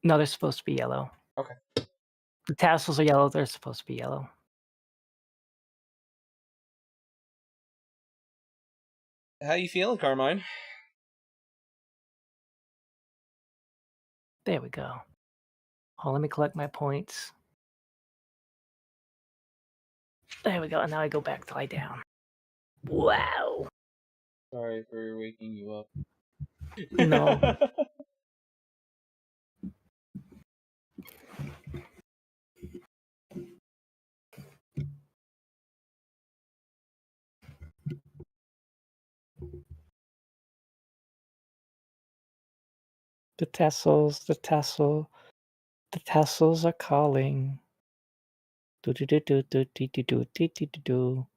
No, they're supposed to be yellow. Okay. The tassels are yellow. They're supposed to be yellow. How you feeling, Carmine? There we go. Oh, let me collect my points. There we go. And now I go back to lie down. Wow. Sorry for waking you up. No. The tassels are calling. Do do do do do do do do do do do.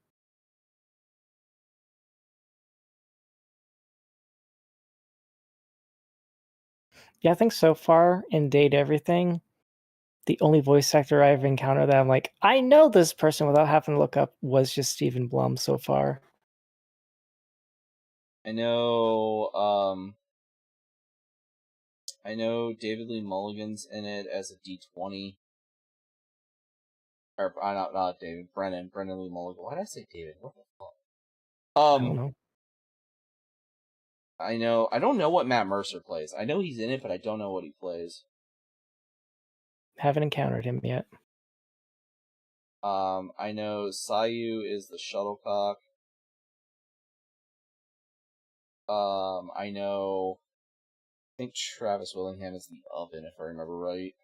Yeah, I think so far in Date Everything, the only voice actor I've encountered that I'm like, I know this person without having to look up was just Stephen Blum so far. I know David Lee Mulligan's in it as a D20. Or not David, Brennan Lee Mulligan. Why did I say David? What the fuck? I don't know. I don't know what Matt Mercer plays. I know he's in it, but I don't know what he plays. Haven't encountered him yet. I know Sayu is the shuttlecock. I think Travis Willingham is the oven, if I remember right.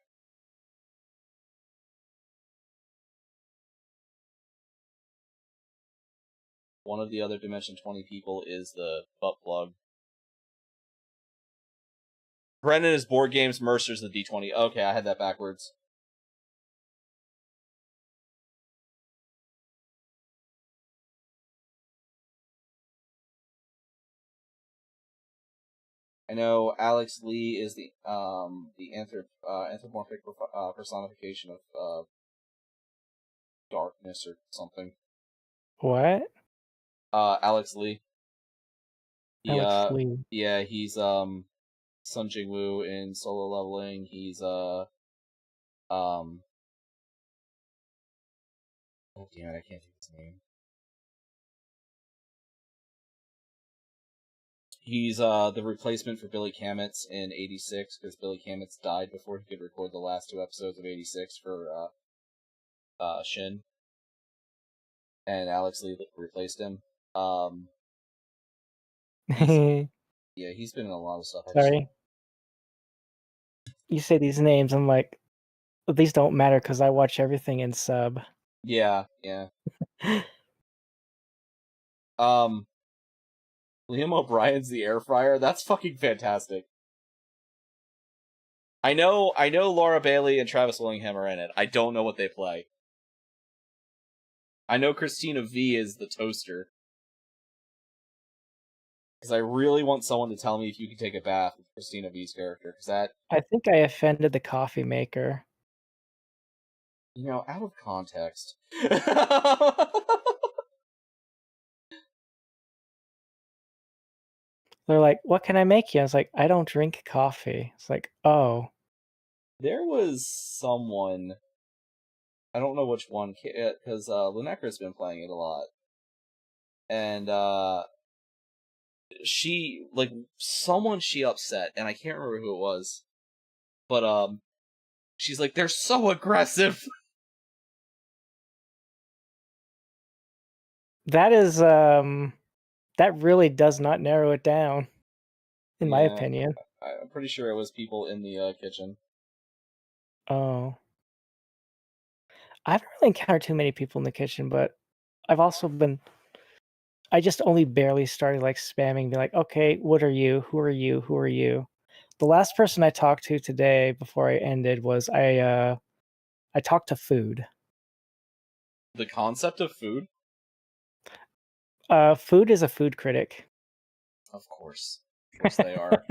One of the other Dimension 20 people is the butt plug. Brennan is board games, Mercer's the D20. Okay, I had that backwards. I know Alex Lee is the anthropomorphic personification of darkness or something. What? Alex Lee. Alex Lee. Yeah, he's Sun Jingwoo in Solo Leveling. He's oh damn it, I can't think of his name. He's the replacement for Billy Kametz in 86 because Billy Kametz died before he could record the last 2 episodes of 86 for Shin, and Alex Lee replaced him. He's been in a lot of stuff. Sorry. You say these names, I'm like, these don't matter because I watch everything in sub. Yeah. Liam O'Brien's the air fryer. That's fucking fantastic. I know Laura Bailey and Travis Willingham are in it. I don't know what they play. I know Christina V is the toaster. Because I really want someone to tell me if you can take a bath with Christina V's character. Because I think I offended the coffee maker. Out of context. They're like, what can I make you? I was like, I don't drink coffee. It's like, oh. There was someone, I don't know which one, because Lunecra's been playing it a lot. And someone she upset, and I can't remember who it was. But she's like, they're so aggressive. That is that really does not narrow it down, in my opinion. I'm pretty sure it was people in the kitchen. Oh. I haven't really encountered too many people in the kitchen, but I've also been... I just only barely started like spamming, be like, okay, what are you? Who are you? Who are you? The last person I talked to today before I ended was I talked to Food. The concept of food? Food is a food critic. Of course. Of course they are.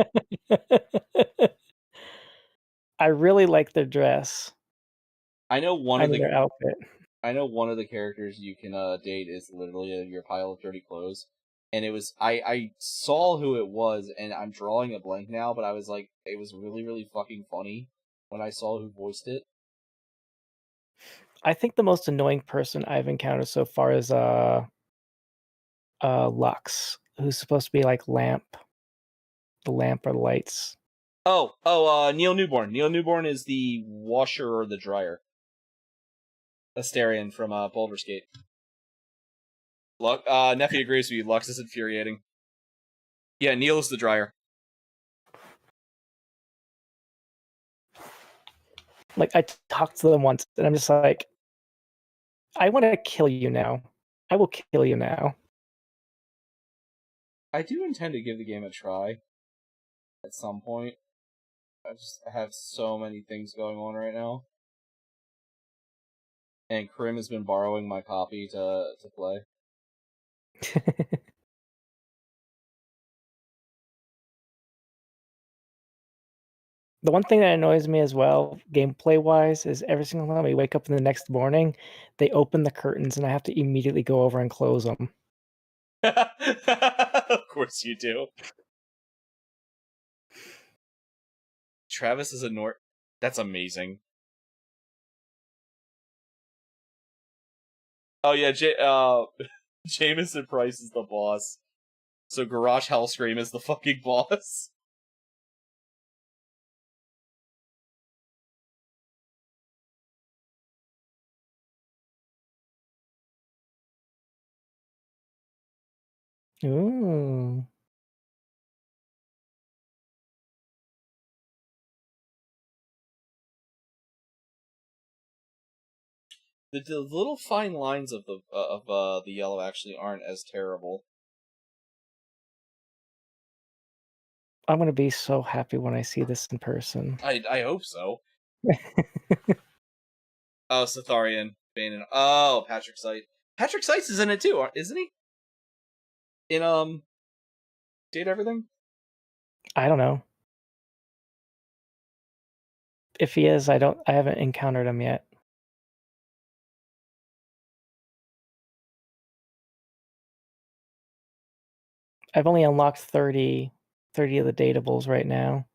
I really like their dress. I know their outfit. I know one of the characters you can date is literally your pile of dirty clothes. And it was, I saw who it was, and I'm drawing a blank now, but I was like, it was really, really fucking funny when I saw who voiced it. I think the most annoying person I've encountered so far is Lux, who's supposed to be like Lamp. The lamp or the lights. Neil Newborn. Neil Newborn is the washer or the dryer. Asterion from Baldur's Gate. Nephew agrees with you. Lux is infuriating. Yeah, Neil is the dryer. Like, I talked to them once, and I'm just like, I want to kill you now. I will kill you now. I do intend to give the game a try at some point. I just have so many things going on right now. And Krim has been borrowing my copy to play. The one thing that annoys me as well, gameplay-wise, is every single time we wake up in the next morning, they open the curtains and I have to immediately go over and close them. Of course you do. Travis is a Nort. That's amazing. Oh yeah, Jameson Price is the boss. So Garage Hellscream is the fucking boss. Ooh. The little fine lines of the yellow actually aren't as terrible. I'm gonna be so happy when I see this in person. I hope so. Oh, Satharian, Banon. Oh, Patrick Sight. Patrick Sights is in it too, isn't he? In Date Everything? I don't know. If he is, I haven't encountered him yet. I've only unlocked 30 of the datables right now.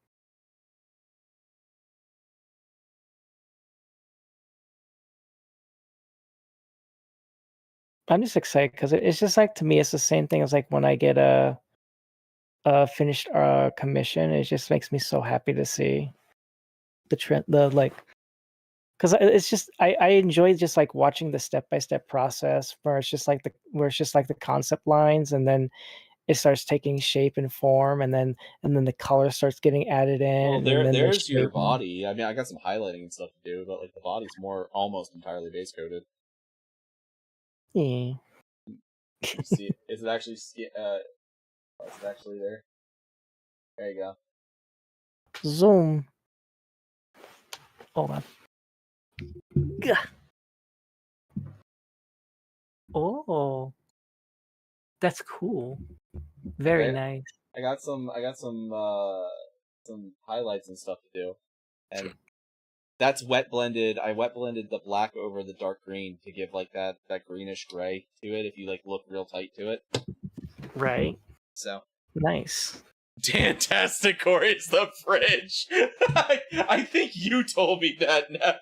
I'm just excited because it's just like, to me, it's the same thing as like when I get a finished commission. It just makes me so happy to see the trend, because it's just I enjoy just like watching the step-by-step process where it's just like the concept lines, and then it starts taking shape and form, and then the color starts getting added in, Well, and then there's your shaping. body. I mean, I got some highlighting and stuff to do, but like the body's more almost entirely base coated. Yeah. You see, is it actually? Is it actually there? There you go. Zoom. Hold on. Gah. Oh, that's cool. Very Right? nice. I got some highlights and stuff to do, and that's wet blended. I wet blended the black over the dark green to give like that greenish gray to it. If you like look real tight to it, Right. so Nice. Fantastic Core is the fridge. I think you told me that, Neff.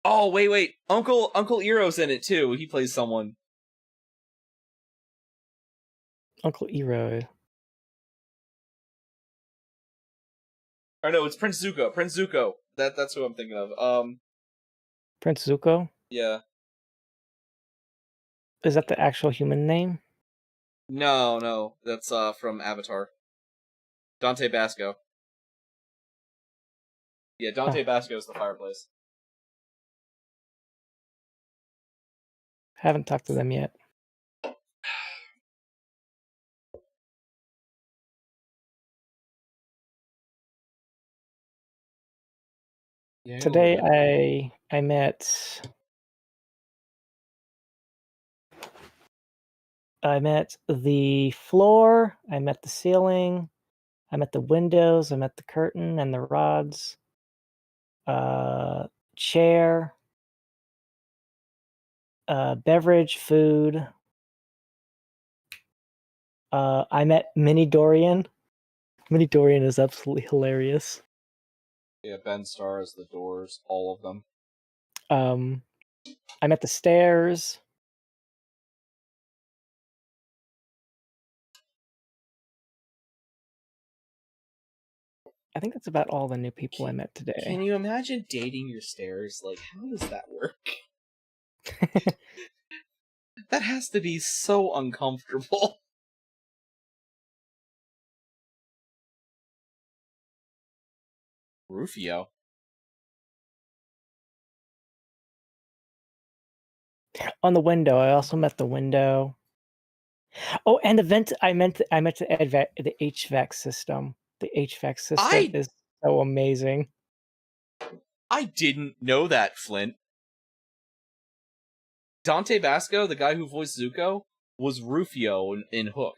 Oh wait, Uncle Eero's in it too. He plays someone. Uncle Ero. Or no, it's Prince Zuko. Prince Zuko. That's who I'm thinking of. Prince Zuko? Yeah. Is that the actual human name? No, that's from Avatar. Dante Basco. Yeah, Dante Basco is the fireplace. Haven't talked to them yet. Yeah, Today I met the floor, I met the ceiling, I met the windows, I met the curtain and the rods, chair, beverage, food. I met Mini Dorian. Mini Dorian is absolutely hilarious. Yeah, Ben stars, the doors, all of them. I met the stairs. I think that's about all the new people I met today. Can you imagine dating your stairs? Like, how does that work? That has to be so uncomfortable. Rufio. On the window, I also met the window. Oh, and the vent. I meant the HVAC system. The HVAC system is so amazing. I didn't know that, Flint. Dante Basco, the guy who voiced Zuko, was Rufio in Hook.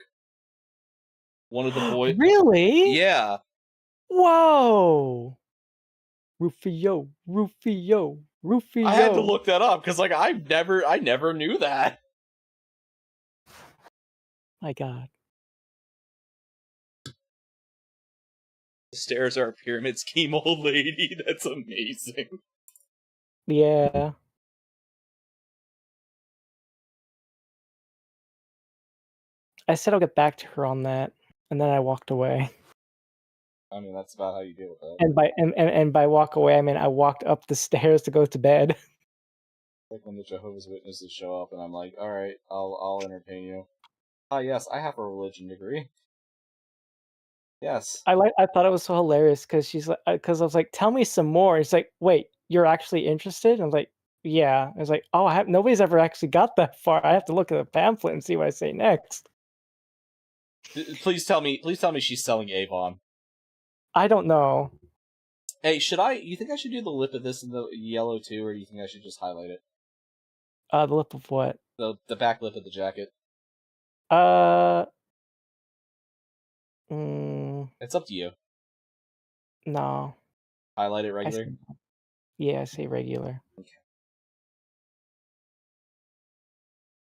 One of the boys. Really? Yeah. Whoa! Rufio. I had to look that up because, like, I never knew that. My God. The stairs are a pyramid scheme, old lady. That's amazing. Yeah. I said I'll get back to her on that, and then I walked away. I mean, that's about how you deal with that. And by walk away, I mean I walked up the stairs to go to bed. Like when the Jehovah's Witnesses show up, and I'm like, all right, I'll entertain you. Ah, yes, I have a religion degree. Yes. I thought it was so hilarious because she's like, because I was like, tell me some more. It's like, wait, you're actually interested? I was like, Yeah, it's like, oh, nobody's ever actually got that far. I have to look at the pamphlet and see what I say next. Please tell me she's selling Avon. I don't know. Hey, you think I should do the lip of this in the yellow too, or do you think I should just highlight it? The lip of what? The back lip of the jacket. It's up to you. No. Highlight it regular? Yeah, I say regular. Okay.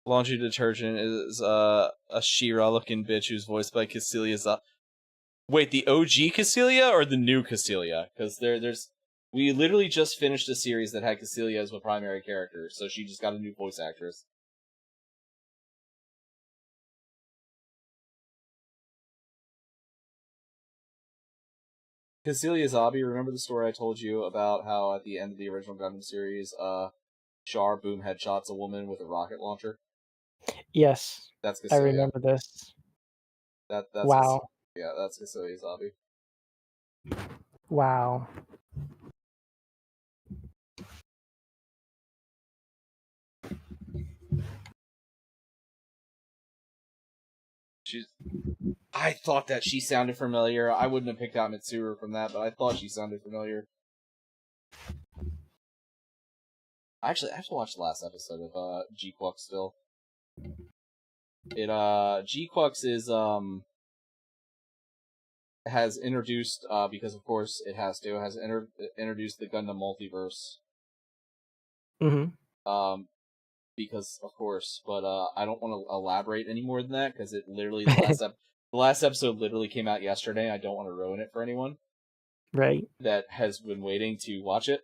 Laundry detergent is a She-Ra looking bitch who's voiced by Cassilia. Wait, the OG Cassilia or the new Cassilia? Because there's we literally just finished a series that had Cassilia as the primary character, so she just got a new voice actress. Cassilia Zabi, remember the story I told you about how at the end of the original Gundam series, Char boom headshots a woman with a rocket launcher? Yes. That's Cassilia. I remember this. That's wow. Yeah, that's Cassilia Zabi. Wow. I thought that she sounded familiar. I wouldn't have picked out Mitsuru from that, but I thought she sounded familiar. Actually, I have to watch the last episode of G-Quux still. G-Quux is has introduced because of course it has introduced the Gundam multiverse. Mm-hmm. Because of course, but I don't want to elaborate any more than that because it literally the last episode literally came out yesterday. I don't want to ruin it for anyone. Right. That has been waiting to watch it.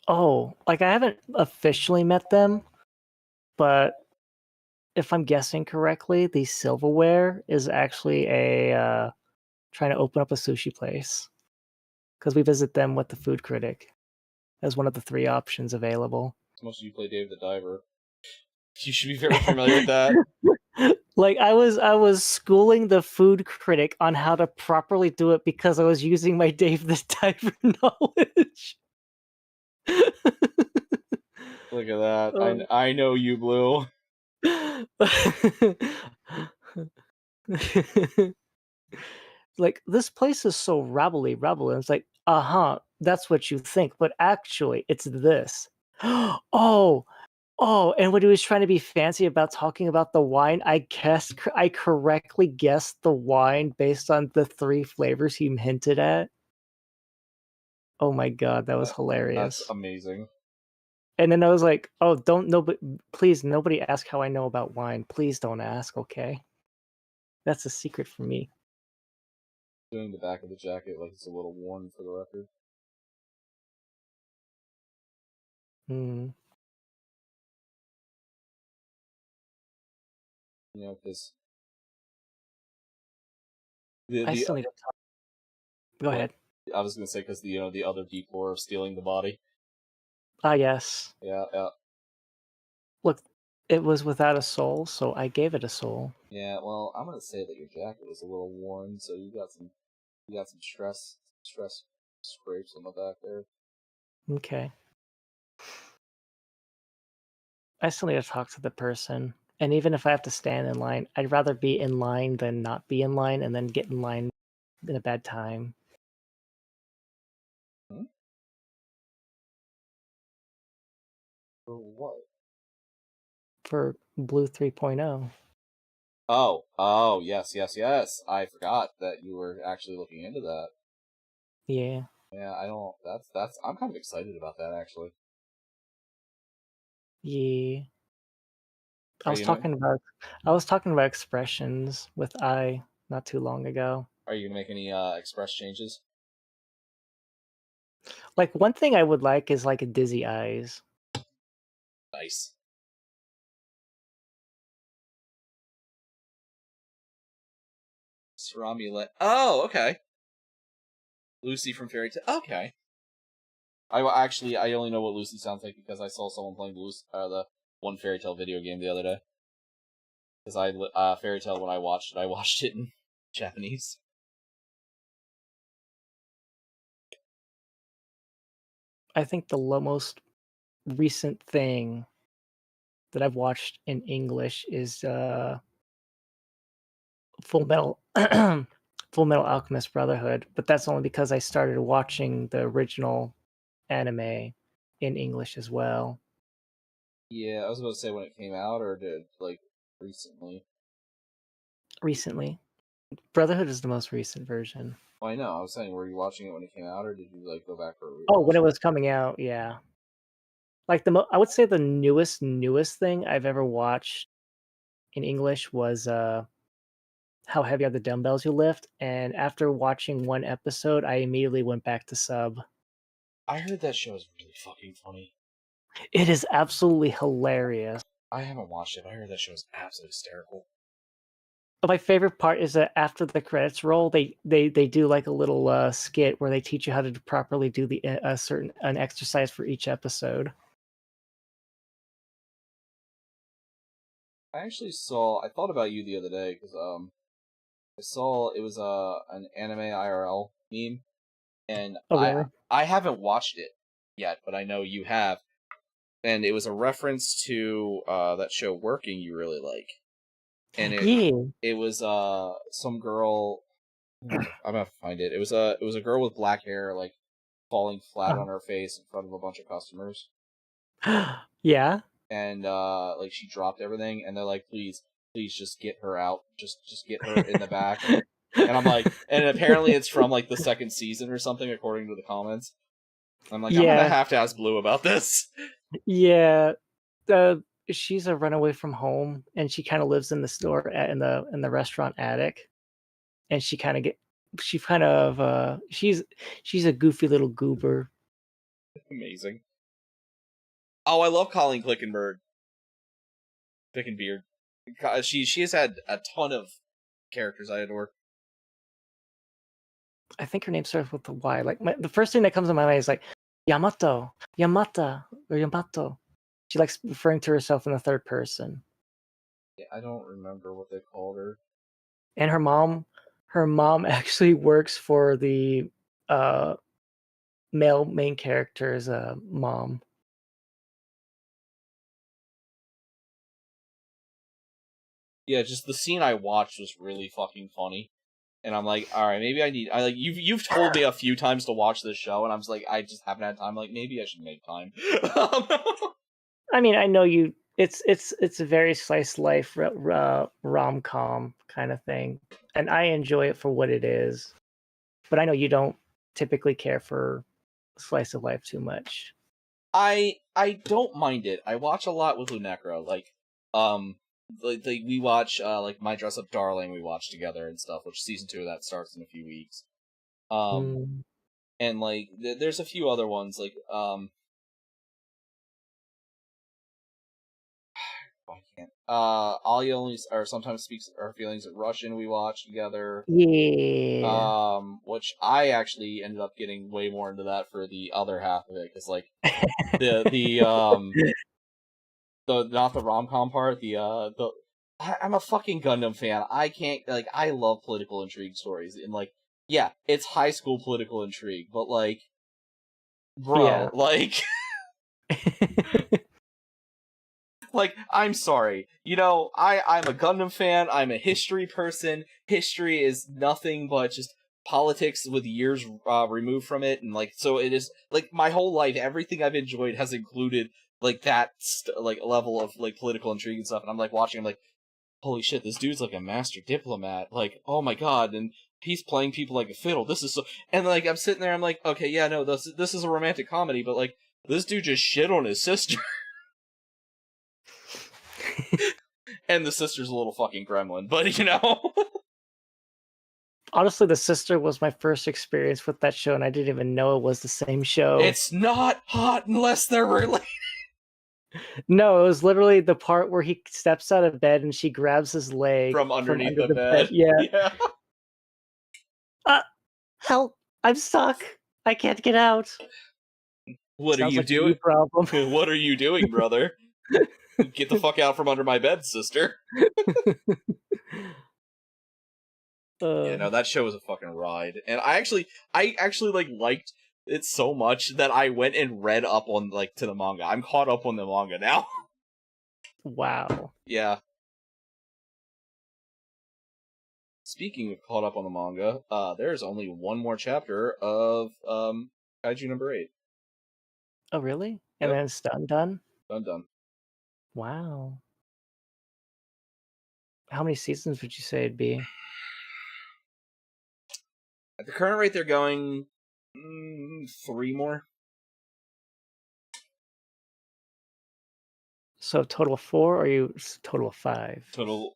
Oh, like I haven't officially met them, but if I'm guessing correctly, the silverware is actually a trying to open up a sushi place because we visit them with the food critic as one of the 3 options available. Most of you play Dave the Diver. You should be very familiar with that. Like I was schooling the food critic on how to properly do it because I was using my Dave the Diver knowledge. Look at that. I know you, Blue. Like, this place is so rubbly. And it's like, that's what you think, but actually it's this. Oh, and when he was trying to be fancy about talking about the wine, I correctly guessed the wine based on the 3 flavors he hinted at. Oh my god, that was hilarious. That's amazing. And then I was like, oh, please, nobody ask how I know about wine. Please don't ask, okay? That's a secret for me. Doing the back of the jacket like it's a little worn for the record. Hmm. You know, because I still need to talk. Go ahead. I was gonna say because the other D4 of stealing the body. Ah, yes. Yeah. Look, it was without a soul, so I gave it a soul. Yeah. Well, I'm gonna say that your jacket was a little worn, so you got some stress scrapes on the back there. Okay. I still need to talk to the person. And even if I have to stand in line, I'd rather be in line than not be in line and then get in line in a bad time. For what? For Blue 3.0. Oh, yes. I forgot that you were actually looking into that. Yeah. Yeah, I don't. That's. I'm kind of excited about that actually. Yeah. I was talking about expressions with I not too long ago. Are you gonna make any express changes? Like, one thing I would like is like a dizzy eyes. Nice. Saramule. Oh, okay. Lucy from Fairy Tail. Okay. I only know what Lucy sounds like because I saw someone playing the one Fairy Tail video game the other day. Because Fairy Tail when I watched it in Japanese. I think the most recent thing that I've watched in English is Full Metal Full Metal Alchemist Brotherhood, but that's only because I started watching the original anime in English as well Yeah, I was about to say when it came out, or did like recently. recently. Brotherhood is the most recent version. Well, I know. I was saying, were you watching it when it came out, or did you like go back for a Oh, when rewatch? it was coming out, yeah. Like I would say the newest thing I've ever watched in English was How Heavy Are the Dumbbells You Lift, and after watching one episode, I immediately went back to sub. I heard that show is really fucking funny. It is absolutely hilarious. I haven't watched it, but I heard that show is absolutely hysterical. But my favorite part is that after the credits roll, they do like a little skit where they teach you how to properly do the an exercise for each episode. I actually saw. I thought about you the other day because I saw it was an anime IRL meme, and Oh, really? I haven't watched it yet, but I know you have, and it was a reference to that show Working you really like, and Yeah. it was some girl. I'm gonna have to find it. It was a girl with black hair like falling flat on her face in front of a bunch of customers, Yeah. and like she dropped everything, and they're like, please just get her out, just get her in the back. And I'm like, and apparently it's from like the second season or something, according to the comments. I'm like, I'm gonna Yeah. have to ask Blue about this. Yeah. Uh, she's a runaway from home, and she kind of lives in the store in the restaurant attic, and she's a goofy little goober. Amazing. Oh, I love Colleen Clickenbeard. She has had a ton of characters I adore. I think her name starts with a Y. Like the first thing that comes to my mind is like Yamato, Yamata, or Yamato. She likes referring to herself in the third person. Yeah, I don't remember what they called her. And her mom actually works for the uh male main character's mom. Yeah, just the scene I watched was really fucking funny. And I'm like, all right, maybe I like you've told me a few times to watch this show, and I'm just like, I just haven't had time. Like, maybe I should make time. I mean, I know you. It's a very slice life rom com kind of thing, and I enjoy it for what it is. But I know you don't typically care for slice of life too much. I don't mind it. I watch a lot with Lunecra. Like we watch like My Dress Up Darling. We watch together and stuff. Which season 2 of that starts in a few weeks. Mm. And like there's a few other ones like I can't. Alia only or sometimes speaks her feelings in Russian. We watch together. Yeah. Which I actually ended up getting way more into that for the other half of it because like the not the rom-com part, I'm a fucking Gundam fan. I can't like I love political intrigue stories and like yeah, it's high school political intrigue, but like bro, Yeah. like like I'm sorry. You know, I'm a Gundam fan, I'm a history person. History is nothing but just politics with years removed from it, and like so it is like my whole life everything I've enjoyed has included like that like level of like political intrigue and stuff, and I'm like watching, I'm like holy shit, this dude's like a master diplomat, like oh my god, and he's playing people like a fiddle, this is so, and like I'm sitting there, I'm like okay, yeah, no, this is a romantic comedy, but like this dude just shit on his sister. And the sister's a little fucking gremlin, but you know. Honestly, the sister was my first experience with that show, and I didn't even know it was the same show. It's not hot unless they're related. No, it was literally the part where he steps out of bed and she grabs his leg From underneath under the bed. Yeah. Help! I'm stuck. I can't get out. What Sounds are you like doing? A problem. What are you doing, brother? Get the fuck out from under my bed, sister. Yeah, no, that show was a fucking ride, and I actually like liked It's so much that I went and read up on, like, to the manga. I'm caught up on the manga now. Wow. Yeah. Speaking of caught up on the manga, there's only one more chapter of Kaiju number 8. Oh, really? And Yep. then it's done? Done. Wow. How many seasons would you say it'd be? At the current rate, they're going 3 more. So total of 4, or you total of 5? Total.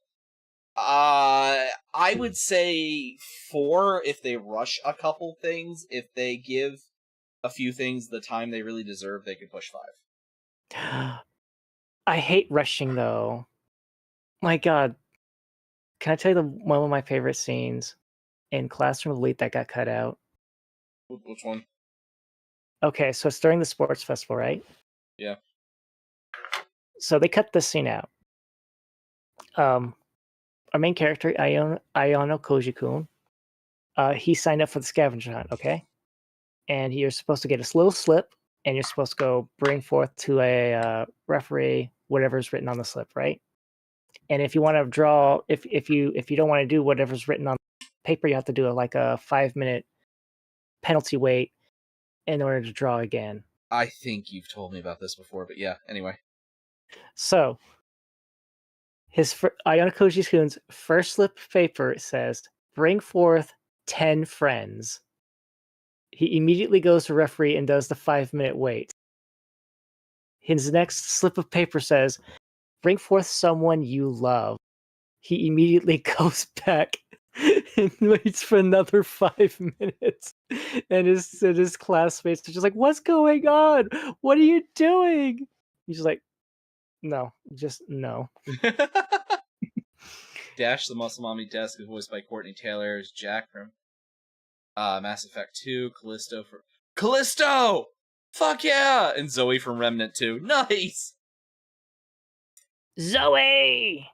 I would say 4 if they rush a couple things. If they give a few things the time they really deserve, they could push 5. I hate rushing, though. My God. Can I tell you one of my favorite scenes in Classroom Elite that got cut out? Which one? Okay, so it's during the sports festival, right? Yeah. So they cut this scene out. Our main character, Ayano Koji-kun, he signed up for the scavenger hunt, okay? And you're supposed to get this little slip, and you're supposed to go bring forth to a referee whatever's written on the slip, right? And if you want to draw, if you don't want to do whatever's written on paper, you have to do like a 5-minute penalty wait in order to draw again. I think you've told me about this before, but yeah, anyway. So, Ayano Koji-kun's first slip of paper says, bring forth 10 friends. He immediately goes to referee and does the 5-minute wait. His next slip of paper says, bring forth someone you love. He immediately goes back and waits for another 5 minutes. And his classmates are just like, what's going on? What are you doing? He's just like, no, just no. Dash the Muscle Mommy Desk is voiced by Courtney Taylor as Jack from Mass Effect 2, Callisto! Fuck yeah! And Zoe from Remnant 2. Nice! Zoe!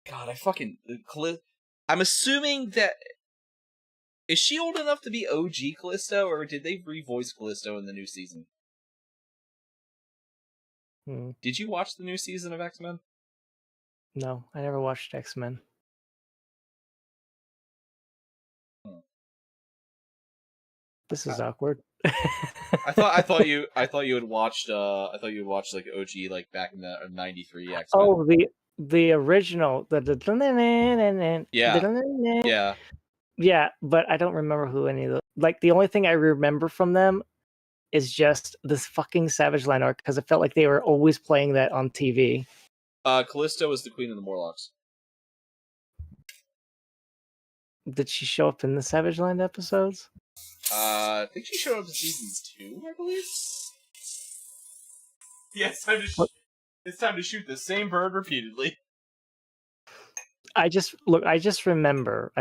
God, I fucking... I'm assuming that... Is she old enough to be OG Callisto, or did they revoice Callisto in the new season? Did you watch the new season of X-Men? No, I never watched X-Men. This is awkward. I thought you had watched like OG like back in the '93 X-Men. Oh, the original, Yeah. Yeah, but I don't remember who any of the, like, the only thing I remember from them is just this fucking Savage Land arc, because it felt like they were always playing that on TV. Callisto was the Queen of the Morlocks. Did she show up in the Savage Land episodes? I think she showed up in seasons 2, I believe. Yeah, it's time to shoot the same bird repeatedly. I just remember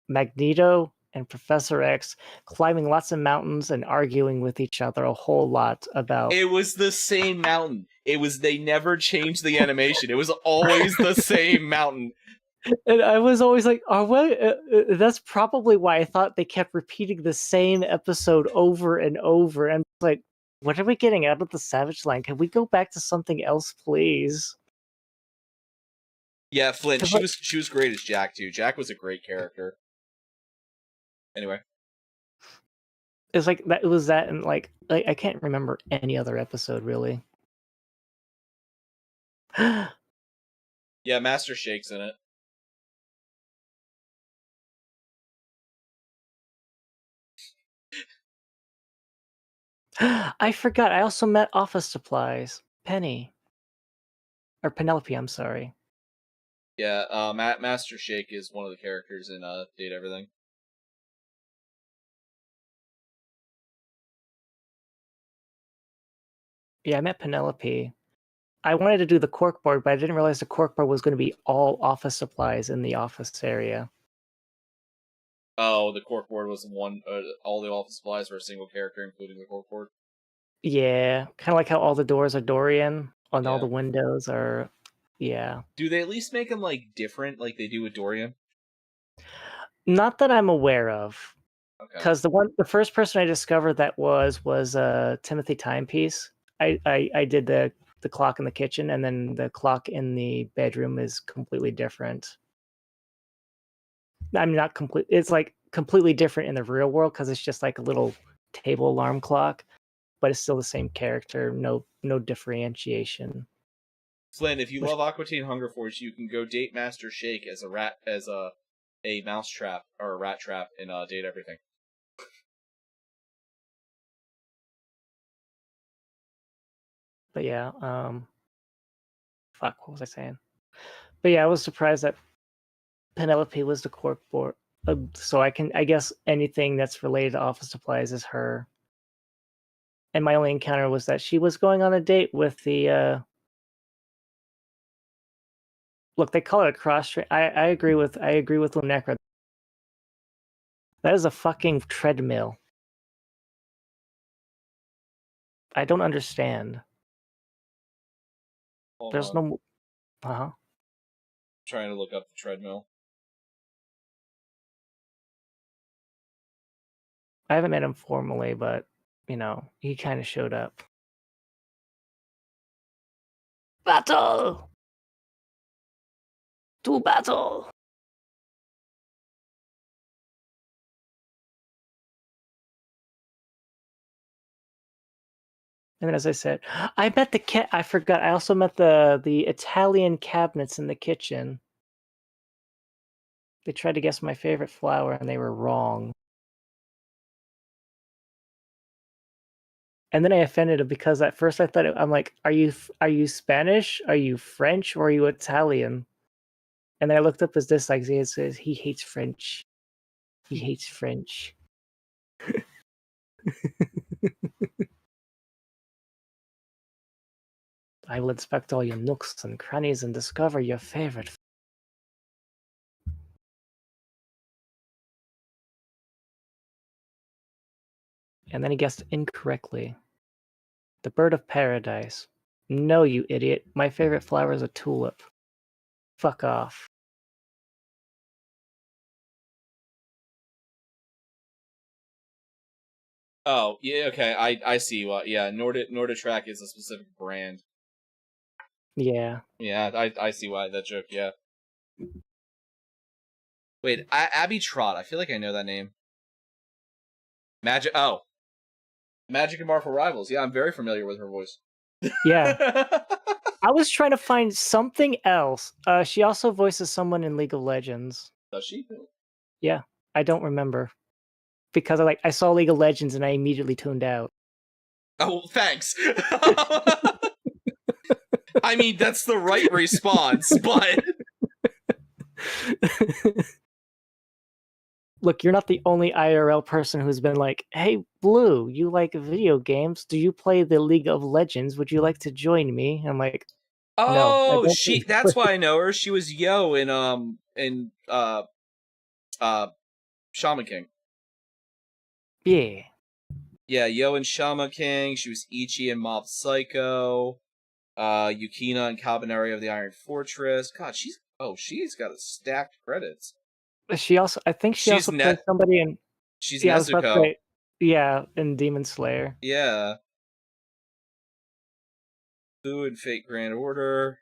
Magneto and Professor X climbing lots of mountains and arguing with each other a whole lot about... It was the same mountain. They never changed the animation. It was always the same mountain. And I was always like, that's probably why I thought they kept repeating the same episode over and over. And like, what are we getting out of the Savage Land? Can we go back to something else, please? Yeah, Flint. She was great as Jack too. Jack was a great character. Anyway, it's like that. It was that, and like I can't remember any other episode really. Yeah, Master Shake's in it. I forgot. I also met Office Supplies. Penelope, I'm sorry. Yeah, Master Shake is one of the characters in Date Everything. Yeah, I met Penelope. I wanted to do the corkboard, but I didn't realize the corkboard was going to be all office supplies in the office area. Oh, the corkboard was one. All the office supplies for a single character, including the corkboard. Yeah, kind of like how all the doors are Dorian, and all the windows are Yeah. Do they at least make him like different, like they do with Dorian? Not that I'm aware of. Okay. Because the first person I discovered that was Timothy Timepiece. I did the clock in the kitchen, and then the clock in the bedroom is completely different. I'm not complete. It's like completely different in the real world because it's just like a little table alarm clock, but it's still the same character. No differentiation. Flynn, if you love Aqua Teen Hunger Force, you can go date Master Shake as a mouse trap or a rat trap in Date Everything. But yeah, fuck, what was I saying? But yeah, I was surprised that Penelope was the cork board. So I guess anything that's related to office supplies is her. And my only encounter was that she was going on a date with the look, they call it a cross train. I agree with Lunecra. That is a fucking treadmill. I don't understand. Hold There's on. no uh-huh. Trying to look up the treadmill. I haven't met him formally, but you know, he kind of showed up. Battle! To battle! And then, as I said, I met the cat. I forgot. I also met the Italian cabinets in the kitchen. They tried to guess my favorite flower, and they were wrong. And then I offended him because at first I thought I'm like, are you Spanish? Are you French? Or are you Italian? And then I looked up his dislikes. He says he hates French. He hates French. I will inspect all your nooks and crannies and discover your favorite. And then he guessed incorrectly. The bird of paradise. No, you idiot. My favorite flower is a tulip. Fuck off. Oh, yeah, okay, I see what. Yeah, Norditrack is a specific brand. Yeah. Yeah, I see why that joke. Yeah. Wait, Abby Trott. I feel like I know that name. Magic. Oh, Magic and Marvel Rivals. Yeah, I'm very familiar with her voice. Yeah. I was trying to find something else. She also voices someone in League of Legends. Does she? Yeah, I don't remember because I saw League of Legends and I immediately tuned out. Oh, thanks. I mean, that's the right response, but Look, you're not the only IRL person who's been like, "Hey, Blue, you like video games? Do you play the League of Legends? Would you like to join me?" I'm like, "No, I oh, don't." that's why I know her. She was Yo in Shaman King. Yeah. Yeah, Yo and Shaman King. She was Ichi in Mob Psycho. Yukina and Cabaneri of the Iron Fortress. God, she's got a stacked credits. She also, I think she She's also plays somebody in. She's Yeah, I was about to Nezuko. say, yeah, in Demon Slayer. Yeah. Fu in Fate Grand Order.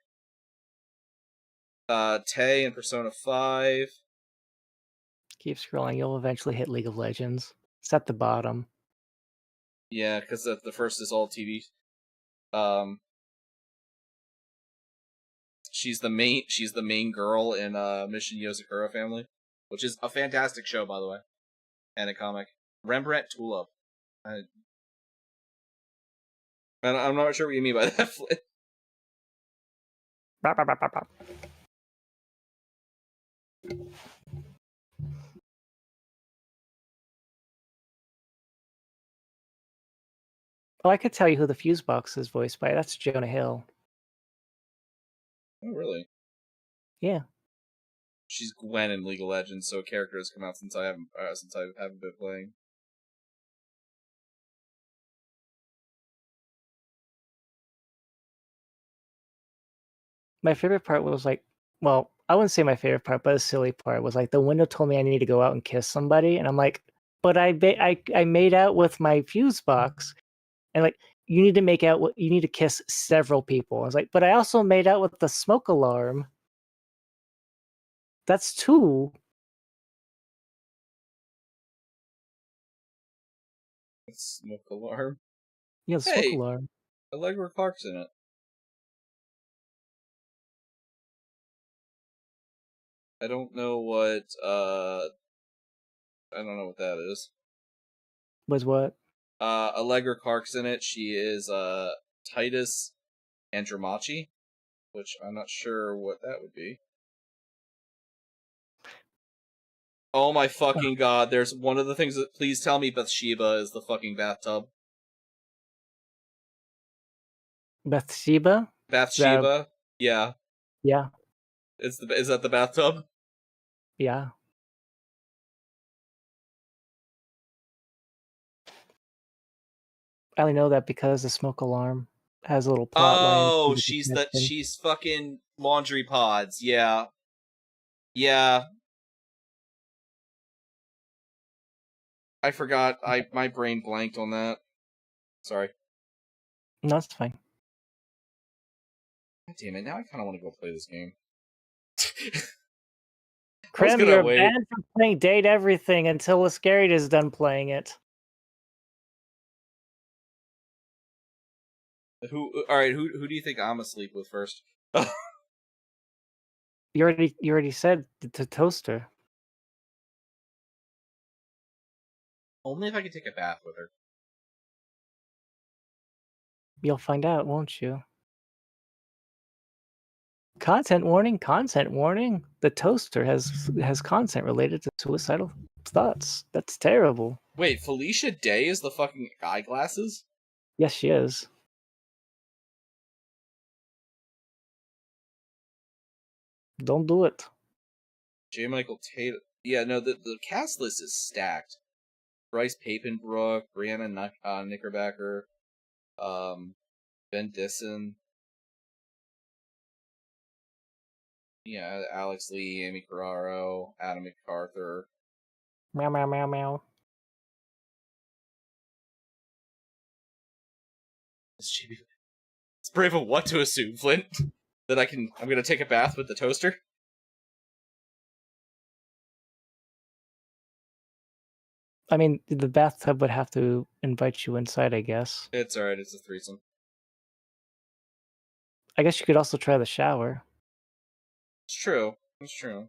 Tay in Persona 5. Keep scrolling, you'll eventually hit League of Legends. It's at the bottom. Yeah, because the first is all TV. She's the main girl in Mission Yozakura Family, which is a fantastic show, by the way, and a comic. Rembrandt Tulip. I'm not sure what you mean by that. Bop, bop, bop, bop, bop. Oh, I could tell you who the Fuse Box is voiced by. That's Jonah Hill. Oh, really? Yeah. She's Gwen in League of Legends, so a character has come out since I haven't been playing. My favorite part was like, well, I wouldn't say my favorite part, but a silly part was like the window told me I need to go out and kiss somebody, and I'm like, but I made out with my fuse box, and like you need to make out you need to kiss several people. I was like, but I also made out with the smoke alarm. That's two. Smoke alarm. Yeah, the smoke Hey, alarm. Allegra Clark's in it. I don't know what that is. Was what? Allegra Clark's in it. She is Titus Andromachi, which I'm not sure what that would be. Oh my fucking god, there's one of the things that please tell me Bathsheba is the fucking bathtub. Bathsheba? Bathsheba? Yeah. Yeah. Is that the bathtub? Yeah. I only know that because the smoke alarm has a little plot line. Oh, she's fucking laundry pods. Yeah. Yeah. I forgot. My brain blanked on that. Sorry. No, it's fine. God damn it! Now I kind of want to go play this game. Krim, gonna you're wait. banned from playing Date Everything until Iscariot is done playing it. All right. Who do you think I'm asleep with first? You already said the toaster. Only if I could take a bath with her. You'll find out, won't you? Content warning, content warning. The toaster has content related to suicidal thoughts. That's terrible. Wait, Felicia Day is the fucking eyeglasses? Yes, she is. Don't do it. J. Michael Taylor. Yeah, no, the cast list is stacked. Bryce Papenbrook, Brianna Knickerbacker, Ben Disson. Yeah, Alex Lee, Amy Carraro, Adam MacArthur. Meow meow meow meow. It's brave of what to assume, Flint? That I'm gonna take a bath with the toaster? I mean, the bathtub would have to invite you inside, I guess. It's alright, it's a threesome. I guess you could also try the shower. It's true. It's true.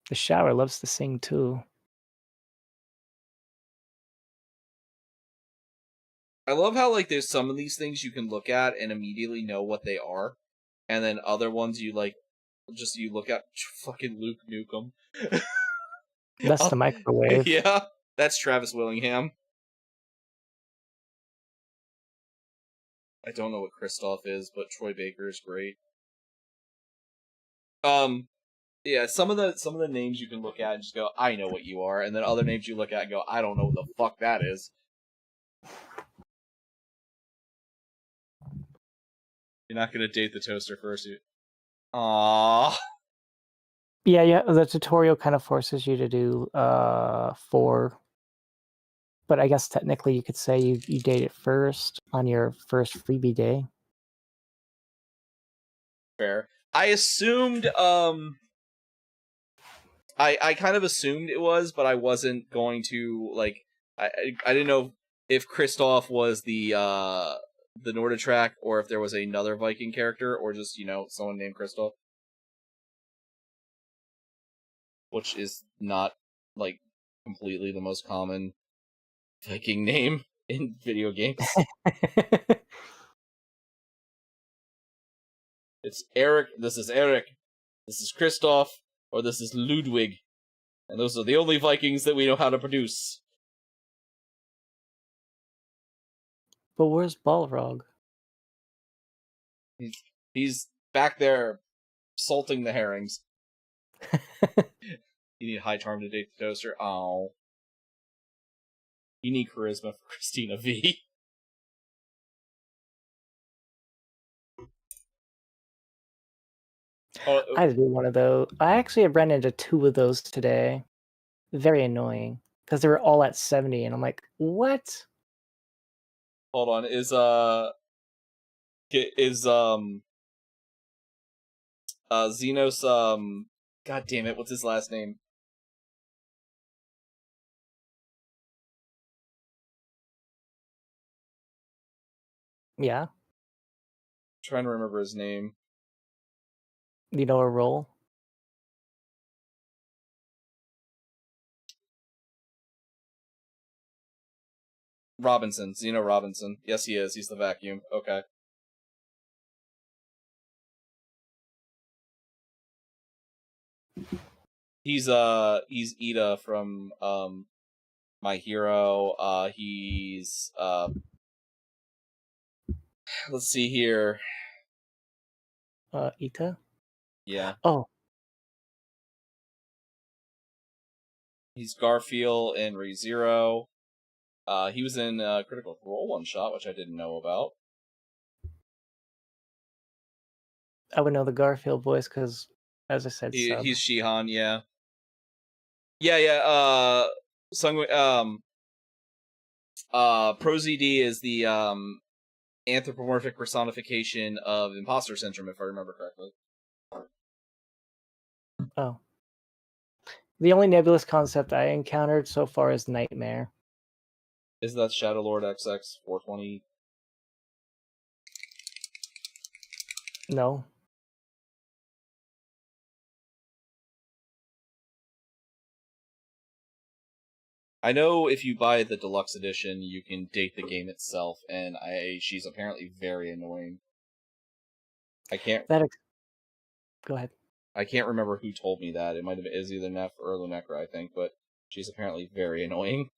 The shower loves to sing too. I love how like there's some of these things you can look at and immediately know what they are, and then other ones you look at fucking Luke Nukem. That's the microwave. Yeah, that's Travis Willingham. I don't know what Kristoff is, but Troy Baker is great. Yeah, some of the names you can look at and just go, I know what you are, and then other names you look at and go, I don't know what the fuck that is. You're not gonna date the toaster first. Aww. Yeah, the tutorial kind of forces you to do 4. But I guess technically you could say you date it first on your first freebie day. Fair. I assumed I kind of assumed it was, but I wasn't going to like I didn't know if Kristoff was the Norditrack or if there was another Viking character or just, someone named Kristoff. Which is not like completely the most common Viking name in video games. It's Eric, this is Eric, this is Kristoff, or this is Ludwig. And those are the only Vikings that we know how to produce. But where's Balrog? He's back there salting the herrings. You need high charm to date the toaster. Oh. You need charisma for Christina V. I had to do one of those. I actually have ran into 2 of those today. Very annoying because they were all at 70, and I'm like, what? Hold on, is Xenos God damn it, what's his last name? Yeah, Trying to remember his name. you know a role. Robinson, Zeno Robinson. Yes, he is. He's the vacuum. Okay. He's Ida from My Hero. He's let's see here. Ita. Yeah. Oh, He's Garfield in ReZero. He was in Critical Role One Shot, which I didn't know about. I would know the Garfield voice because, as I said, sub. He's Shihan, yeah. Yeah. ProZD is the anthropomorphic personification of imposter syndrome, if I remember correctly. Oh. The only nebulous concept I encountered so far is Nightmare. Is that Shadowlord XX 420? No. I know if you buy the deluxe edition, you can date the game itself, and she's apparently very annoying. Go ahead. I can't remember who told me that. It might have been either Neff or Lunecra, I think, but she's apparently very annoying.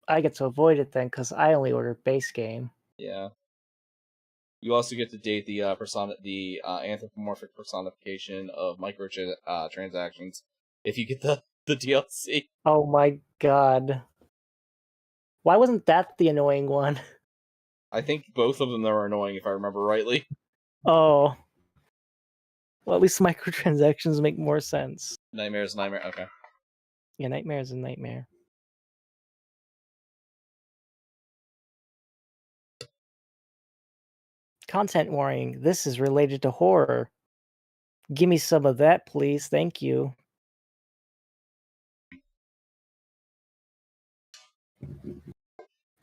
I get to avoid it then because I only order base game. Yeah. You also get to date the anthropomorphic personification of transactions if you get the DLC. Oh my god. Why wasn't that the annoying one? I think both of them are annoying if I remember rightly. Oh. Well, at least microtransactions make more sense. Nightmare. Okay. Yeah, Nightmare is a nightmare. Content warning. This is related to horror. Give me some of that, please. Thank you.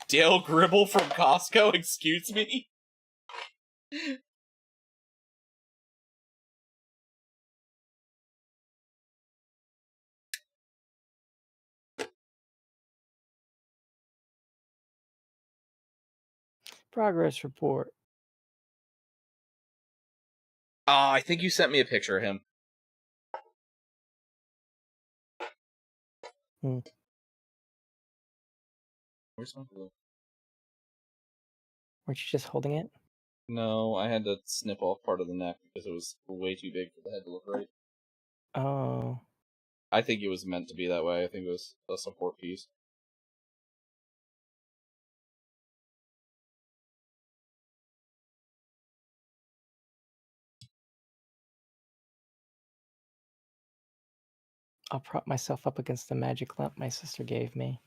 Dale Gribble from Costco, excuse me? Progress report. I think you sent me a picture of him. Where's my blue? Weren't you just holding it? No, I had to snip off part of the neck because it was way too big for the head to look right. Oh. I think it was meant to be that way. I think it was a support piece. I'll prop myself up against the magic lamp my sister gave me.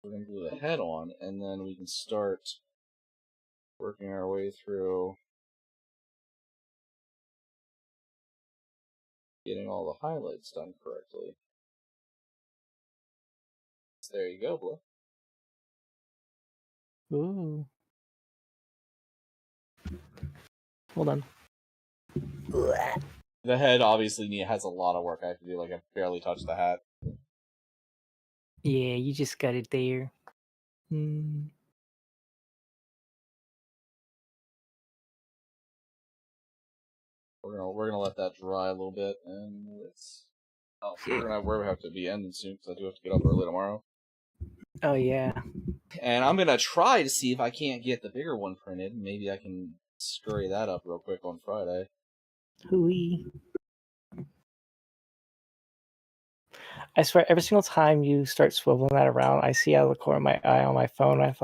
We're going to glue the head on, and then we can start working our way through getting all the highlights done correctly. So there you go, Blue. Ooh. Hold on. The head obviously has a lot of work I have to do. Like, I barely touched the hat. Yeah, you just got it there. We're gonna let that dry a little bit, and we're gonna have to be ending soon because I do have to get up early tomorrow. Oh yeah. And I'm gonna try to see if I can't get the bigger one printed. Maybe I can scurry that up real quick on Friday. Hooey. I swear, every single time you start swiveling that around, I see out of the corner of my eye on my phone. I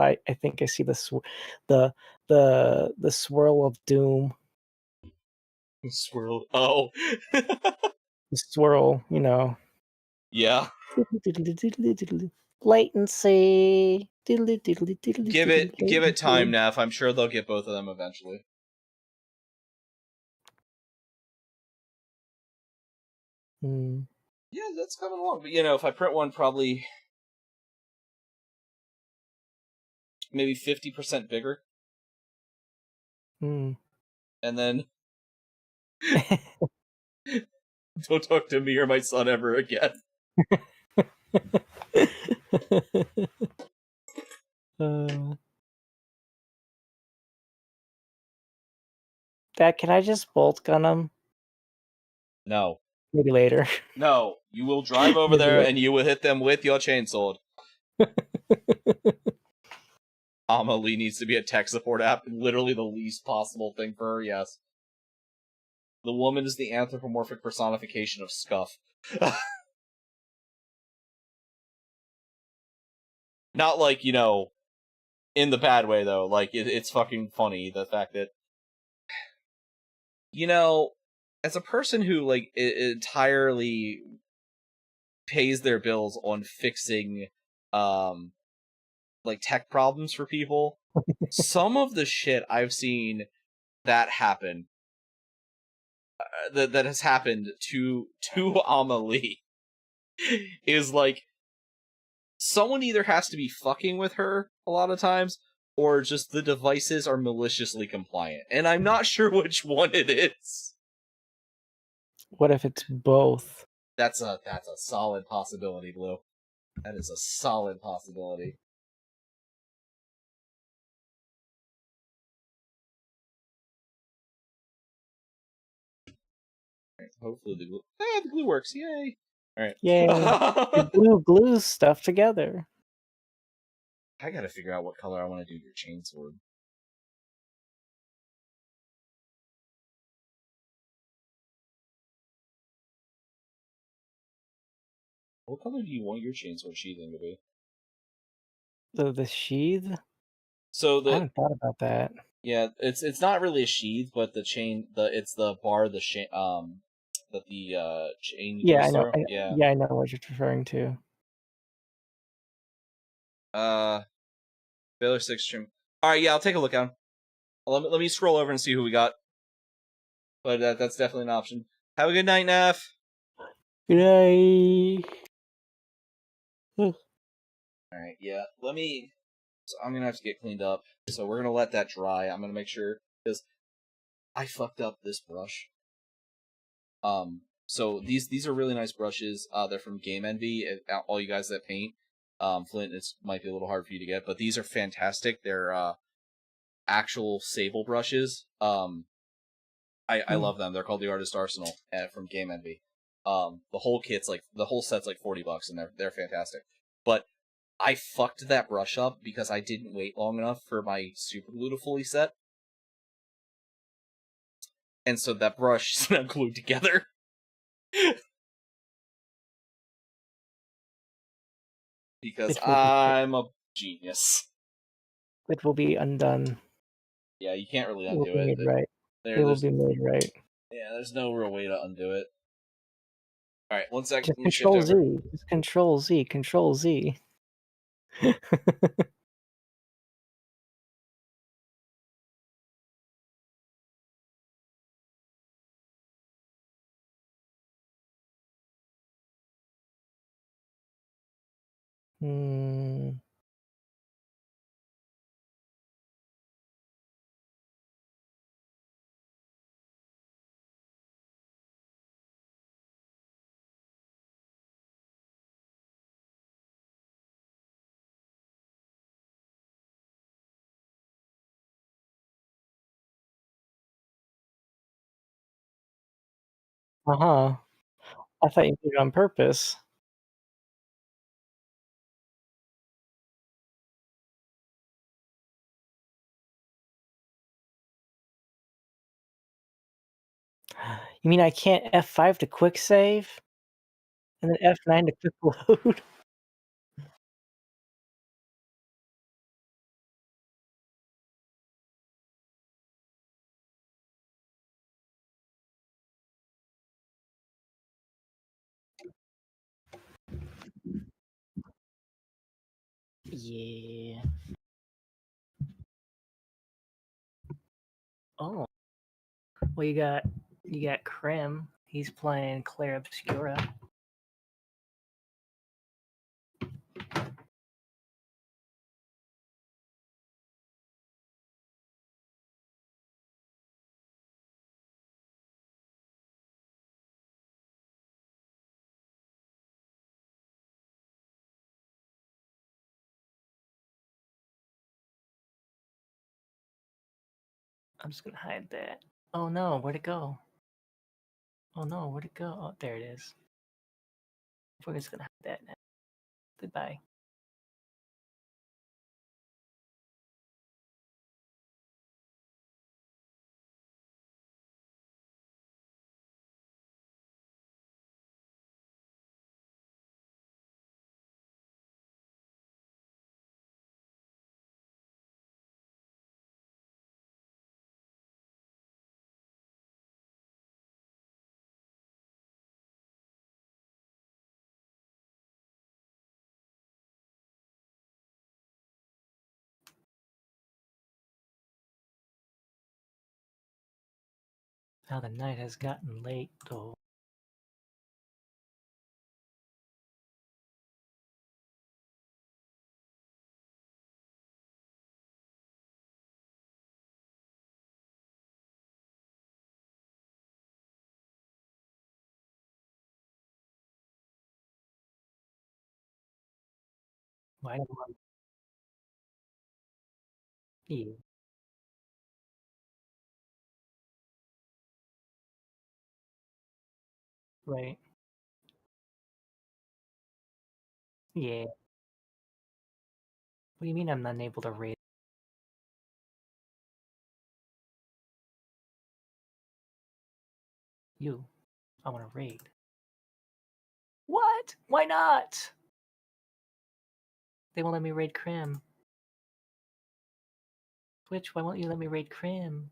think I see the the swirl of doom. Swirl. Oh. The swirl, you know. Yeah. Latency. Give it time, Nav. I'm sure they'll get both of them eventually. Yeah, that's coming along. But if I print one, probably maybe 50% bigger. And then don't talk to me or my son ever again. Dad, can I just bolt gun them? No. Maybe later. No, you will drive over there and you will hit them with your chainsaw. Amelie needs to be a tech support app. Literally the least possible thing for her, yes. The woman is the anthropomorphic personification of scuff. Not like, in the bad way, though. Like, it's fucking funny, the fact that... as a person who, like, entirely pays their bills on fixing, like, tech problems for people, some of the shit I've seen that happen, that has happened to Amelie, is, like, someone either has to be fucking with her a lot of times, or just the devices are maliciously compliant. And I'm not sure which one it is. What if it's both? That's a solid possibility, Blue. That is a solid possibility. Right, hopefully the glue... the glue works, yay! Alright. Yay. The blue glues stuff together. I gotta figure out what color I want to do your chainsword. What color do you want your chainsword sheathing to be? The sheath? So I haven't thought about that. Yeah, it's not really a sheath, but it's the bar, that the chain Yeah, goes I know. through. Yeah, I know what you're referring to. Baylor 6 trim. Alright, yeah, I'll take a look at them. Let me scroll over and see who we got. But that's definitely an option. Have a good night, Nav. Good night. Alright, yeah. So I'm gonna have to get cleaned up. So we're gonna let that dry. I'm gonna make sure, because I fucked up this brush. So these are really nice brushes. They're from Game Envy. All you guys that paint, Flint, it might be a little hard for you to get, but these are fantastic. They're actual sable brushes. I love them. They're called the Artist Arsenal from Game Envy. The whole set's like $40, and they're fantastic. But I fucked that brush up because I didn't wait long enough for my super glue to fully set. And so that brush is now glued together. Because I'm a genius. It will be undone. Yeah, you can't really It will undo be it. made right. It will be made right. Yeah, there's no real way to undo it. Alright, one sec. Just Control Z. Just Control Z. Control Z. I thought you did it on purpose. You mean I can't F5 to quick save? And then F9 to quick load? Yeah. Oh. Well, you got Krim. He's playing Claire Obscura. I'm just gonna hide that. Oh no, where'd it go? Oh no, where'd it go? Oh, there it is. We're just gonna hide that now. Goodbye. Now the night has gotten late, though. Why don't I? Yeah, right. Yeah. What do you mean I'm unable to raid you? I want to raid. What? Why not? They won't let me raid Krim. Twitch, why won't you let me raid Krim?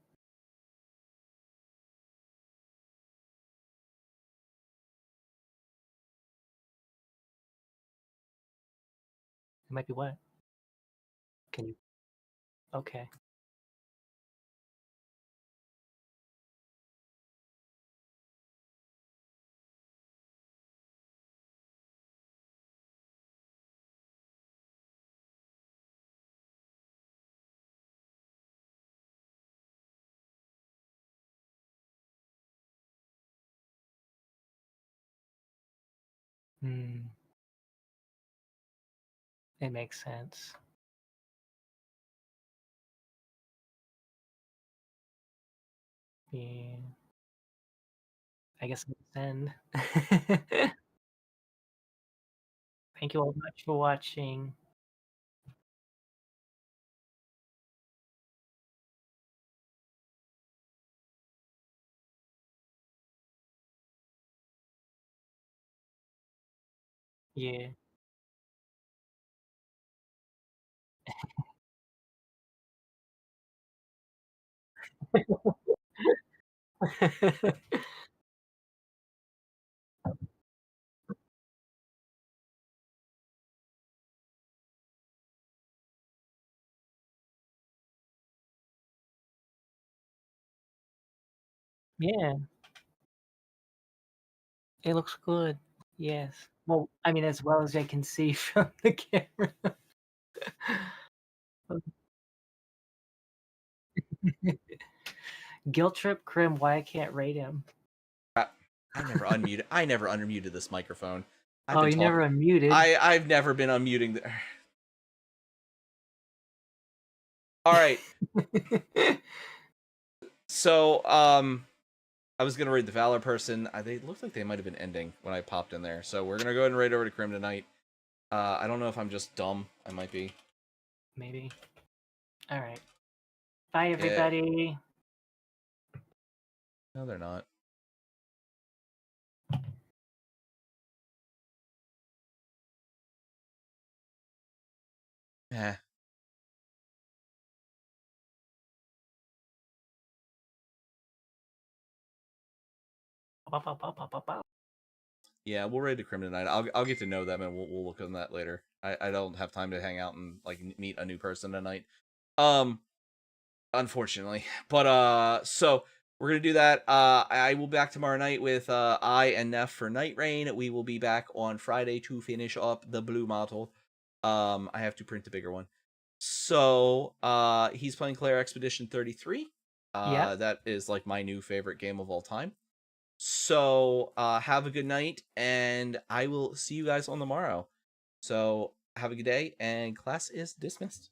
It might be what? Can you? Okay. Hmm. It makes sense. Yeah. I guess I'll send. Thank you all much for watching. Yeah. Yeah, it looks good. Yes. Well, I mean, as well as I can see from the camera. Guilt trip Krim, why I can't rate him. Crap. I never unmuted. I never unmuted this microphone. I've Oh, been you talking. never unmuted. I've never been unmuting. All right. So I was gonna raid the Valor person. They looked like they might have been ending when I popped in there. So we're gonna go ahead and raid over to Krim tonight. I don't know if I'm just dumb. I might be. Maybe. All right. Bye, everybody. No, they're not. Eh. Yeah, we'll raid to Krim tonight. I'll get to know them and we'll look on that later. I don't have time to hang out and like meet a new person tonight. Unfortunately. But so we're gonna do that. I will be back tomorrow night with I and Neff for Night Rain. We will be back on Friday to finish up the blue model. I have to print a bigger one. So he's playing Claire Expedition 33. Yeah. That is like my new favorite game of all time. So have a good night, and I will see you guys on the morrow. So have a good day, and class is dismissed.